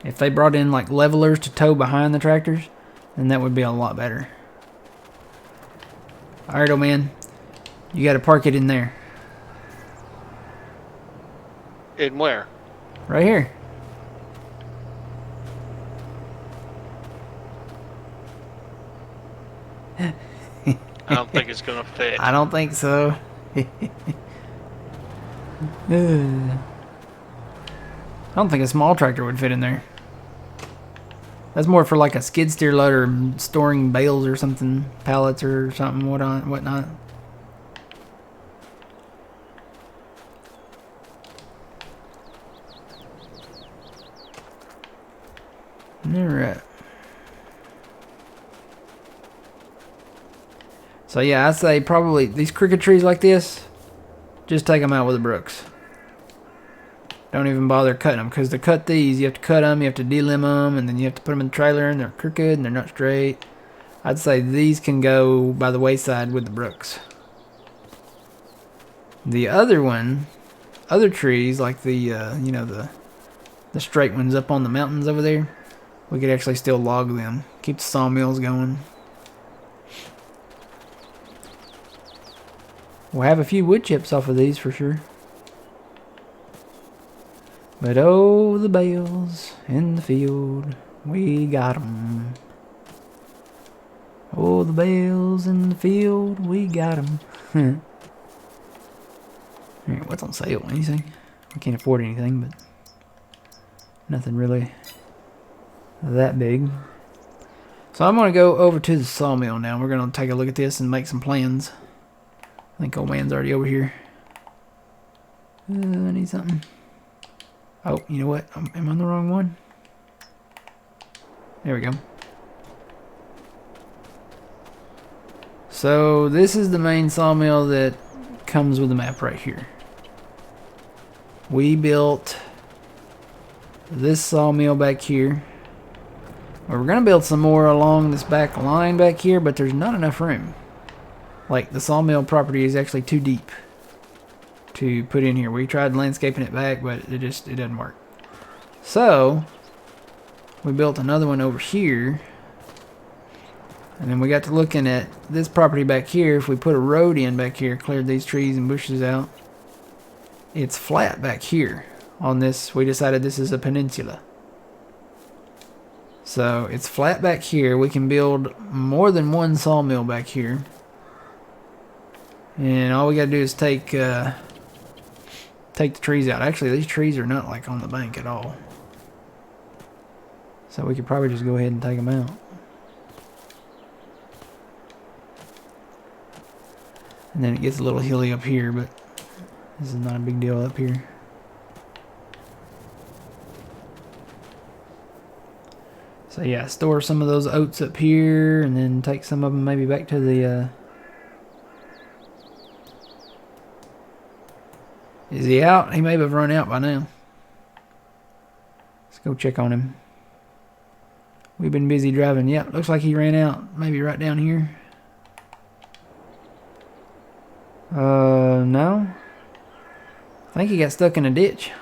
If they brought in, like, levelers to tow behind the tractors, then that would be a lot better. Alright, old man. You gotta park it in there. In where? Right here. I don't think it's gonna fit. I don't think so. I don't think a small tractor would fit in there. That's more for like a skid steer loader storing bales or something, pallets or something, whatnot. Alright. So yeah, I say probably these crooked trees like this, just take them out with the Brooks. Don't even bother cutting them, because to cut these, you have to cut them, you have to delimb them, and then you have to put them in the trailer, and they're crooked, and they're not straight. I'd say these can go by the wayside with the Brooks. The other trees, like the, you know, the straight ones up on the mountains over there, we could actually still log them. Keep the sawmills going. We'll have a few wood chips off of these for sure. But oh, the bales in the field, we got 'em. Oh, the bales in the field, we got 'em. Alright, what's on sale? Anything? We can't afford anything, but nothing really that big. So I'm going to go over to the sawmill now. We're going to take a look at this and make some plans. I think old man's already over here. I need something. Oh, you know what? Am I on the wrong one? There we go. So this is the main sawmill that comes with the map right here. We built this sawmill back here. Well, we're going to build some more along this back line back here, but there's not enough room. Like, the sawmill property is actually too deep to put in here. We tried landscaping it back, but it doesn't work. So we built another one over here, and then we got to looking at this property back here. If we put a road in back here, cleared these trees and bushes out, it's flat back here on this. We decided this is a peninsula, so it's flat back here. We can build more than one sawmill back here, and all we gotta do is take the trees out. Actually, these trees are not like on the bank at all, so we could probably just go ahead and take them out. And then it gets a little hilly up here, but this is not a big deal up here. So yeah, store some of those oats up here, and then take some of them maybe back to the Is he out? He may have run out by now. Let's go check on him. We've been busy driving. Yep, looks like he ran out. Maybe right down here. No. I think he got stuck in a ditch.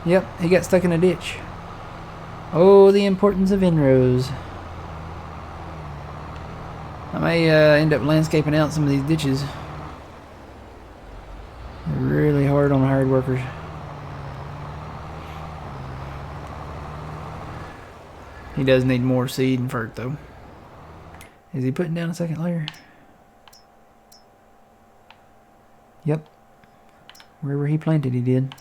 Yep, he got stuck in a ditch. Oh, the importance of inrows. I may end up landscaping out some of these ditches. They're really hard on the hard workers. He does need more seed and fert though. Is he putting down a second layer? Yep. Wherever he planted, he did.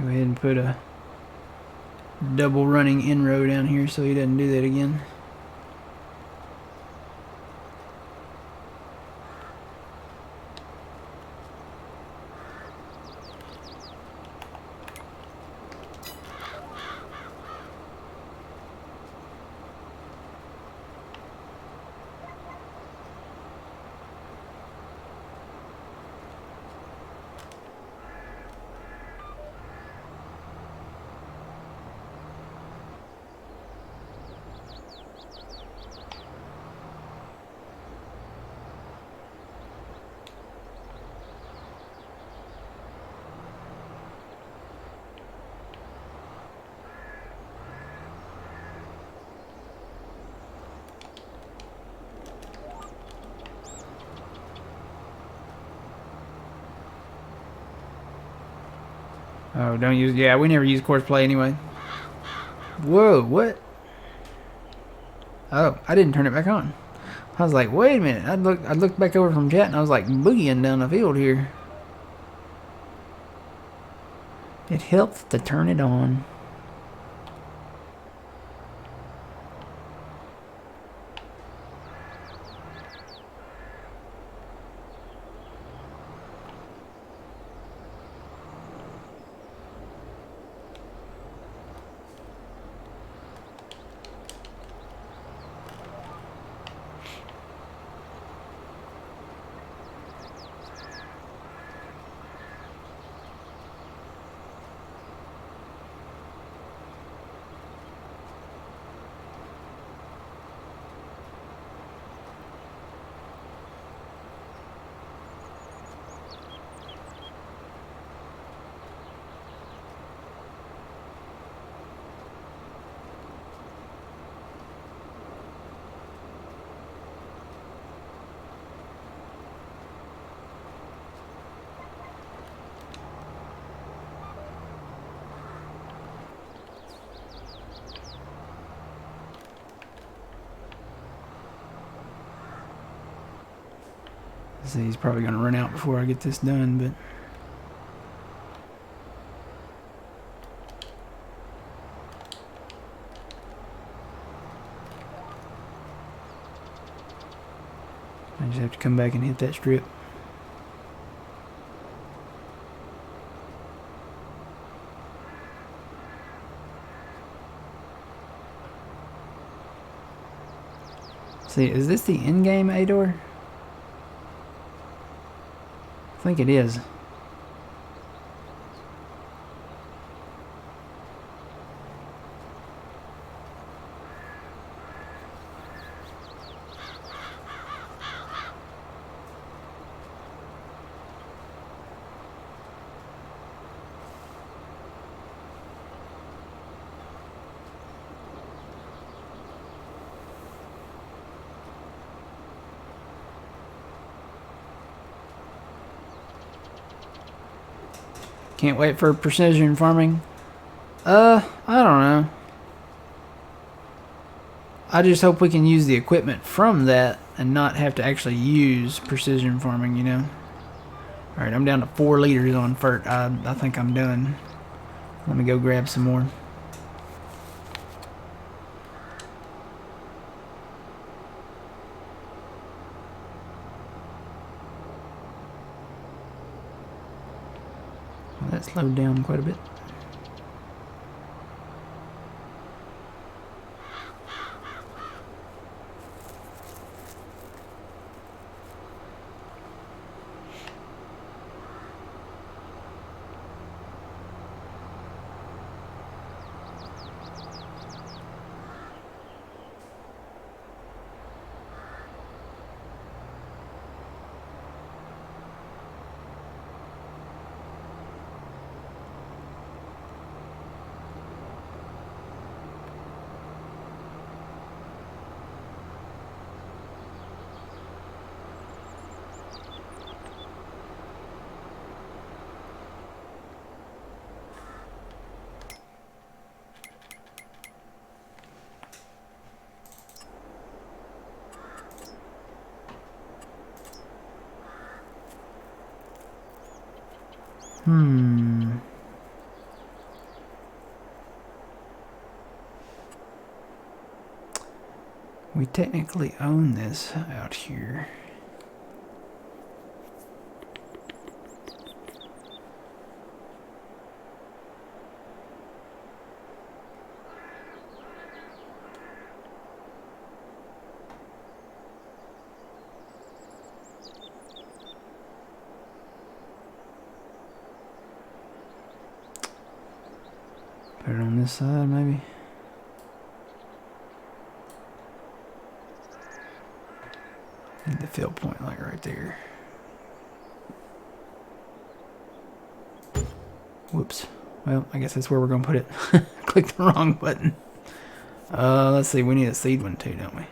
Go ahead and put a double running in-row down here so he doesn't do that again. Oh, don't use... Yeah, we never use course play anyway. Whoa, what? Oh, I didn't turn it back on. I was like, wait a minute. I looked back over from chat and I was like boogieing down the field here. It helps to turn it on. See, he's probably going to run out before I get this done, but... I just have to come back and hit that strip. See, is this the in-game A-door? I think it is. Can't wait for precision farming. I don't know. I just hope we can use the equipment from that and not have to actually use precision farming, you know. Alright, I'm down to 4 liters on FERT. I think I'm done. Let me go grab some more. Well, that slowed down quite a bit. We technically own this out here. Put it on this side, maybe. Need the fill point like right there. Whoops. Well, I guess that's where we're gonna put it. Clicked the wrong button. Let's see, we need a seed one too, don't we?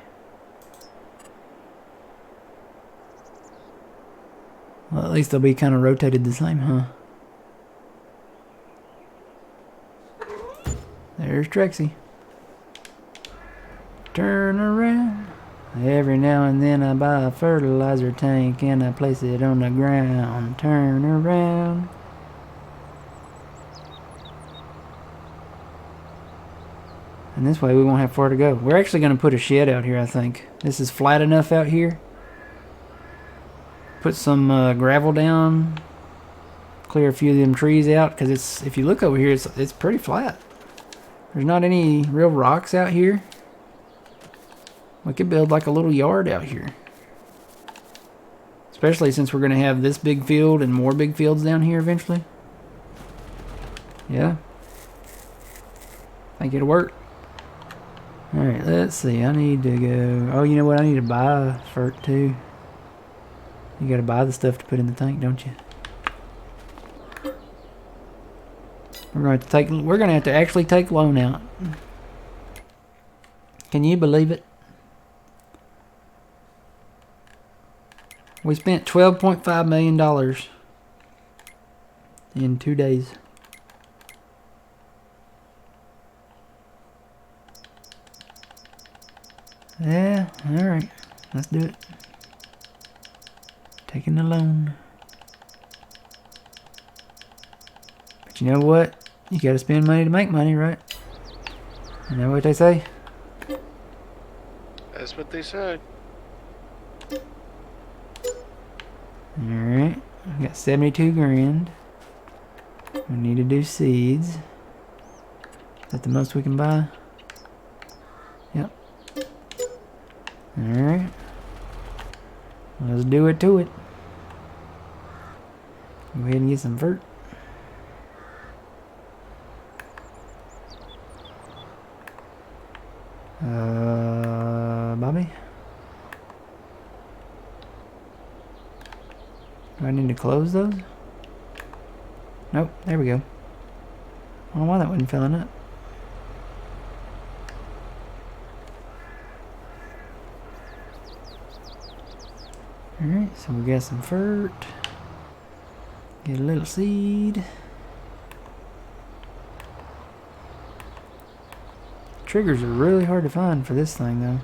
Well, at least they'll be kind of rotated the same, huh? There's Trexie. Turn around. Every now and then I buy a fertilizer tank and I place it on the ground. Turn around. And this way we won't have far to go. We're actually going to put a shed out here, I think. This is flat enough out here. Put some gravel down. Clear a few of them trees out, because it's, if you look over here, it's pretty flat. There's not any real rocks out here. We could build like a little yard out here. Especially since we're going to have this big field and more big fields down here eventually. Yeah. I think it'll work. Alright, let's see. I need to go... Oh, you know what? I need to buy fert too. You gotta buy the stuff to put in the tank, don't you? We're gonna have to actually take loan out. Can you believe it? We spent $12.5 million in 2 days. Yeah, alright. Let's do it. Taking the loan. But you know what? You gotta spend money to make money, right? You know what they say? That's what they said. Alright. We got 72 grand. We need to do seeds. Is that the most we can buy? Yep. Alright. Let's do it to it. Go ahead and get some vert. Bobby? Do I need to close those? Nope, there we go. I don't know why that wasn't filling up. Alright, so we got some fert. Get a little seed. Triggers are really hard to find for this thing though.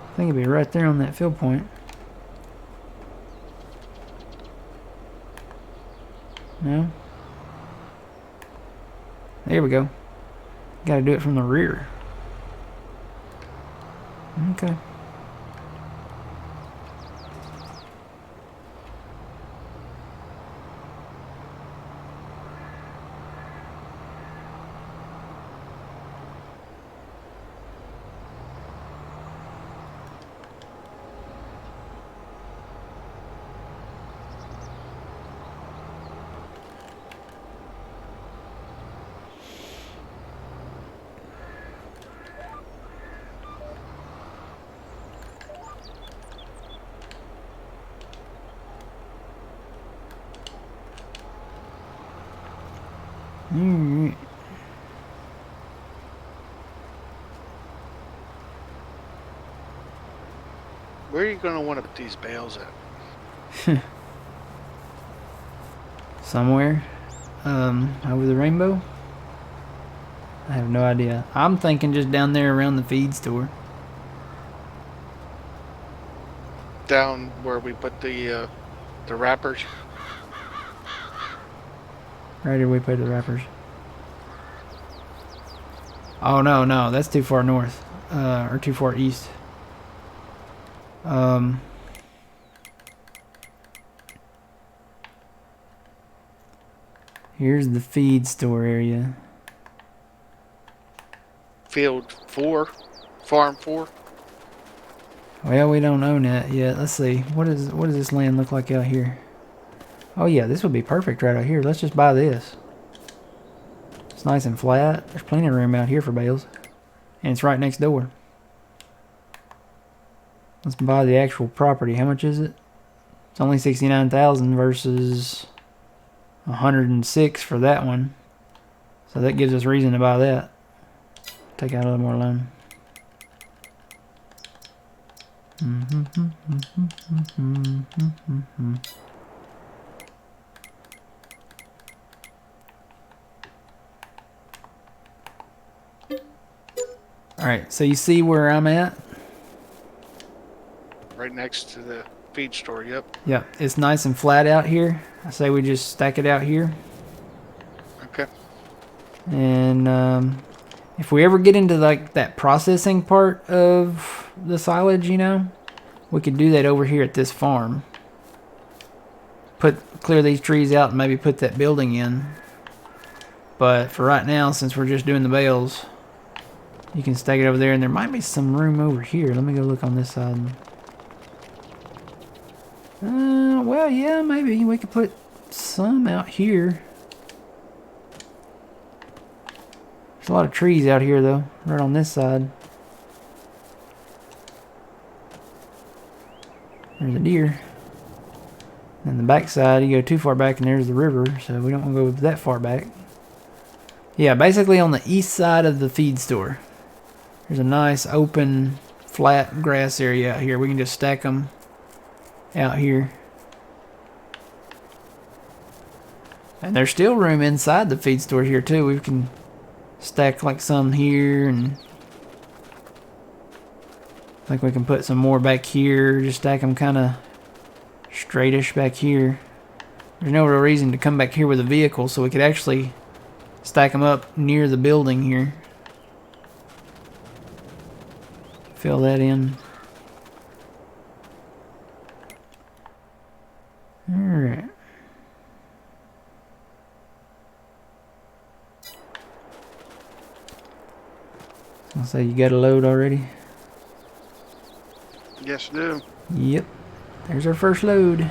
I think it'd be right there on that fill point. No? There we go. Gotta do it from the rear. Okay. Alright. Where are you going to want to put these bales at? Somewhere. Over the rainbow? I have no idea. I'm thinking just down there around the feed store. Down where we put the wrappers. Right here we put the wrappers. Oh no, no, that's too far north. Or too far east. Here's the feed store area. Field 4. Farm 4. Well, we don't own that yet. Let's see. What does this land look like out here? Oh yeah, this would be perfect right out here. Let's just buy this. It's nice and flat. There's plenty of room out here for bales. And it's right next door. Let's buy the actual property. How much is it? It's only $69,000 versus 106 for that one. So that gives us reason to buy that. Take out a little more loan. Alright, so you see where I'm at? Right next to the feed store. Yep. Yep, it's nice and flat out here. I say we just stack it out here. Okay. And if we ever get into like that processing part of the silage, you know, we could do that over here at this farm. Clear these trees out and maybe put that building in. But for right now, since we're just doing the bales, you can stack it over there, and there might be some room over here. Let me go look on this side. Well, yeah, maybe we could put some out here. There's a lot of trees out here, though, right on this side. There's a deer. And the back side, you go too far back and there's the river, so we don't want to go that far back. Yeah, basically on the east side of the feed store. There's a nice open, flat grass area out here. We can just stack them out here. And there's still room inside the feed store here too. We can stack like some here, and I think we can put some more back here. Just stack them kind of straightish back here. There's no real reason to come back here with a vehicle, so we could actually stack them up near the building here. Fill that in. Alright. I'll say you got a load already? Yes, I do. Yep. There's our first load.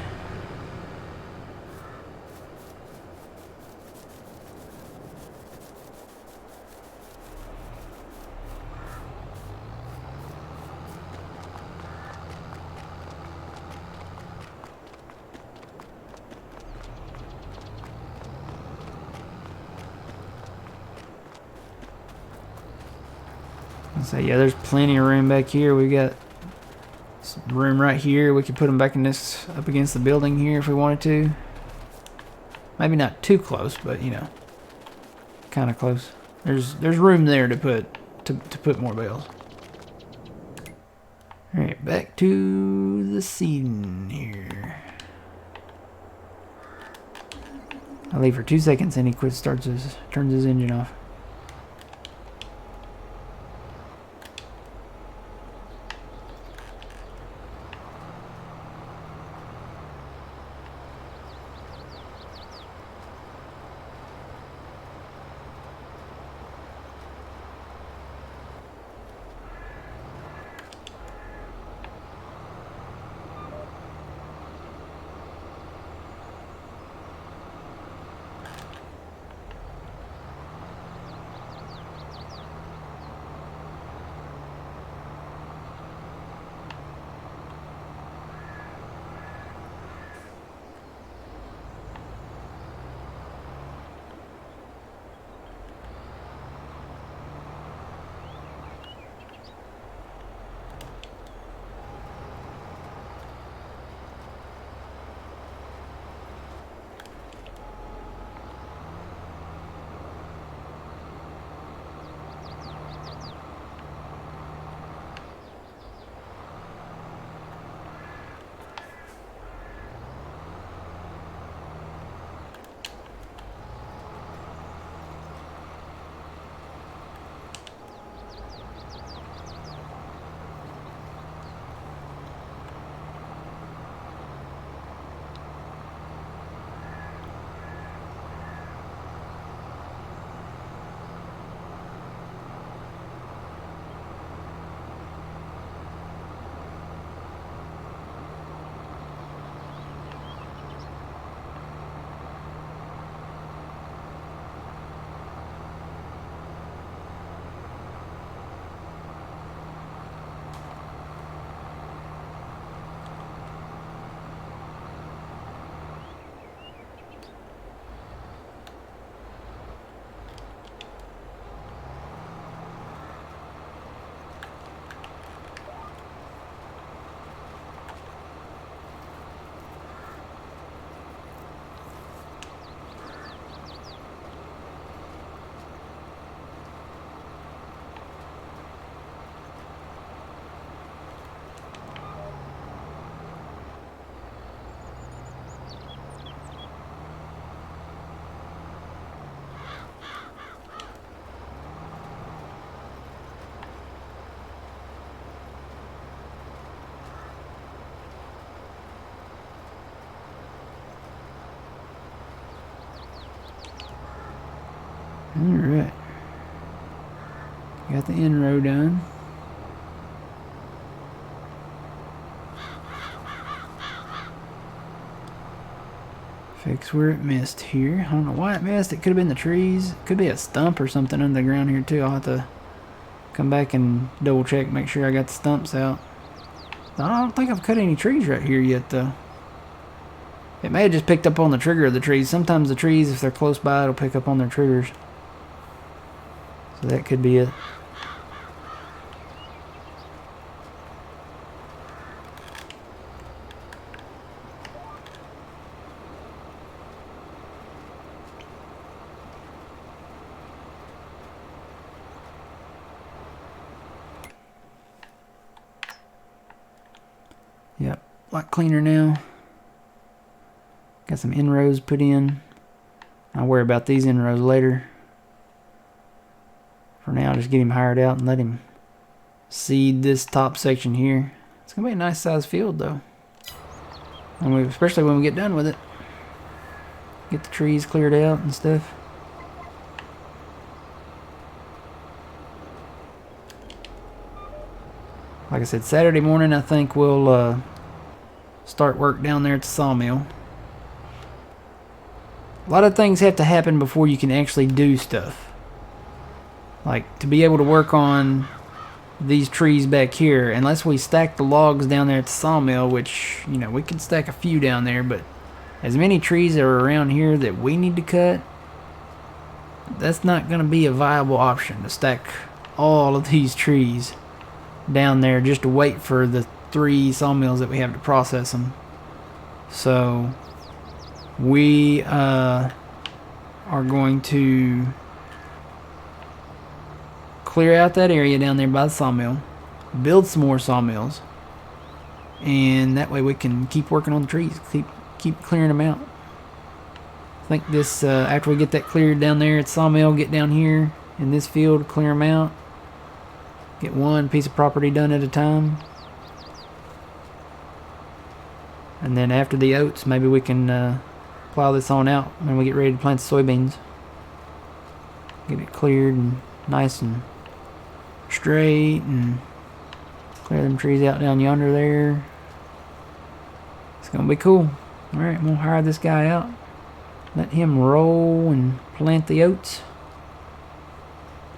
So yeah, there's plenty of room back here. We got some room right here. We could put them back in this, up against the building here if we wanted to. Maybe not too close, but you know, kind of close. There's room there to put more bales. All right, back to the seeding here. I'll leave for 2 seconds and he turns his engine off. Alright. Got the in row done. Fix where it missed here. I don't know why it missed. It could have been the trees. It could be a stump or something under the ground here too. I'll have to come back and double check, make sure I got the stumps out. I don't think I've cut any trees right here yet though. It may have just picked up on the trigger of the trees. Sometimes the trees, if they're close by, it'll pick up on their triggers. So that could be it. Yep, a lot cleaner now. Got some inrows put in. I'll worry about these inrows later. For now, just get him hired out and let him seed this top section here. It's going to be a nice sized field though. Especially when we get done with it. Get the trees cleared out and stuff. Like I said, Saturday morning I think we'll start work down there at the sawmill. A lot of things have to happen before you can actually do stuff. Like to be able to work on these trees back here, unless we stack the logs down there at the sawmill, which, you know, we can stack a few down there, but as many trees that are around here that we need to cut, that's not going to be a viable option to stack all of these trees down there just to wait for the 3 sawmills that we have to process them. So we are going to clear out that area down there by the sawmill, build some more sawmills, and that way we can keep working on the trees, keep clearing them out. I think this after we get that cleared down there at the sawmill, get down here in this field, clear them out, get one piece of property done at a time, and then after the oats, maybe we can plow this on out when we get ready to plant the soybeans. Get it cleared and nice and straight, and clear them trees out down yonder there. It's gonna be cool. Alright, I'm gonna hire this guy out, let him roll and plant the oats.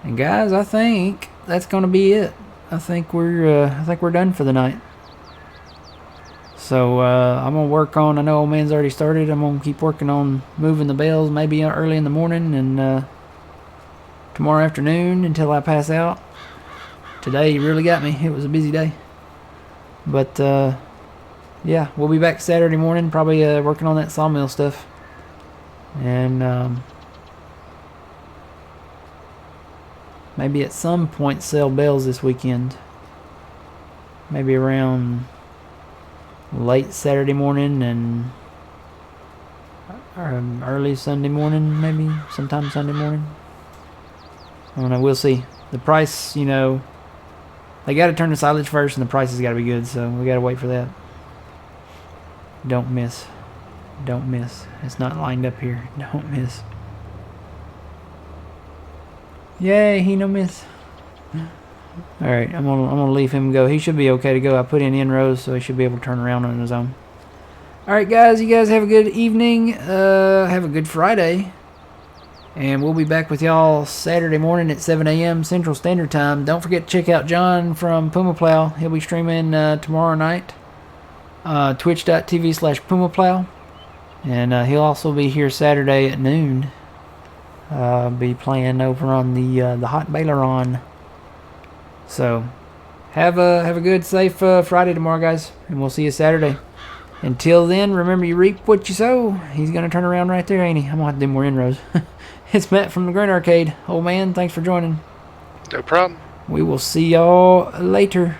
And guys, I think that's gonna be it. I think we're done for the night. So I'm gonna work on, I know old man's already started, I'm gonna keep working on moving the bales maybe early in the morning and tomorrow afternoon until I pass out. Today really got me. It was a busy day. But yeah, we'll be back Saturday morning, probably working on that sawmill stuff. And maybe at some point sell bales this weekend. Maybe around late Saturday morning and early Sunday morning, maybe sometime Sunday morning. I don't know, we'll see. The price, you know, they got to turn the silage first and the price has got to be good, so we got to wait for that. Don't miss. Don't miss. It's not lined up here. Don't miss. Yay, he no miss. Alright, I'm gonna leave him go. He should be okay to go. I put in inrows, so he should be able to turn around on his own. Alright guys, you guys have a good evening. Have a good Friday. And we'll be back with y'all Saturday morning at 7 a.m. Central Standard Time. Don't forget to check out John from Puma Plow. He'll be streaming tomorrow night. Twitch.tv/Puma Plow. And he'll also be here Saturday at noon. Be playing over on the Hot Baileron. So have a good, safe Friday tomorrow, guys. And we'll see you Saturday. Until then, remember you reap what you sow. He's going to turn around right there, ain't he? I'm going to have to do more inroads. It's Matt from the Grain Arcade. Old man, thanks for joining. No problem. We will see y'all later.